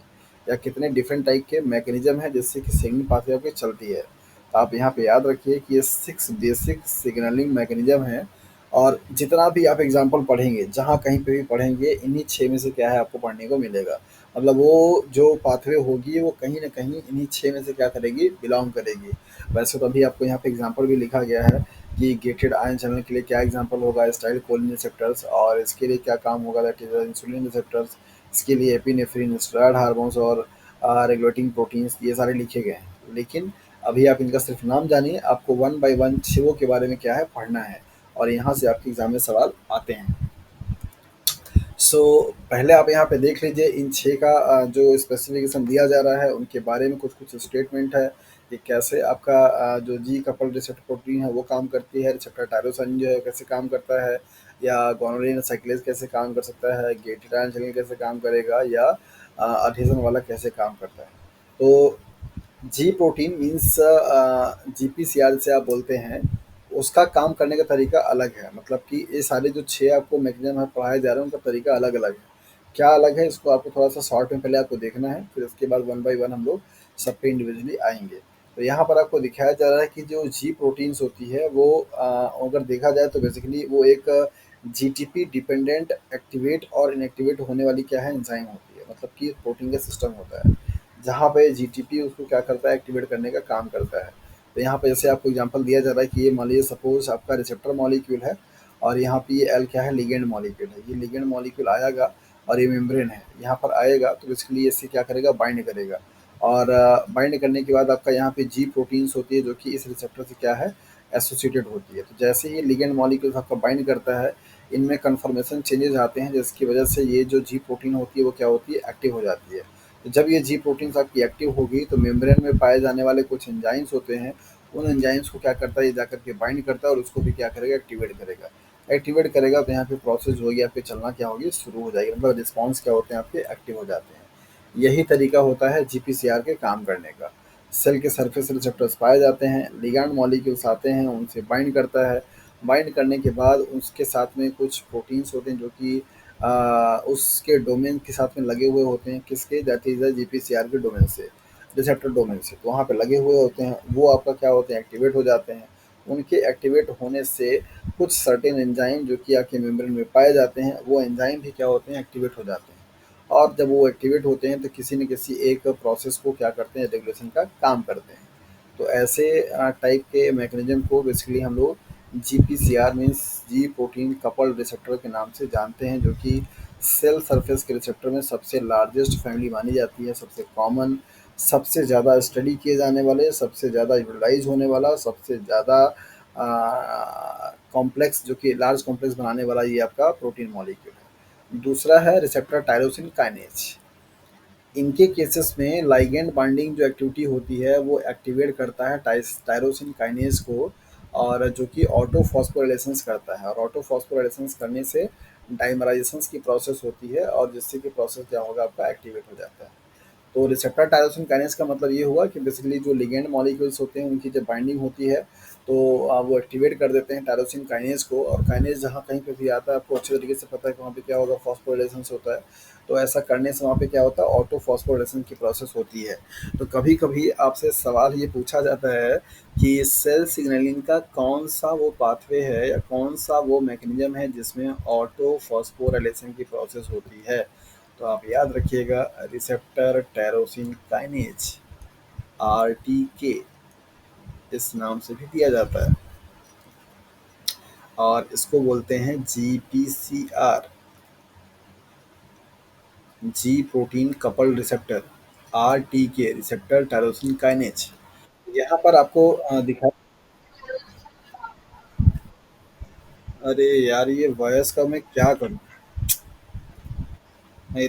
या कितने डिफरेंट टाइप के मैकेनिज्म हैं जिससे कि सिग्नल पाथवे आपकी चलती है। तो आप यहाँ पे याद रखिए कि ये 6 बेसिक सिग्नलिंग मैकेनिज्म हैं, और जितना भी आप एग्जाम्पल पढ़ेंगे, जहाँ कहीं पे भी पढ़ेंगे, इन्हीं 6 में से क्या है आपको पढ़ने को मिलेगा। मतलब वो जो पाथवे होगी वो कहीं न कहीं इन्हीं 6 में से क्या करेगी, बिलॉन्ग करेगी। वैसे तो अभी आपको यहाँ पे एग्जाम्पल भी लिखा गया है कि गेटेड आयन चैनल के लिए क्या एग्जाम्पल होगा, स्टाइल कोलिन रिसेप्टर्स, और इसके लिए क्या काम होगा, दैट इज इंसुलिन रिसेप्टर्स। इसके लिए एपिनेफ्रिन, स्टेरॉयड हार्मोन्स और रेगुलेटिंग प्रोटीन्स, ये सारे लिखे गए हैं। लेकिन अभी आप इनका सिर्फ नाम जानिए, आपको वन बाय वन छवों के बारे में क्या है पढ़ना है, और यहाँ से आपके एग्जाम में सवाल आते हैं। सो पहले आप यहाँ पे देख लीजिए इन 6 का जो स्पेसिफिकेशन दिया जा रहा है उनके बारे में कुछ-कुछ स्टेटमेंट है कि कैसे आपका जो जी कपल्ड रिसेप्टर प्रोटीन है वो काम करती है, रिसेप्टर टायरोसिन जो है कैसे काम करता है, या गोनोरिन साइक्लेज कैसे काम कर सकता है, गेटेड आयन चैनल कैसे काम करेगा, या अडहेसन वाला कैसे काम करता है। तो जी प्रोटीन मीन्स जीपीसीआर से आप बोलते हैं, उसका काम करने का तरीका अलग है। मतलब कि ये सारे जो 6 आपको मैकेनिज़्म है पढ़ाए जा रहे हैं उनका तरीका अलग-अलग है। क्या अलग है इसको आपको थोड़ा-सा शॉर्ट में पहले आपको देखना है, फिर उसके बाद वन बाय वन हम लोग सब पे इंडिविजुअली आएँगे। तो यहाँ पर आपको दिखाया जा रहा है कि जो जी प्रोटीन्स होती है वो अगर देखा जाए तो बेसिकली वो एक जीटीपी डिपेंडेंट एक्टिवेट और इनएक्टिवेट होने वाली क्या है, एंजाइम होती है। मतलब कि प्रोटीन का सिस्टम होता है, जहाँ पे जीटीपी उसको क्या करता है, एक्टिवेट करने का काम करता है। तो यहाँ पे जैसे आपको एग्जांपल दिया जा रहा है कि ये मान लीजिए सपोज आपका रिसेप्टर मॉलिक्यूल है, और यहाँ पे ये एल क्या है, लिगेंड मॉलिक्यूल है। ये लिगेंड मॉलिक्यूल आएगा और ये मेम्ब्रेन है, यहाँ पर आएगा तो बेसिकली इससे क्या करेगा, बाइंड करेगा। और बाइंड करने के बाद आपका यहाँ पे जी प्रोटीन्स होती है जो कि इस रिसेप्टर से क्या है, एसोसिएटेड होती है। तो जैसे ये लिगेंड मॉलिक्यूल आपका बाइंड करता है, इनमें कन्फर्मेशन चेंजेस आते हैं जिसकी वजह से ये जो जी प्रोटीन होती है वो क्या होती है, एक्टिव हो जाती है। तो जब ये जी प्रोटीन्स आपकी एक्टिव होगी तो मेम्ब्रेन में पाए जाने वाले कुछ एंजाइम्स होते हैं, उन एंजाइम्स को क्या करता है, ये जाकर के बाइंड करता है और उसको भी क्या करेगा, एक्टिवेट करेगा। एक्टिवेट करेगा तो यहाँ पे प्रोसेस जो होगी आपकी चलना क्या होगी, शुरू हो जाएगी। मतलब रिस्पॉन्स क्या होते हैं आपके, एक्टिव हो जाते हैं। यही तरीका होता है जीपीसीआर के काम करने का। सेल के सरफेस रिसेप्टर्स पाए जाते हैं, लिगैंड मॉलिक्यूल्स आते हैं, उनसे बाइंड करता है। बाइंड करने के बाद उसके साथ में कुछ प्रोटीन्स होते हैं जो कि उसके डोमेन के साथ में लगे हुए होते हैं, किसके, दैट इज़ द जीपीसीआर के डोमेन से, रिसेप्टर डोमेन से। तो वहाँ पे लगे हुए होते हैं, वो आपका क्या होते हैं, एक्टिवेट हो जाते हैं। उनके एक्टिवेट होने से कुछ सर्टेन एंजाइम जो कि आपके मेम्ब्रेन में पाए जाते हैं, वो एंजाइम भी क्या होते हैं, एक्टिवेट हो जाते हैं। और जब वो एक्टिवेट होते हैं तो किसी न किसी एक प्रोसेस को क्या करते हैं, रेगुलेशन का काम करते हैं। तो ऐसे टाइप के मैकेनिज्म को बेसिकली हम लोग जीपीसीआर मीन्स जी प्रोटीन कपल्ड रिसेप्टर के नाम से जानते हैं, जो कि सेल सरफेस के रिसेप्टर में सबसे लार्जेस्ट फैमिली मानी जाती है, सबसे कॉमन, सबसे ज़्यादा स्टडी किए जाने वाले, सबसे ज़्यादा यूटिलाइज होने वाला, सबसे ज़्यादा कॉम्प्लेक्स, जो कि लार्ज कॉम्प्लेक्स बनाने वाला ये आपका प्रोटीन मॉलिक्यूल है। दूसरा है रिसेप्टर टायरोसिन काइनेज। इनके केसेस में लाइगैंड बाइंडिंग जो एक्टिविटी होती है वो एक्टिवेट करता है टायरोसिन काइनेज को, और जो कि ऑटो फॉस्फोराइलेशंस करता है, और ऑटो फॉस्फोराइलेशंस करने से डाइमराइजेशंस की प्रोसेस होती है, और जिससे कि प्रोसेस क्या होगा, आपका एक्टिवेट हो जाता है। तो रिसेप्टर टायरोसिन काइनेज का मतलब ये हुआ कि बेसिकली जो लिगैंड मॉलिक्यूल्स होते हैं उनकी जब बाइंडिंग होती है तो वो एक्टिवेट कर देते हैं टायरोसिन काइनेज को, और काइनेज जहाँ कहीं पे भी आता है आपको अच्छे तरीके से पता है कि वहाँ पे क्या होगा, फॉस्फोराइलेशन होता है। तो ऐसा करने से वहाँ पे क्या होता है, ऑटो फॉस्फोराइलेशन की प्रोसेस होती है। तो कभी कभी आपसे सवाल ये पूछा जाता है कि सेल सिग्नलिंग का कौन सा वो पाथवे है या कौन सा वो मैकेनिज्म है जिसमें ऑटो फॉस्फोराइलेशन की प्रोसेस होती है। तो आप याद रखिएगा, रिसेप्टर टायरोसिन काइनेज, आरटीके इस नाम से भी दिया जाता है, और इसको बोलते हैं जीपीसीआर, जी protein couple receptor, RTK receptor tyrosine kinase. यहाँ पर आपको दिखा, अरे यार ये वॉयस का मैं क्या करूँ, मैं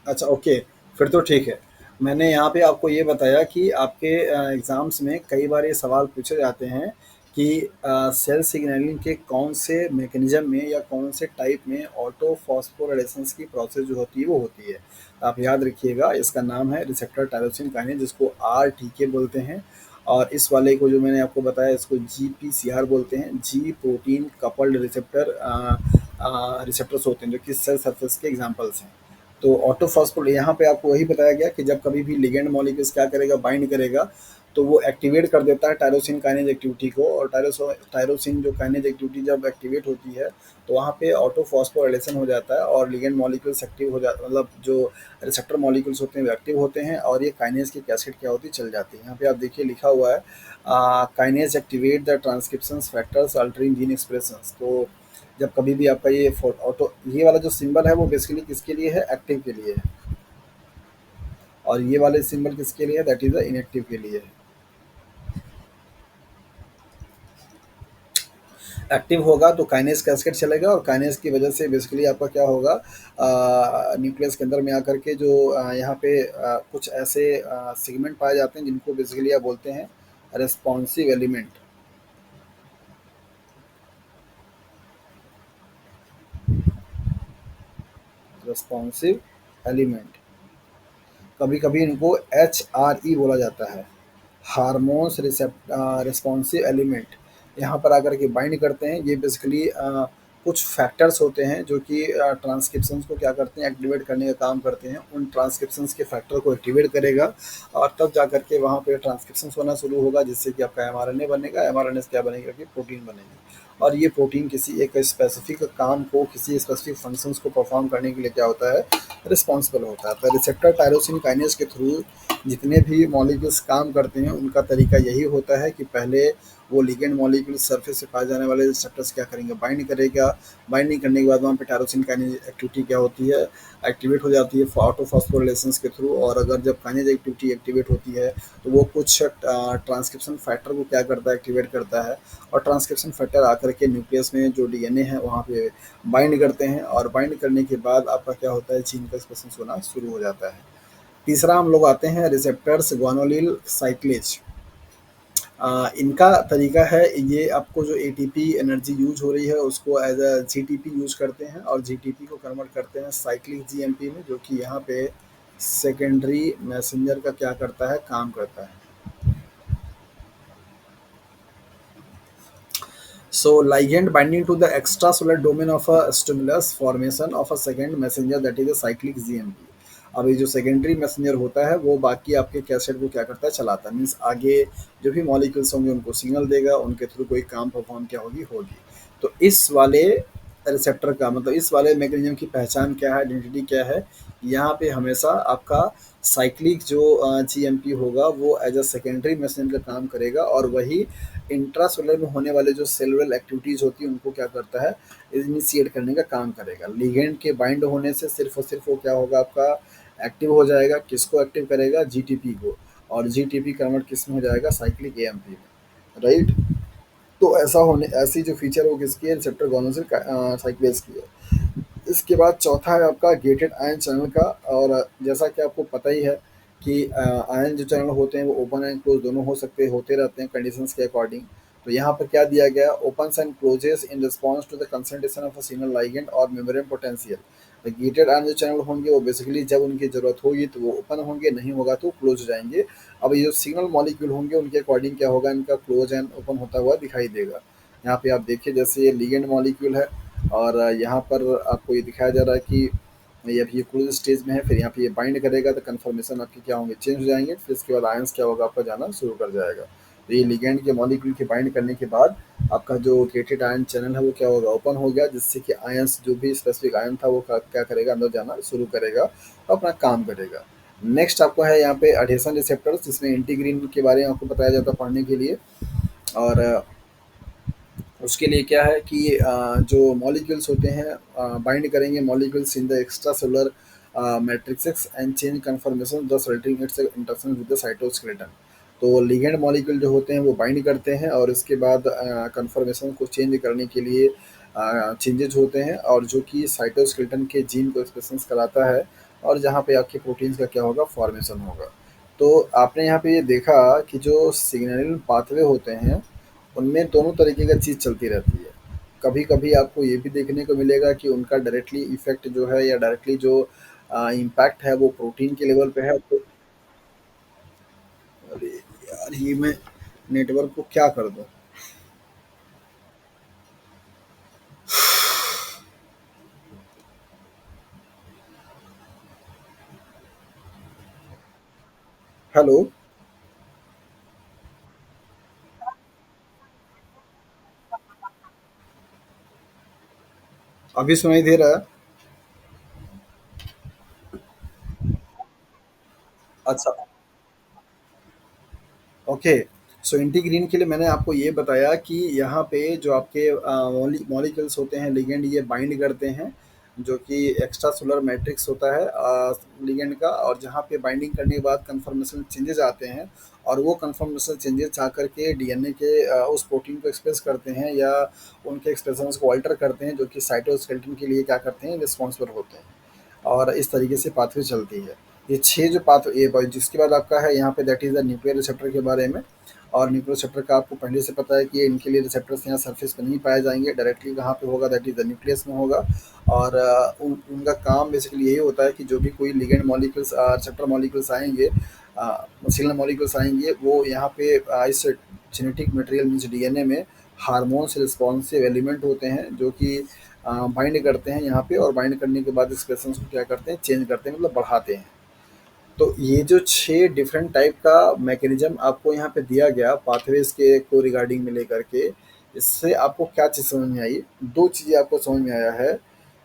अच्छा ओके, फिर तो ठीक है। मैंने यहाँ पे आपको ये बताया कि आपके एग्ज़ाम्स में कई बार ये सवाल पूछे जाते हैं कि सेल सिग्नलिंग के कौन से मैकेनिज़्म में या कौन से टाइप में ऑटो फॉस्फोराइलेशंस की प्रोसेस जो होती है वो होती है। आप याद रखिएगा, इसका नाम है रिसेप्टर टायरोसिन काइनेज, जिसको आरटीके बोलते हैं। और इस वाले को जो मैंने आपको बताया इसको जीपीसीआर बोलते हैं, जी प्रोटीन कपल्ड रिसेप्टर रिसेप्टर्स होते हैं जो कि सेल सरफेस के एग्जांपल्स हैं। तो ऑटोफॉस्फोर यहाँ पे आपको वही बताया गया कि जब कभी भी लिगेंड मॉलिक्यूल्स क्या करेगा, बाइंड करेगा, तो वो एक्टिवेट कर देता है टायरोसिन काइनेज एक्टिविटी को, और टायरोसिन जो काइनेज एक्टिविटी जब एक्टिवेट होती है तो वहाँ पे ऑटोफॉस्फोराइलेशन हो जाता है और लिगेंड मॉलिक्यूल्स एक्टिव हो जाता, मतलब जो रिसेप्टर मॉलिक्यूल्स होते हैं वो एक्टिव होते हैं और ये काइनेज की कैसेट क्या होती है, चल जाती है। यहाँ पे आप देखिए लिखा हुआ है kinase activate the transcription factors altering gene expressions. तो जब कभी भी आपका ये ऑटो, ये वाला जो सिंबल है वो बेसिकली किसके लिए है, एक्टिव के लिए है, और ये वाले सिंबल किसके लिए है, दैट इज द इनएक्टिव के लिए है। एक्टिव होगा तो काइनेज कैस्केड चलेगा और काइनेज की वजह से बेसिकली आपका क्या होगा, न्यूक्लियस के अंदर में आकर के जो यहाँ पे कुछ ऐसे सेगमेंट पाए जाते हैं जिनको बेसिकली आप बोलते हैं रेस्पॉन्सिव एलिमेंट। रेस्पॉन्सिव एलिमेंट, कभी कभी इनको HRE बोला जाता है, हार्मोन्स रिस्पॉन्सिव एलिमेंट। यहाँ पर आकर के बाइंड करते हैं, ये बेसिकली कुछ फैक्टर्स होते हैं जो कि ट्रांसक्रिप्शंस को क्या करते हैं, एक्टिवेट करने का काम करते हैं। उन ट्रांसक्रिप्शंस के फैक्टर को एक्टिवेट करेगा और तब जा करके वहाँ पे ट्रांसक्रिप्शंस होना शुरू होगा, जिससे कि आपका एमआरएनए बनेगा, एमआरएनए से क्या बनेगा कि प्रोटीन बनेगी, और ये प्रोटीन किसी एक स्पेसिफिक काम को, किसी स्पेसिफिक फंक्शंस को परफॉर्म करने के लिए क्या होता है, रिस्पॉन्सिबल होता है। तो रिसेप्टर टायरोसिन काइनेज के थ्रू जितने भी मॉलिक्यूल्स काम करते हैं उनका तरीका यही होता है कि पहले वो लिगेंड मॉलिक्यूल सरफेस से पाए जाने वाले रिसेप्टर्स क्या करेंगे, बाइंड करेगा। बाइंडिंग करने के बाद वहाँ पे टायरोसिन काइनेज एक्टिविटी क्या होती है, एक्टिवेट हो जाती है ऑटोफॉस्फोरिलेशंस के थ्रू, और अगर जब काइनेज एक्टिविटी एक्टिवेट होती है तो वो कुछ ट्रांसक्रिप्शन फैक्टर को क्या करता है, एक्टिवेट करता है, और ट्रांसक्रिप्शन फैक्टर आकर के न्यूक्लियस में जो डीएनए है वहाँ पे बाइंड करते हैं, और बाइंड करने के बाद आपका क्या होता है, जीन का एक्सप्रेशन होना शुरू हो जाता है। तीसरा हम लोग आते हैं रिसेप्टर्स ग्वानोलिल साइक्लेज। इनका तरीका है, ये आपको जो एटीपी एनर्जी यूज हो रही है उसको एज अ जीटीपी यूज करते हैं, और जीटीपी को कन्वर्ट करते हैं साइक्लिक जीएमपी में, जो कि यहाँ पे सेकेंडरी मैसेंजर का क्या करता है, काम करता है। So ligand binding to the extracellular domain of a stimulus formation of a second messenger that is a cyclic GMP। अब ये जो सेकेंडरी मैसेंजर होता है वो बाकी आपके कैसेट को क्या करता है, चलाता है, मीन्स आगे जो भी मॉलिक्यूल्स होंगे उनको सिग्नल देगा, उनके थ्रू कोई काम परफॉर्म क्या होगी, होगी। तो इस वाले रिसेप्टर का मतलब इस वाले मैकेनिज्म की पहचान क्या है, आइडेंटिटी क्या है, यहाँ पे हमेशा आपका साइक्लिक जो जीएमपी होगा वो एज अ सेकेंडरी मैसेंजर का काम करेगा, और वही इंट्रासेलुलर में होने वाले जो सेलुलर एक्टिविटीज़ होती है उनको क्या करता है, इनिशिएट करने का काम करेगा। लिगेंड के बाइंड होने से सिर्फ और सिर्फ वो क्या होगा, आपका एक्टिव हो जाएगा, किसको एक्टिव करेगा, जीटीपी को, और जीटीपी कन्वर्ट किस में हो जाएगा, साइक्लिक एएमपी में, राइट। तो ऐसा होने, ऐसी जो फीचर है वो किसकी है, रिसेप्टर गोनोसिल साइक्लेज की है। इसके बाद चौथा है आपका गेटेड आयन चैनल का, और जैसा कि आपको पता ही है कि आयन जो चैनल होते हैं वो ओपन एंड क्लोज दोनों हो सकते, होते रहते हैं कंडीशंस के अकॉर्डिंग। तो यहाँ पर क्या दिया गया, open and closes in response to the concentration of a signal ligand और मेम्ब्रेन पोटेंशियल। तो गेटेड आयन जो चैनल होंगे वो बेसिकली जब उनकी जरूरत होगी तो वो ओपन होंगे, नहीं होगा तो क्लोज हो जाएंगे। अब ये जो सिग्नल मॉलिक्यूल होंगे उनके अकॉर्डिंग क्या होगा, इनका क्लोज एंड ओपन होता हुआ दिखाई देगा। यहाँ पे आप देखिए जैसे ये लिगेंड मॉलिक्यूल है, और यहाँ पर आपको ये दिखाया जा रहा है कि ये अभी ये क्लोज स्टेज में है, फिर यहाँ पे ये बाइंड करेगा तो कन्फर्मेशन आपके क्या होंगे, चेंज हो जाएंगे, फिर इसके बाद आयंस क्या होगा, आपका जाना शुरू कर जाएगा। तो ये लिगेंड के मॉलिक्यूल के बाइंड करने के बाद आपका जो गेटेड आयन चैनल है वो क्या होगा, ओपन हो गया, जिससे कि आयंस जो भी स्पेसिफिक आयन था वो क्या करेगा, अंदर जाना शुरू करेगा और अपना काम करेगा। नेक्स्ट आपको है यहाँ पे अडेशन रिसेप्टर्स, जिसमें इंटीग्रीन के बारे में आपको बताया जाता है पढ़ने के लिए। और उसके लिए क्या है कि जो मॉलिक्यूल्स होते हैं बाइंड करेंगे molecules in the extra cellular matrix and change conformation thus altering its interaction with the cytoskeleton. तो लिगेंड मॉलिक्यूल जो होते हैं वो बाइंड करते हैं और इसके बाद कन्फर्मेशन को चेंज करने के लिए चेंजेज होते हैं, और जो कि साइटोस्केलेटन के जीन को एक्सप्रेशन कराता है, और जहाँ पे आपके प्रोटीन्स का क्या होगा, फॉर्मेशन होगा। तो आपने यहाँ पे ये देखा कि जो सिग्नलिंग पाथवे होते हैं उनमें दोनों तरीके का चीज़ चलती रहती है। कभी कभी आपको ये भी देखने को मिलेगा कि उनका डायरेक्टली इफेक्ट जो है या डायरेक्टली जो इम्पैक्ट है वो प्रोटीन के लेवल पे है। तो अरे यार, ये मैं नेटवर्क को क्या कर दूं। हेलो, अभी सुनाई दे रहा है? अच्छा, ओके। सो इंटीग्रीन के लिए मैंने आपको ये बताया कि यहाँ पे जो आपके मॉलिक्यूल्स होते हैं लिगेंड, ये बाइंड करते हैं, जो कि एक्स्ट्रा सोलर मैट्रिक्स होता है लिगेंड का, और जहाँ पे बाइंडिंग करने के बाद कंफर्मेशन चेंजेस आते हैं, और वो कंफर्मेशन चेंजेस जा करके डीएनए के उस प्रोटीन को एक्सप्रेस करते हैं, या उनके एक्सप्रेशन को अल्टर करते हैं, जो कि साइटोस्केलेटन के लिए क्या करते हैं, रिस्पॉन्सिबल होते हैं। और इस तरीके से पाथवे चलती है। ये 6 जो पाथ ये ब जिसके बाद आपका है यहाँ पे, that is the nuclear receptor के बारे में। और न्यूक्लियर रिसेप्टर का आपको पहले से पता है कि इनके लिए रिसेप्टर्स यहाँ सरफेस पे नहीं पाए जाएँगे, डायरेक्टली कहाँ पे होगा, दैट इज़ द न्यूक्लियस में होगा। और उनका काम बेसिकली यही होता है कि जो भी कोई लिगैंड मॉलिक्यूल्स रिसेप्टर मॉलिक्यूल्स आएँगे, सिग्नल मॉलिक्यूल्स आएँगे, वो यहाँ पे इस जेनेटिक मटेरियल मीन्स डीएनए में हार्मोन से रिस्पॉन्सिव एलिमेंट होते हैं, जो कि बाइंड करते हैं यहाँ पे, और बाइंड करने के बाद एक्सप्रेशंस को क्या करते हैं, चेंज करते हैं, मतलब बढ़ाते हैं। तो ये जो 6 डिफरेंट टाइप का मैकेनिज्म आपको यहाँ पे दिया गया पाथवेज के को रिगार्डिंग में लेकर के, इससे आपको क्या चीज़ समझ में आई? 2 चीज़ें आपको समझ में आया है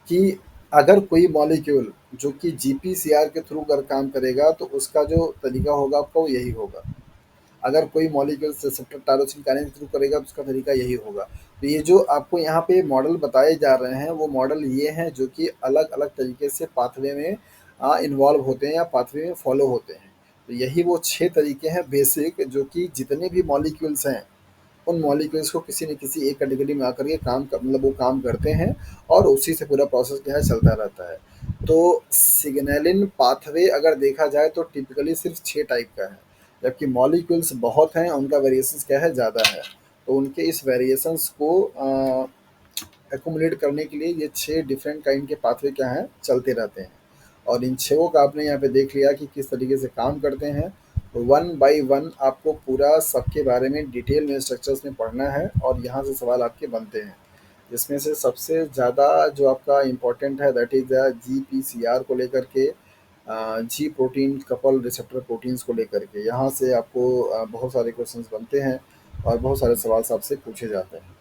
कि अगर कोई मॉलिक्यूल जो कि जीपीसीआर के थ्रू अगर काम करेगा, तो उसका जो तरीका होगा आपका वो यही होगा। अगर कोई मॉलिक्यूल रिसेप्टर टायरोसिन काइनेज के थ्रू करेगा, तो उसका तरीका यही होगा। तो ये जो आपको यहाँ पे मॉडल बताए जा रहे हैं, वो मॉडल ये हैं जो कि अलग अलग तरीके से पाथवे में इन्वॉल्व होते हैं या पाथवे में फॉलो होते हैं। तो यही वो 6 तरीके हैं बेसिक, जो कि जितने भी मॉलिक्यूल्स हैं, उन मॉलिक्यूल्स को किसी न किसी एक कैटेगरी में आकर के काम कर, मतलब वो काम करते हैं, और उसी से पूरा प्रोसेस क्या है, चलता रहता है। तो सिग्नलिन पाथवे अगर देखा जाए तो टिपिकली सिर्फ 6 टाइप का है, जबकि मॉलिक्यूल्स बहुत हैं, उनका वेरिएशंस क्या है, ज़्यादा है। तो उनके इस वेरिएशंस को एकोमोडेट करने के लिए ये 6 डिफरेंट काइंड के पाथवे क्या हैं, चलते रहते हैं। और इन 6 का आपने यहाँ पे देख लिया कि किस तरीके से काम करते हैं। वन बाय वन आपको पूरा सबके बारे में डिटेल में स्ट्रक्चर्स में पढ़ना है, और यहाँ से सवाल आपके बनते हैं। जिसमें से सबसे ज़्यादा जो आपका इम्पोर्टेंट है, दैट इज़ द जीपीसीआर को लेकर के, जी प्रोटीन कपल रिसेप्टर प्रोटीन्स को लेकर के, यहाँ से आपको बहुत सारे क्वेश्चंस बनते हैं, और बहुत सारे सवाल आपसे पूछे जाते हैं।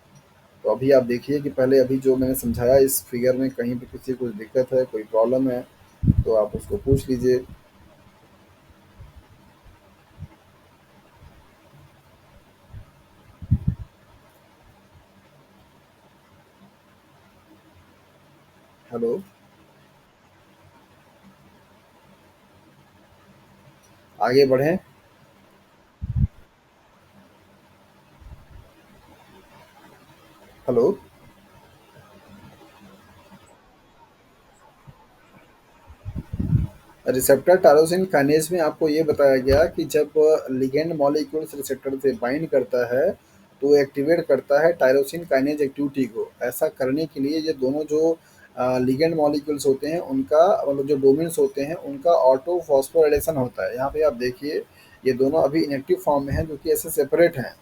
तो अभी आप देखिए कि पहले अभी जो मैंने समझाया, इस फिगर में कहीं भी किसी को कुछ दिक्कत है, कोई प्रॉब्लम है, तो आप उसको पूछ लीजिए। हेलो, आगे बढ़ें। हेलो, रिसेप्टर टायरोसिन काइनेज में आपको ये बताया गया कि जब लिगैंड मॉलिक्यूल्स रिसेप्टर से बाइंड करता है, तो एक्टिवेट करता है टायरोसिन काइनेज एक्टिविटी को। ऐसा करने के लिए ये दोनों जो लिगैंड मॉलिक्यूल्स होते हैं, उनका मतलब जो डोमेन्स होते हैं, उनका ऑटो फॉस्फोराइलेशन होता है। यहाँ पे आप देखिए, ये दोनों अभी इनएक्टिव फॉर्म में हैं, जो कि ऐसे सेपरेट हैं।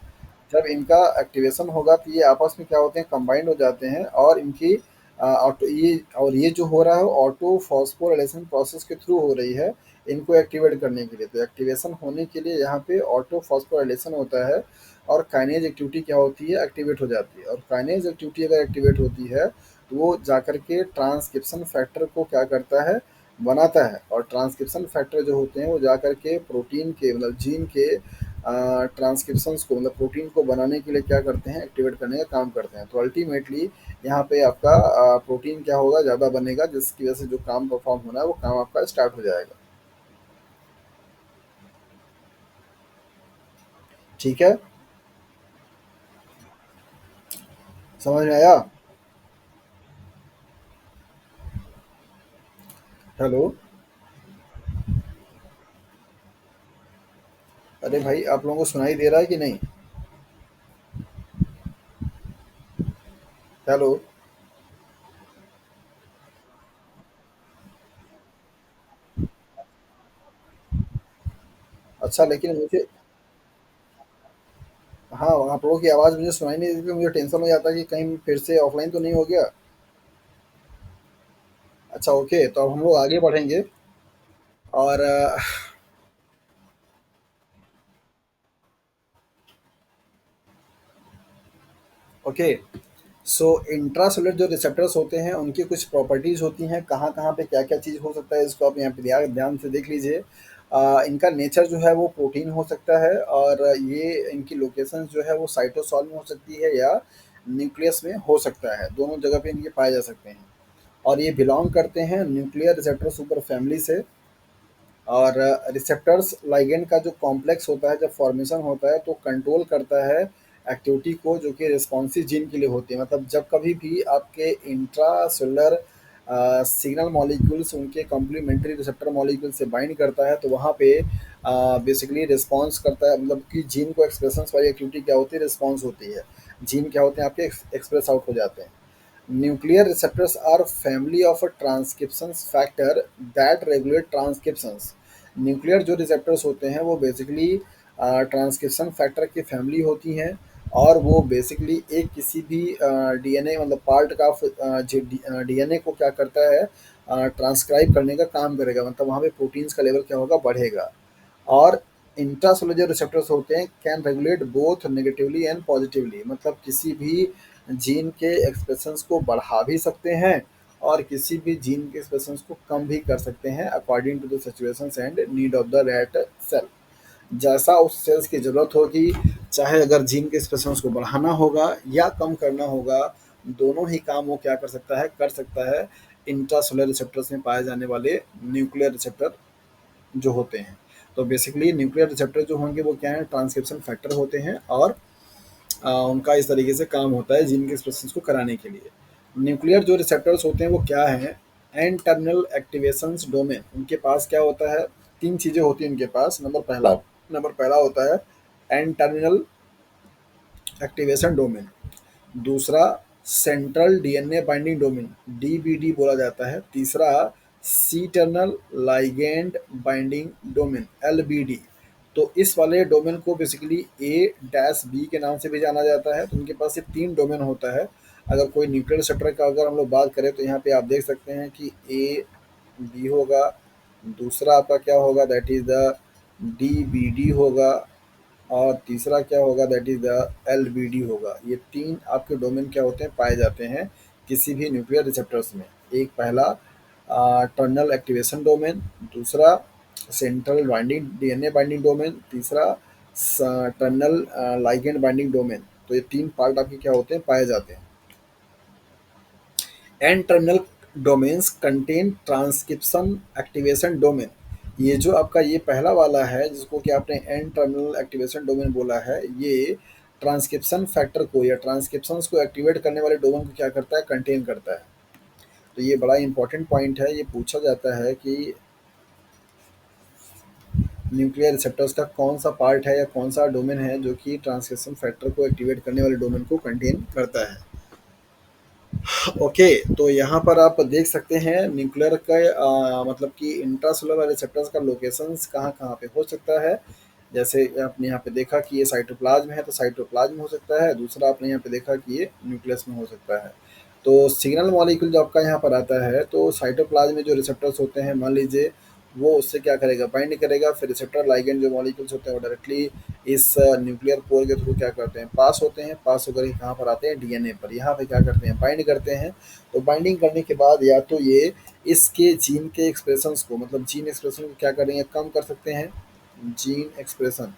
जब इनका एक्टिवेशन होगा, तो ये आपस में क्या होते हैं, कंबाइंड हो जाते हैं, और इनकी ऑटो ये जो हो रहा है, ऑटो फॉस्फोराइलेशन प्रोसेस के थ्रू हो रही है, इनको एक्टिवेट करने के लिए। तो एक्टिवेशन होने के लिए यहाँ पे ऑटो फॉस्फोराइलेशन होता है, और काइनेज एक्टिविटी क्या होती है, एक्टिवेट हो जाती है। और काइनेज एक्टिविटी अगर एक्टिवेट होती है, तो वो जाकर के ट्रांसक्रिप्शन फैक्टर को क्या करता है, बनाता है। और ट्रांसक्रिप्शन फैक्टर जो होते हैं, वो जाकर के प्रोटीन के मतलब जीन के ट्रांसक्रिप्शंस को, मतलब प्रोटीन को बनाने के लिए क्या करते हैं, एक्टिवेट करने का काम करते हैं। तो अल्टीमेटली यहाँ पे आपका प्रोटीन क्या होगा, ज़्यादा बनेगा, जिसकी वजह से जो काम परफॉर्म होना है, वो काम आपका स्टार्ट हो जाएगा। ठीक है, समझ में आया? हेलो, अरे भाई, आप लोगों को सुनाई दे रहा है कि नहीं? हेलो, अच्छा, लेकिन मुझे, हाँ, आप लोगों की आवाज़ मुझे सुनाई नहीं देती, तो मुझे टेंशन हो जाता है कि कहीं फिर से ऑफलाइन तो नहीं हो गया। अच्छा, ओके, तो अब हम लोग आगे बढ़ेंगे। और ओके। सो इंट्रासेलुलर जो रिसेप्टर्स होते हैं उनकी कुछ प्रॉपर्टीज़ होती हैं, कहाँ-कहाँ पे क्या-क्या चीज़ हो सकता है, इसको आप यहाँ पे ध्यान ध्यान से देख लीजिए। इनका नेचर जो है वो प्रोटीन हो सकता है, और ये इनकी लोकेशन जो है वो साइटोसॉल में हो सकती है या न्यूक्लियस में हो सकता है, दोनों जगह पे इनके पाए जा सकते हैं। और ये बिलोंग करते हैं न्यूक्लियर रिसेप्टर सुपर फैमिली से। और रिसेप्टर्स लाइगेंड का जो कॉम्प्लेक्स होता है, जब फॉर्मेशन होता है तो कंट्रोल करता है एक्टिविटी को जो कि रिस्पॉन्सिव जीन के लिए होती है। मतलब जब कभी भी आपके इंट्रासेलुलर सिग्नल मॉलिक्यूल्स उनके कॉम्प्लीमेंट्री रिसेप्टर मॉलिक्यूल से बाइंड करता है, तो वहाँ पे बेसिकली रिस्पॉन्स करता है, मतलब कि जीन को एक्सप्रेशंस वाली एक्टिविटी क्या होती है, रिस्पॉन्स होती है। जीन क्या होते हैं आपके, एक्सप्रेस आउट हो जाते हैं। Nuclear receptors are family of a transcription factor that regulate transcriptions. Nuclear जो रिसेप्टर्स होते हैं वो बेसिकली ट्रांसक्रिप्शन फैक्टर की फैमिली होती हैं, और वो बेसिकली एक किसी भी डीएनए मतलब पार्ट का डीएनए को क्या करता है, ट्रांसक्राइब करने का काम करेगा, मतलब वहाँ पे प्रोटीन्स का लेवल क्या होगा, बढ़ेगा। और इंट्रासेलुलर जो रिसेप्टर्स होते हैं can regulate both negatively and positively, मतलब किसी भी जीन के एक्सप्रेशंस को बढ़ा भी सकते हैं और किसी भी जीन के एक्सप्रेशंस को कम भी कर सकते हैं, according to the situations and need of the that cell. जैसा उस सेल्स की ज़रूरत होगी, चाहे अगर जीन के एक्सप्रेशंस को बढ़ाना होगा या कम करना होगा, दोनों ही काम वो क्या कर सकता है, कर सकता है इंट्रासेलुलर रिसेप्टर्स में पाए जाने वाले न्यूक्लियर रिसेप्टर जो होते हैं। तो बेसिकली न्यूक्लियर रिसेप्टर जो होंगे वो क्या है, ट्रांसक्रिप्शन फैक्टर होते हैं, और उनका इस तरीके से काम होता है जीन के एक्सप्रेशन को कराने के लिए। न्यूक्लियर जो रिसेप्टर्स होते हैं वो क्या हैं, एन टर्मिनल एक्टिवेशंस डोमेन, उनके पास क्या होता है, तीन चीज़ें होती हैं उनके पास। नंबर पहला होता है एन टर्मिनल एक्टिवेशन डोमेन। दूसरा central DNA binding domain, DBD बोला जाता है। तीसरा C terminal ligand binding domain, LBD. तो इस वाले डोमेन को बेसिकली ए डैश बी के नाम से भी जाना जाता है। तो उनके पास ये तीन डोमेन होता है। अगर कोई न्यूक्लियर रिसेप्टर का अगर हम लोग बात करें तो यहाँ पे आप देख सकते हैं कि ए बी होगा, दूसरा आपका क्या होगा, that is the D B D होगा, और तीसरा क्या होगा, दैट इज़ द एलबीडी होगा। ये तीन आपके डोमेन क्या होते हैं, पाए जाते हैं किसी भी न्यूक्लियर रिसेप्टर्स में। एक पहला टर्नल एक्टिवेशन डोमेन, दूसरा central binding DNA binding domain, तीसरा टर्नल लाइगेंड बाइंडिंग डोमेन। तो ये तीन पार्ट आपके क्या होते हैं, पाए जाते हैं। And terminal domains contain transcription activation domain. ये जो आपका ये पहला वाला है जिसको कि आपने एंड टर्मिनल एक्टिवेशन डोमेन बोला है, ये ट्रांसक्रिप्शन फैक्टर को या ट्रांसक्रिप्शंस को एक्टिवेट करने वाले डोमेन को क्या करता है, कंटेन करता है। तो ये बड़ा इंपॉर्टेंट पॉइंट है। ये पूछा जाता है कि न्यूक्लियर रिसेप्टर्स का कौन सा पार्ट है या कौन सा डोमेन है जो कि ट्रांसक्रिप्शन फैक्टर को एक्टिवेट करने वाले डोमेन को कंटेन करता है। ओके, तो यहाँ पर आप देख सकते हैं न्यूक्लियर का मतलब कि इंट्रासेलुलर रिसेप्टर्स का लोकेशंस कहाँ-कहाँ पे हो सकता है। जैसे आपने यहाँ पे देखा कि ये साइटोप्लाज्म है, तो साइटोप्लाज्म हो सकता है। दूसरा आपने यहाँ पे देखा कि ये न्यूक्लियस में हो सकता है। तो सिग्नल मॉलिक्यूल जो आपका यहाँ पर आता है, तो साइटोप्लाज्म में जो रिसेप्टर्स होते हैं, मान लीजिए वो उससे क्या करेगा, बाइंड करेगा। फिर रिसेप्टर लाइगेंड जो मॉलिक्यूल्स होते हैं वो डायरेक्टली इस न्यूक्लियर पोर के थ्रू क्या करते हैं, पास होते हैं। पास होकर के कहाँ पर आते हैं, डीएनए पर। यहाँ पे क्या करते हैं, बाइंड करते हैं। तो बाइंडिंग करने के बाद या तो ये इसके जीन के एक्सप्रेशंस को, मतलब जीन एक्सप्रेशन को क्या करेंगे, कम कर सकते हैं। जीन एक्सप्रेशन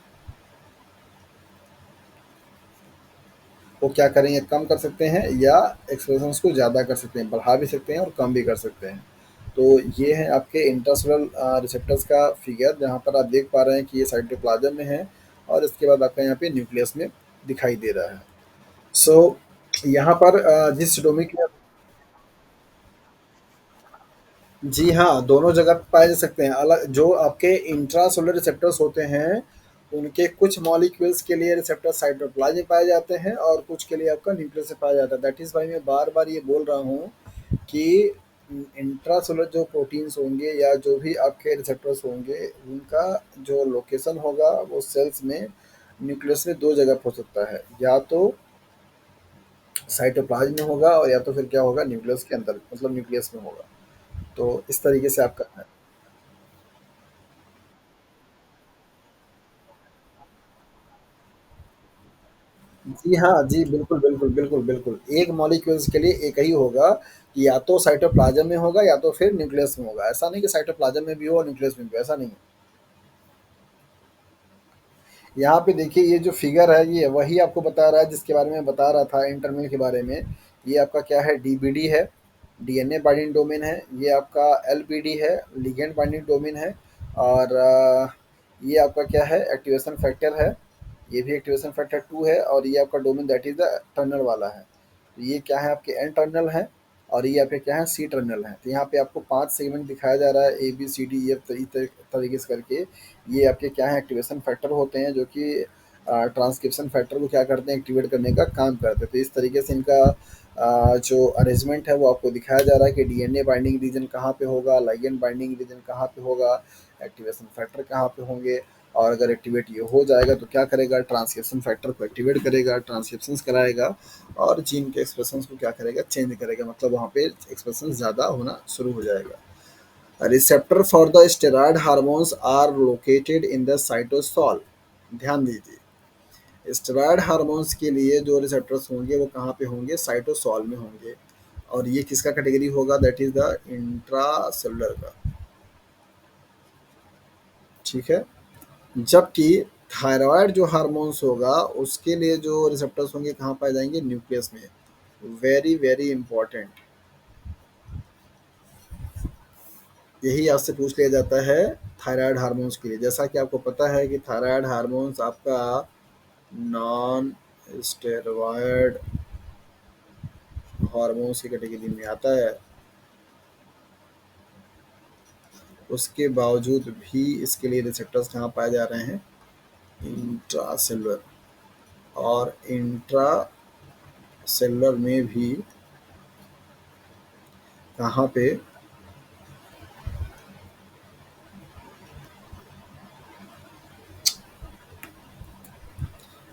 को क्या करेंगे, कम कर सकते हैं, या एक्सप्रेशंस को ज़्यादा कर सकते हैं, बढ़ा भी सकते हैं और कम भी कर सकते हैं। तो ये है आपके इंट्रासेलुलर रिसेप्टर्स का फिगर, जहाँ पर आप देख पा रहे हैं कि ये साइटोप्लाज्म में है और इसके बाद आपका यहाँ पे न्यूक्लियस में दिखाई दे रहा है। सो यहाँ पर जिस डोमेन की जी हाँ, दोनों जगह पे पाए जा सकते हैं। अलग जो आपके इंट्रासोलर रिसेप्टर्स होते हैं, उनके कुछ मॉलिक्यूल्स के लिए रिसेप्टर साइटोप्लाज्म में पाए जाते हैं और कुछ के लिए आपका न्यूक्लियस से पाया जाता है। दैट इज़ वाई मैं बार-बार ये बोल रहा हूँ कि इंट्रासोलर जो प्रोटीन्स होंगे या जो भी आपके रिसेप्टर्स होंगे, उनका जो लोकेशन होगा वो सेल्स में न्यूक्लियस में 2 जगह पे हो सकता है। या तो साइटोप्लाज्म में होगा और या तो फिर क्या होगा, न्यूक्लियस के अंदर, मतलब न्यूक्लियस में होगा। तो इस तरीके से आप करना है। जी हाँ, जी, बिल्कुल, बिल्कुल, बिल्कुल, बिल्कुल। एक मॉलिक्यूल्स के लिए एक ही होगा कि या तो साइटोप्लाज़्म में होगा या तो फिर न्यूक्लियस में होगा। ऐसा नहीं कि साइटोप्लाज़्म में भी हो और न्यूक्लियस में भी हो, ऐसा नहीं है। यहाँ पे देखिए ये जो फिगर है ये वही आपको बता रहा है जिसके बारे में बता रहा था इंटरनल के बारे में। ये आपका क्या है, डीबीडी है, डीएनए बाइंडिंग डोमेन है। ये आपका एलबीडी है, लिगेंड बाइंडिंग डोमेन है। और ये आपका क्या है, एक्टिवेशन फैक्टर है। ये भी एक्टिवेशन फैक्टर 2 है। और ये आपका domain that is the terminal वाला है। तो ये क्या है आपके एन टर्नल है। और ये आपके क्या है, सी टर्नल है। तो यहाँ पे आपको 5 सेगमेंट दिखाया जा रहा है, A B C D E F तरीके से करके। ये आपके क्या है, एक्टिवेशन फैक्टर होते हैं जो कि ट्रांसक्रिप्शन फैक्टर को क्या करते हैं, एक्टिवेट करने का काम करते हैं। तो इस तरीके से इनका जो अरेंजमेंट है वो आपको दिखाया जा रहा है कि डीएनए बाइंडिंग रीजन कहाँ पे होगा, लिगैंड बाइंडिंग रीजन कहाँ पे होगा, एक्टिवेशन फैक्टर कहाँ पे होंगे। और अगर एक्टिवेट ये हो जाएगा तो क्या करेगा, ट्रांसक्रिप्शन फैक्टर को एक्टिवेट करेगा, ट्रांसक्रिप्शन कराएगा। और जीन के एक्सप्रेशन को क्या करेगा, चेंज करेगा। मतलब वहाँ पे एक्सप्रेशन ज़्यादा होना शुरू हो जाएगा। Receptor for the steroid hormones are located in the cytosol. ध्यान दीजिए, स्टेरॉयड हार्मोन्स के लिए जो रिसेप्टर्स होंगे वो कहाँ पे होंगे, साइटोसॉल में होंगे। और ये किसका कैटेगरी होगा, दैट इज द इंट्रासेलुलर का। ठीक है। जबकि थायराइड जो हार्मोन्स होगा उसके लिए जो रिसेप्टर्स होंगे कहाँ पाए जाएंगे, न्यूक्लियस में। Very very important. यही आपसे पूछ लिया जाता है थायराइड हार्मोन्स के लिए। जैसा कि आपको पता है कि थायराइड हार्मोन्स आपका नॉन स्टेरॉयड हार्मोन्स की कैटेगरी में आता है। उसके बावजूद भी इसके लिए रिसेप्टर्स कहाँ पाए जा रहे हैं, इंट्रासेलुलर। और इंट्रासेलुलर में भी कहाँ पे,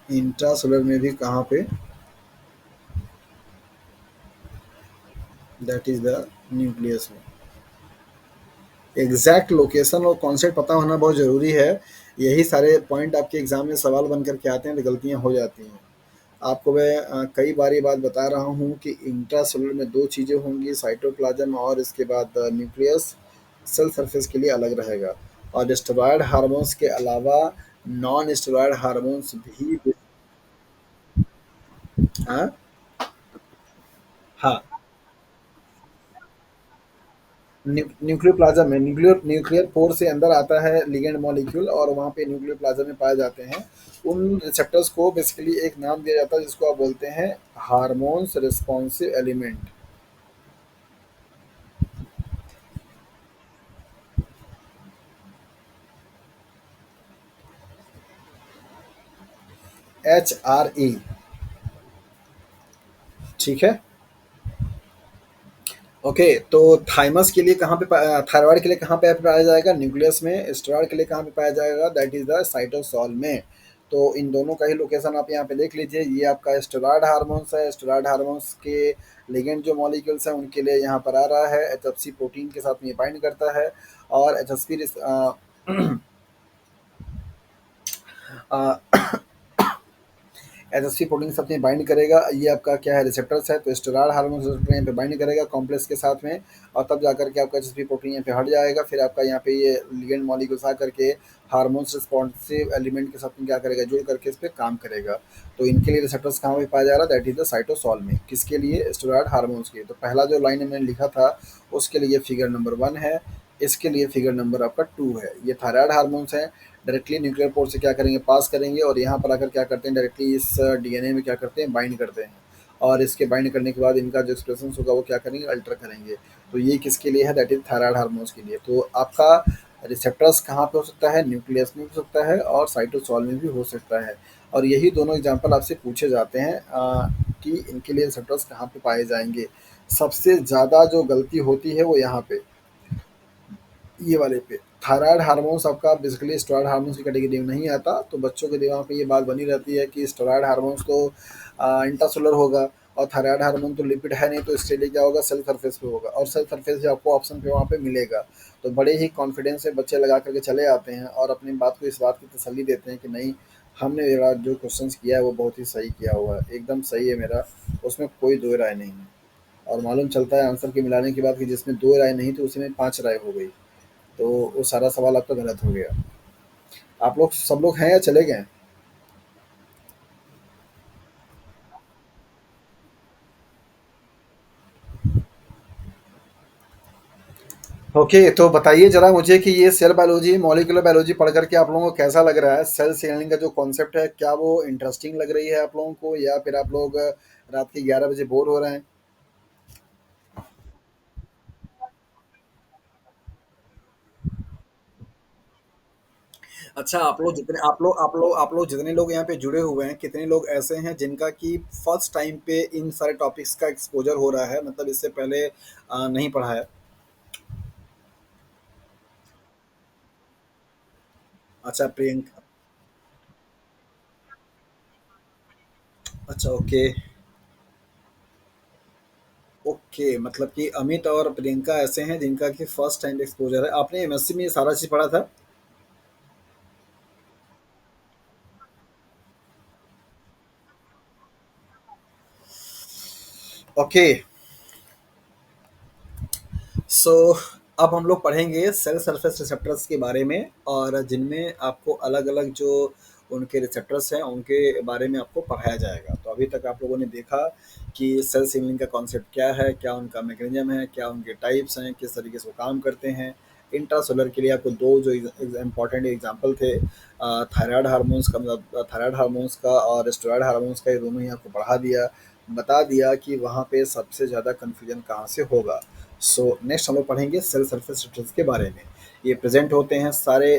इंट्रासेलुलर में भी कहाँ पे, दैट इज द न्यूक्लियस में। एग्जैक्ट लोकेशन और कॉन्सेप्ट पता होना बहुत ज़रूरी है। यही सारे पॉइंट आपके एग्जाम में सवाल बन करके आते हैं तो गलतियाँ हो जाती हैं। आपको मैं कई बार ये बात बता रहा हूँ कि इंट्रासेलुलर में दो चीज़ें होंगी, साइटोप्लाज्म और इसके बाद न्यूक्लियस। सेल सरफेस के लिए अलग रहेगा। और स्टेरॉयड हार्मोन्स के अलावा नॉन स्टेरॉयड हार्मोन्स भी। हाँ, हाँ, न्यूक्लियर प्लाज्म में, न्यूक्लियर न्यूक्लियर पोर से अंदर आता है लिगेंड मॉलिक्यूल और वहाँ पे न्यूक्लियर प्लाज्म में पाए जाते हैं। उन रिसेप्टर्स को बेसिकली एक नाम दिया जाता है जिसको आप बोलते हैं हार्मोन्स रिस्पॉन्सिव एलिमेंट। HRE। ठीक है। ओके, तो थाइमस के लिए कहाँ पे थायराइड के लिए कहाँ पे पाया जाएगा, न्यूक्लियस में। स्टेरॉयड के लिए कहाँ पे पाया जाएगा, दैट इज द साइटोसॉल में। तो इन दोनों का ही लोकेशन आप यहाँ पे देख लीजिए। ये आपका स्टेरॉयड हार्मोन्स है। स्टेरॉयड हार्मोन्स के लिगेंड जो मॉलिक्यूल्स हैं उनके लिए यहाँ पर आ रहा है, एचएफसी प्रोटीन के साथ में ये बाइंड करता है। और एचएसपी एसएसपी प्रोटीन के साथ में बाइंड करेगा। ये आपका क्या है, रिसेप्टर्स है। तो स्टेरॉयड हार्मोन रिसेप्टर यहाँ पे बाइंड करेगा कॉम्प्लेक्स के साथ में। और तब जाकर के आपका एसएसपी प्रोटीन यहाँ पे हट जाएगा। फिर आपका यहाँ पे ये लिगेंड मॉलिक्यूल्स आ करके हार्मोन्स रिस्पॉन्सिव एलिमेंट के साथ में क्या करेगा, जुड़ करके इस पे काम करेगा। तो इनके लिए रिसेप्टर्स कहाँ पे पाया जा रहा है, दैट इज द साइटोसॉल में। किसके लिए, स्टेरॉयड हार्मोन्स के। तो पहला जो लाइन मैंने लिखा था उसके लिए फिगर नंबर 1 है। इसके लिए फिगर नंबर आपका 2 है। ये थायराइड हार्मोन्स हैं। डायरेक्टली न्यूक्लियर पोर्ट से क्या करेंगे, पास करेंगे और यहाँ पर आकर क्या करते हैं, डायरेक्टली इस डीएनए में क्या करते हैं, बाइंड करते हैं। और इसके बाइंड करने के बाद इनका जो एक्सप्रेशन होगा वो क्या करेंगे, अल्टर करेंगे। तो ये किसके लिए है, दैट इज थायराइड हार्मोन्स के लिए। तो आपका रिसेप्टर्स कहाँ पे हो सकता है, न्यूक्लियस में हो सकता है और साइटोसॉल में भी हो सकता है। और यही दोनों एग्जाम्पल आपसे पूछे जाते हैं कि इनके लिए रिसेप्टर्स कहाँ पे पाए जाएंगे। सबसे ज़्यादा जो गलती होती है वो यहाँ पे, ये वाले पे। थायराइड हार्मोन्स आपका बेसिकली स्टेरॉयड हार्मोन्स की कैटेगरी में नहीं आता। तो बच्चों के दिमाग में ये बात बनी रहती है कि स्टेरॉयड हार्मोन्स तो इंट्रासेलुलर होगा और थायराइड हार्मोन तो लिपिड है नहीं, तो इसके लिए क्या होगा, सेल सरफेस पे होगा। और सेल सरफेस पे आपको ऑप्शन पे वहाँ पे मिलेगा। तो बड़े ही कॉन्फिडेंस से बच्चे लगा करके चले आते हैं और अपनी बात को इस बात की तसल्ली देते हैं कि नहीं, हमने मेरा जो क्वेश्चंस किया है वो बहुत ही सही किया हुआ है, एकदम सही है मेरा, उसमें कोई दो राय नहीं है। और मालूम चलता है आंसर के मिलाने के बाद कि जिसमें दो राय नहीं थी उसमें पांच राय हो गई। तो वो सारा सवाल आपका गलत हो गया। आप लोग सब लोग हैं या चले गए? ओके, तो बताइए जरा मुझे कि ये सेल बायोलॉजी, मॉलिक्यूलर बायोलॉजी पढ़ करके आप लोगों को कैसा लग रहा है? सेल सिग्नलिंग का जो कॉन्सेप्ट है, क्या वो इंटरेस्टिंग लग रही है आप लोगों को, या फिर आप लोग रात के 11 बजे बोर हो रहे हैं? अच्छा, आप लोग जितने लोग यहाँ पे जुड़े हुए हैं, कितने लोग ऐसे हैं जिनका कि फर्स्ट टाइम पे इन सारे टॉपिक्स का एक्सपोजर हो रहा है, मतलब इससे पहले नहीं पढ़ा है? अच्छा, प्रियंका। अच्छा, ओके। ओके, मतलब कि अमित और प्रियंका ऐसे हैं जिनका कि फर्स्ट टाइम एक्सपोजर है। आपने एमएससी में ये सारा चीज़ पढ़ा था? ओके। सो अब हम लोग पढ़ेंगे सेल सरफेस रिसेप्टर्स के बारे में, और जिनमें आपको अलग अलग जो उनके रिसेप्टर्स हैं उनके बारे में आपको पढ़ाया जाएगा। तो अभी तक आप लोगों ने देखा कि सेल सिग्नलिंग का कॉन्सेप्ट क्या है, क्या उनका मैकेनिज्म है, क्या उनके टाइप्स हैं, किस तरीके से वो काम करते हैं। इंट्रासोलर के लिए आपको दो जो इम्पॉर्टेंट एग्जाम्पल थे, थायराइड हार्मोन्स का, मतलब थायराइड हार्मोन्स का और स्टेरॉयड हार्मोन्स का, ये दोनों ही आपको पढ़ा दिया, बता दिया कि वहाँ पे सबसे ज़्यादा कन्फ्यूजन कहाँ से होगा। सो नेक्स्ट हम लोग पढ़ेंगे सेल सरफेस स्ट्रक्चर्स के बारे में। ये प्रेजेंट होते हैं सारे,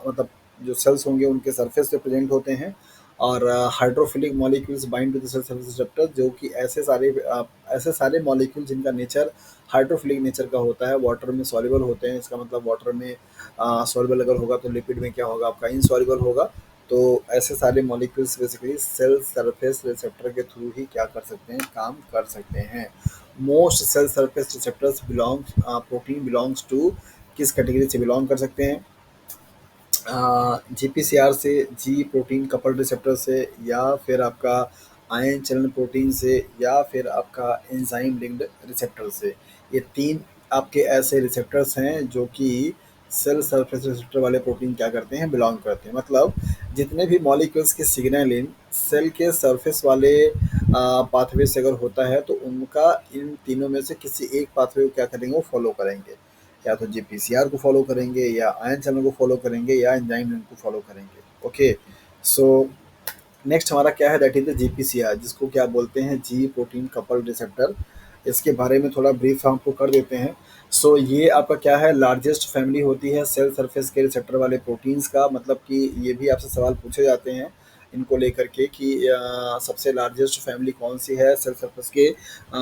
मतलब जो सेल्स होंगे उनके सरफेस पे प्रेजेंट होते हैं। और hydrophilic molecules bind to the cell surface receptor, जो कि ऐसे सारे मॉलिक्यूल जिनका नेचर हाइड्रोफिलिक नेचर का होता है, वाटर में सॉल्युबल होते हैं। इसका मतलब वाटर में सॉल्युबल अगर होगा तो लिपिड में क्या होगा, आपका इनसॉल्युबल होगा। तो ऐसे सारे molecules basically cell surface receptor के थ्रू ही क्या कर सकते हैं, काम कर सकते हैं। Most cell surface receptors belongs, protein belongs to, किस कैटेगरी से बिलोंग कर सकते हैं? जीपीसीआर से, जी प्रोटीन कपल्ड रिसेप्टर से, या फिर आपका आयन चैनल प्रोटीन से, या फिर आपका एंजाइम लिंक्ड रिसेप्टर से। ये तीन आपके ऐसे रिसेप्टर्स हैं जो कि सेल सरफेस रिसेप्टर वाले प्रोटीन क्या करते हैं, बिलोंग करते हैं। मतलब जितने भी मॉलिक्यूल्स के सिग्नलिंग सेल के सरफेस वाले पाथवे से अगर होता है, तो उनका इन तीनों में से किसी एक पाथवे को क्या करेंगे, वो फॉलो करेंगे। या तो जीपीसीआर को फॉलो करेंगे, या आयन चैनल को फॉलो करेंगे, या एंजाइम लिंक को फॉलो करेंगे। ओके। सो नेक्स्ट हमारा क्या है, दैट इज द जीपीसीआर, जिसको क्या बोलते हैं, जी प्रोटीन कपल रिसेप्टर। इसके बारे में थोड़ा ब्रीफ हम आपको कर देते हैं। सो ये आपका क्या है, लार्जेस्ट फैमिली होती है सेल सरफेस के रिसेप्टर वाले प्रोटीन्स का। मतलब कि ये भी आपसे सवाल पूछे जाते हैं इनको लेकर के कि सबसे लार्जेस्ट फैमिली कौन सी है सेल सरफेस के,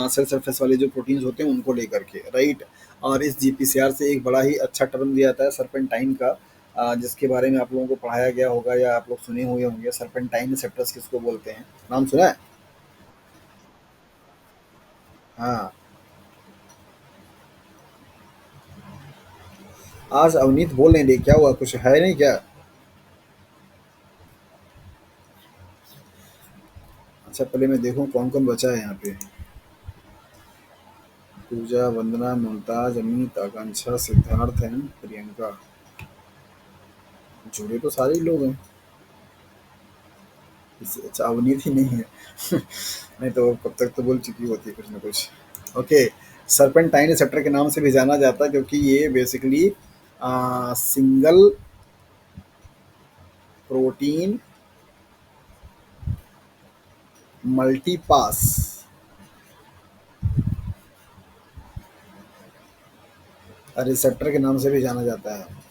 सेल सरफेस वाले जो प्रोटीन्स होते हैं उनको लेकर के, राइट। और इस जीपीसीआर से एक बड़ा ही अच्छा टर्म दिया जाता है सर्पेंटाइन का, जिसके बारे में आप लोगों को पढ़ाया गया होगा या आप लोग सुने हुए होंगे। सर्पेंटाइन रिसेप्टर्स किसको बोलते हैं, नाम सुना है? हाँ। आज अवनीत बोल नहीं रही, क्या हुआ, कुछ है नहीं क्या? अच्छा, पहले मैं देखूं कौन कौन बचा है यहाँ पे। पूजा, वंदना, मुमताज, अमित, आकांक्षा, सिद्धार्थ हैं, प्रियंका। जुड़े तो सारे ही लोग हैं। अच्छा, अवनीत ही नहीं है। नहीं तो वो कब तक तो बोल चुकी होती है कुछ ना कुछ। ओके। सर्पेंटाइन रिसेप्टर के नाम से भी जाना जाता है क्योंकि ये basically single protein multipass receptor के नाम से भी जाना जाता है।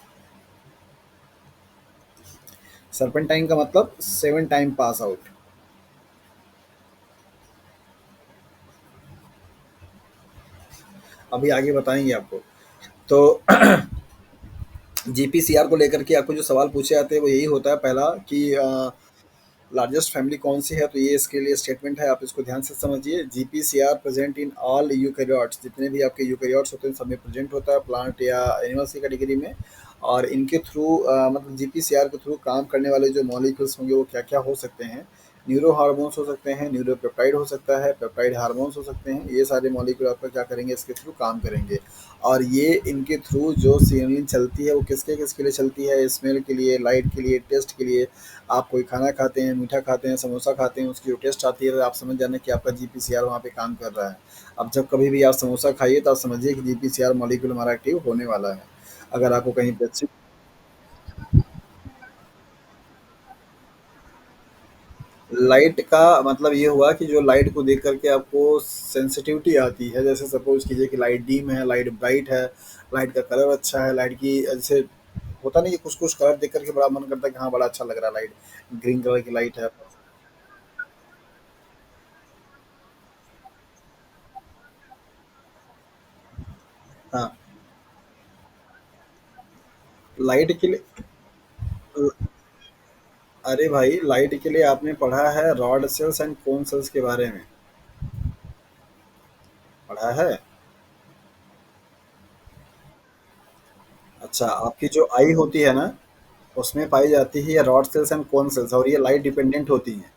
सर्पेंटाइन का मतलब 7 टाइम पास आउट। अभी आगे बताएंगे आपको। तो जीपीसीआर को लेकर के आपको जो सवाल पूछे जाते हैं वो यही होता है, पहला कि लार्जेस्ट फैमिली कौन सी है, तो ये इसके लिए स्टेटमेंट है, आप इसको ध्यान से समझिए। GPCR present in all eukaryotes, जितने भी आपके यूकैरियोट्स होते हैं सब में प्रेजेंट होता है, प्लांट या एनिमल्स की कैटेगरी में। और इनके थ्रू मतलब जीपीसीआर के थ्रू काम करने वाले जो मॉलिक्यूल्स होंगे वो क्या-क्या हो सकते हैं। न्यूरो हार्मोन्स हो सकते हैं, न्यूरोपेप्टाइड हो सकता है, पेप्टाइड हार्मोन्स हो सकते हैं, ये सारे मॉलिक्यूल आपका क्या करेंगे इसके थ्रू काम करेंगे। और ये इनके थ्रू जो सिग्नलिंग चलती है वो किसके-किसके लिए चलती है, स्मेल के लिए, लाइट के लिए, टेस्ट के लिए। आप कोई खाना खाते हैं, मीठा खाते हैं, समोसा खाते हैं, उसकी जो टेस्ट आती है तो आप समझ जाना कि आपका जीपीसीआर वहाँ पे काम कर रहा है। अब जब कभी भी आप समोसा खाइए तो आप समझिए कि जीपीसीआर मॉलिक्यूल हमारा एक्टिव होने वाला है। अगर आपको कहीं पे अच्छी लाइट का मतलब ये हुआ कि जो लाइट को देख करके आपको सेंसिटिविटी आती है, जैसे सपोज कीजिए कि लाइट डीम है, लाइट ब्राइट है, लाइट का कलर अच्छा है, लाइट की जैसे होता नहीं कि कुछ कुछ कलर देख करके बड़ा मन करता है कि हाँ बड़ा अच्छा लग रहा है लाइट, ग्रीन कलर की लाइट है। हाँ, लाइट के लिए, अरे भाई लाइट के लिए आपने पढ़ा है rod sales and cone cells के बारे में, पढ़ा है? अच्छा, आपकी जो आई होती है ना, उसमें पाई जाती है ये rod sales and cone cells, और ये लाइट डिपेंडेंट होती हैं।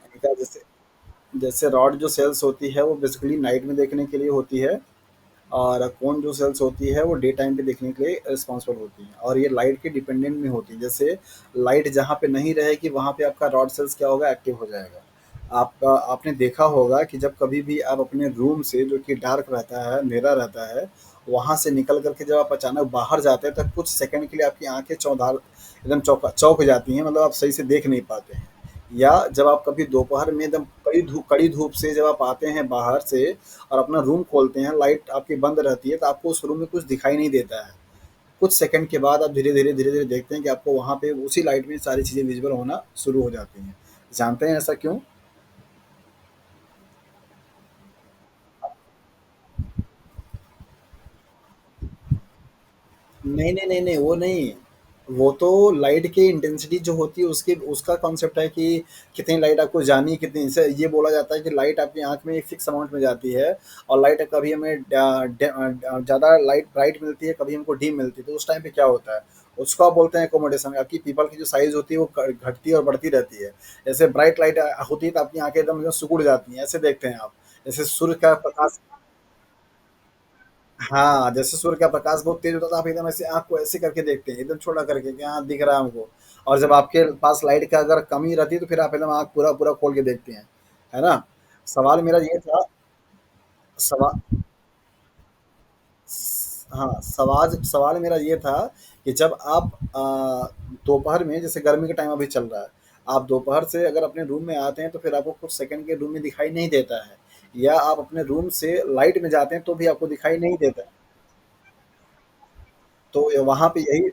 इनका जैसे जैसे रॉड जो सेल्स होती है वो बेसिकली नाइट में देखने के लिए होती है, और कोन जो सेल्स होती है वो डे टाइम पे देखने के लिए रिस्पॉन्सिबल होती हैं, और ये लाइट के डिपेंडेंट में होती हैं। जैसे लाइट जहाँ पे नहीं रहेगी वहाँ पे आपका रॉड सेल्स क्या होगा, एक्टिव हो जाएगा। आपका आपने देखा होगा कि जब कभी भी आप अपने रूम से जो कि डार्क रहता है, अंधेरा रहता है, वहाँ से निकल करके जब आप अचानक बाहर जाते हैं तो कुछ सेकंड के लिए आपकी आंखें चौधार एकदम चौक जाती हैं, मतलब आप सही से देख नहीं पाते हैं। या जब आप कभी दोपहर में एकदम कड़ी धूप से जब आप आते हैं बाहर से और अपना रूम खोलते हैं, लाइट आपकी बंद रहती है तो आपको उस रूम में कुछ दिखाई नहीं देता है। कुछ सेकंड के बाद आप धीरे-धीरे देखते हैं कि आपको वहाँ पे उसी लाइट में सारी चीज़ें विज़िबल होना शुरू हो जाती हैं। जानते हैं ऐसा क्यों? नहीं, वो नहीं। वो तो लाइट की इंटेंसिटी जो होती है उसकी उसका कॉन्सेप्ट है कि कितनी लाइट आपको जानी है, कितनी इसे ये बोला जाता है कि लाइट आपकी आँख में एक फिक्स अमाउंट में जाती है, और लाइट कभी हमें ज़्यादा लाइट ब्राइट मिलती है, कभी हमको डिम मिलती है। तो उस टाइम पे क्या होता है, उसको आप बोलते हैं एक्कोमोडेशन। आपकी पीपल की जो साइज़ होती है वो घटती है और बढ़ती रहती है। जैसे ब्राइट लाइट होती है तो आपकी आँखें एकदम सिकुड़ जाती हैं, ऐसे देखते हैं आप। जैसे सूर्य का प्रकाश, हाँ, जैसे सूर्य का प्रकाश बहुत तेज होता है तो आप एकदम ऐसे आँख को ऐसे करके देखते हैं, एकदम छोटा करके कि हाँ, दिख रहा है हमको। और जब आपके पास लाइट का अगर कमी रहती है तो फिर आप एकदम आँख पूरा-पूरा खोल के देखते हैं, है ना? सवाल मेरा ये था, सवा हाँ, सवाल सवाल मेरा ये था कि जब आप दोपहर में, जैसे गर्मी का टाइम अभी चल रहा है, आप दोपहर से अगर अपने रूम में आते हैं तो फिर आपको कुछ सेकंड के रूम में दिखाई नहीं देता है, या आप अपने रूम से लाइट में जाते हैं तो भी आपको दिखाई नहीं देता है। तो वहाँ पे यही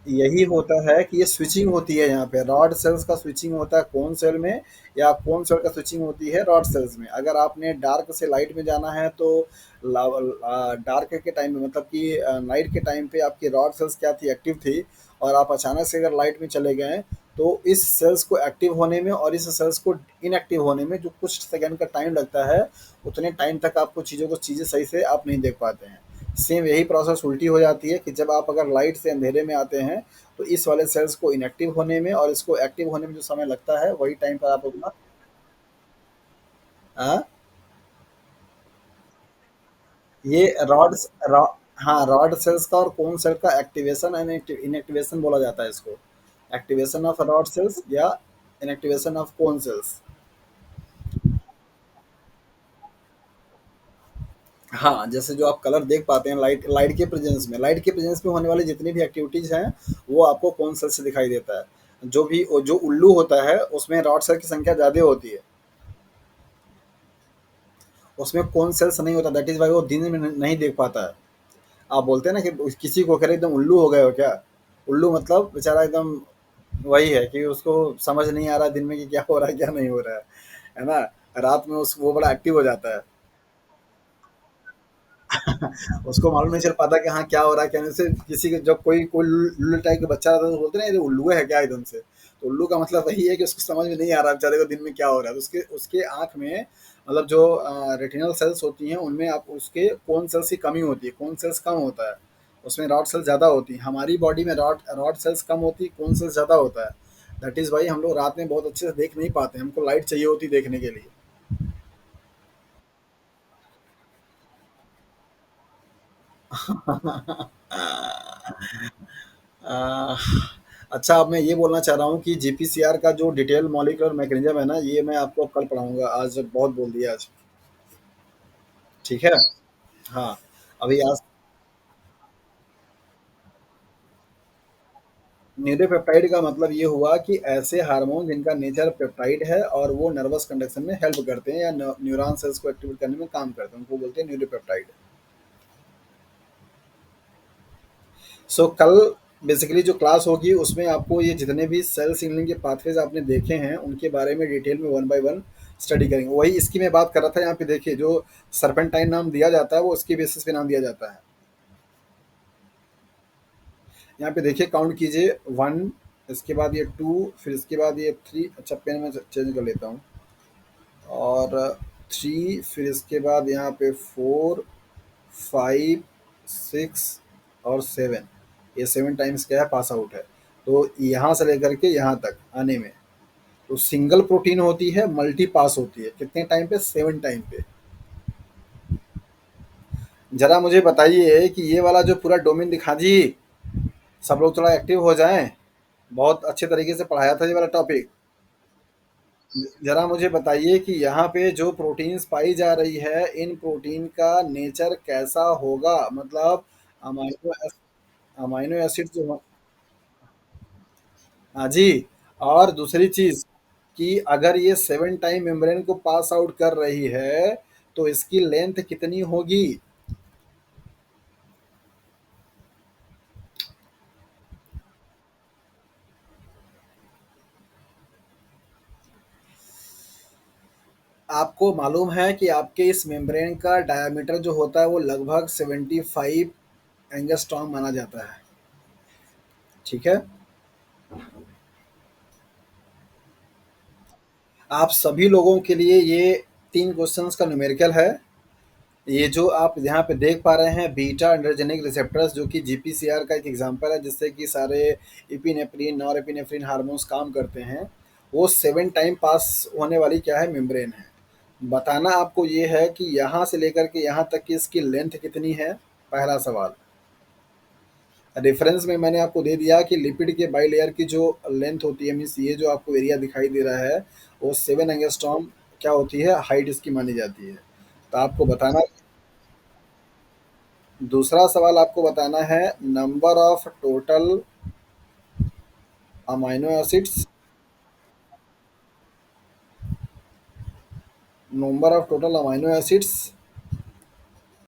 यही होता है कि ये स्विचिंग होती है यहाँ पे, रॉड सेल्स का स्विचिंग होता है कोन सेल में, या कोन सेल का स्विचिंग होती है रॉड सेल्स में। अगर आपने डार्क से लाइट में जाना है तो डार्क के टाइम में, मतलब कि नाइट के टाइम पे आपकी रॉड सेल्स क्या थी, एक्टिव थी, और आप अचानक से अगर लाइट में चले गए तो इस सेल्स को एक्टिव होने में और इस सेल्स को इनएक्टिव होने में जो कुछ सेकंड का टाइम लगता है, उतने टाइम तक आपको चीज़ें सही से आप नहीं देख पाते हैं। सेम यही प्रोसेस उल्टी हो जाती है कि जब आप अगर लाइट से अंधेरे में आते हैं तो इस वाले सेल्स को इनएक्टिव होने में और इसको एक्टिव होने में जो समय लगता है वही टाइम पर आप अपना हाँ, ये हाँ, रॉड सेल्स का और कोन सेल का एक्टिवेशन एंड इनएक्टिवेशन बोला जाता है इसको। एक्टिवेशन ऑफ रॉड सेल्स या इनएक्टिवेशन ऑफ कोन सेल्स। हाँ, जैसे जो आप कलर देख पाते हैं लाइट के प्रेजेंस में होने वाली जितनी भी एक्टिविटीज हैं वो आपको कोन सेल से दिखाई देता है। जो उल्लू होता है उसमें रॉड सेल की संख्या ज़्यादा होती है, उसमें कोन सेल्स नहीं होता, दैट इज वाई वो दिन में नहीं देख पाता है। आप बोलते हैं ना कि किसी को कह रहे एकदम उल्लू हो गए हो क्या, उल्लू मतलब बेचारा एकदम वही है कि उसको समझ नहीं आ रहा दिन में कि क्या हो रहा है क्या नहीं हो रहा है ना? रात में उस वो बड़ा एक्टिव हो जाता है। उसको मालूम नहीं चल पाता कि हाँ क्या हो रहा है क्या नहीं। से किसी के जब कोई उल्लू टाइप का बच्चा रहता है तो बोलते हैं ना, ये उल्लू है क्या एकदम से। तो उल्लू का मतलब वही है कि उसको समझ में नहीं आ रहा बेचारे को दिन में क्या हो रहा है, तो उसके उसके आँख में मतलब जो रेटिनल सेल्स होती हैं उनमें आप उसके कोन सेल्स की कमी होती है, कोन सेल्स कम होता है। उसमें रॉड सेल्स ज़्यादा होती हैं। हमारी बॉडी में रॉड रॉड सेल्स कम होती, कोन सेल्स ज़्यादा होता है। दैट इज़ वाई हम लोग रात में बहुत अच्छे से देख नहीं पाते, हमको लाइट चाहिए होती देखने के लिए। आ, अच्छा, अब मैं ये बोलना चाह रहा हूँ कि जीपीसीआर का जो डिटेल मॉलिक्यूलर मैकेनिज्म है ना, ये मैं आपको कल पढ़ाऊंगा, आज बहुत बोल दिया आज। ठीक है। हाँ। अभी आज न्यूरोपेप्टाइड का मतलब ये हुआ कि ऐसे हार्मोन जिनका नेचर पेप्टाइड है और वो नर्वस कंडक्शन में हेल्प करते हैं या न्यूरॉन सेल्स को एक्टिवेट करने में काम करते हैं, उनको बोलते हैं न्यूरोपेप्टाइड। सो कल बेसिकली जो क्लास होगी उसमें आपको ये जितने भी सेल सिग्नलिंग के पाथवेज आपने देखे हैं उनके बारे में डिटेल में वन बाय वन स्टडी करेंगे। वही इसकी मैं बात कर रहा था, यहाँ पे देखिए जो सर्पेंटाइन नाम दिया जाता है वो उसकी बेसिस पे नाम दिया जाता है। यहाँ पे देखिए, काउंट कीजिए, वन, इसके बाद ये टू, फिर इसके बाद ये थ्री, अच्छा पेन में चेंज कर लेता हूँ, और थ्री, फिर इसके बाद यहाँ पे फोर, फाइव, सिक्स और सेवन। ये सेवन टाइम्स क्या है, पास आउट है। तो यहाँ से लेकर के यहाँ तक आने में तो सिंगल प्रोटीन होती है, मल्टी पास होती है, कितने टाइम पे, सेवन टाइम पे। जरा मुझे बताइए कि ये वाला जो पूरा डोमेन दिखा जी, सब लोग थोड़ा एक्टिव हो जाएं। बहुत अच्छे तरीके से पढ़ाया था ये वाला टॉपिक। जरा मुझे बताइए कि यहाँ पे जो प्रोटीन्स पाई जा रही है, इन प्रोटीन का नेचर कैसा होगा, मतलब अमाइनो अमाइनो एसिड जो हाँ जी। और दूसरी चीज कि अगर ये सेवन टाइम मेम्ब्रेन को पास आउट कर रही है तो इसकी लेंथ कितनी होगी। आपको मालूम है कि आपके इस मेम्ब्रेन का डायमीटर जो होता है वो लगभग 75 एंगस्ट्रॉम माना जाता है। ठीक है। आप सभी लोगों के लिए ये तीन क्वेश्चंस का न्यूमेरिकल है। ये जो आप यहाँ पे देख पा रहे हैं, बीटा एंड्रोजेनिक रिसेप्टर्स, जो कि जीपीसीआर का एक एग्जांपल है जिससे कि सारे इपिनेफ्रिन नॉर एपिनेफ्रिन हार्मोन्स काम करते हैं, वो सेवन टाइम पास होने वाली क्या है, मेम्ब्रेन है। बताना आपको ये है कि यहाँ से लेकर के यहाँ तक की इसकी लेंथ कितनी है, पहला सवाल। रेफरेंस में मैंने आपको दे दिया कि लिपिड के बाइलेयर की जो लेंथ होती है, मीन्स ये जो आपको एरिया दिखाई दे रहा है, वो सेवन एंगस्ट्रॉम क्या होती है, हाइट इसकी मानी जाती है। तो आपको बताना, दूसरा सवाल आपको बताना है, number of total amino acids, number of total amino acids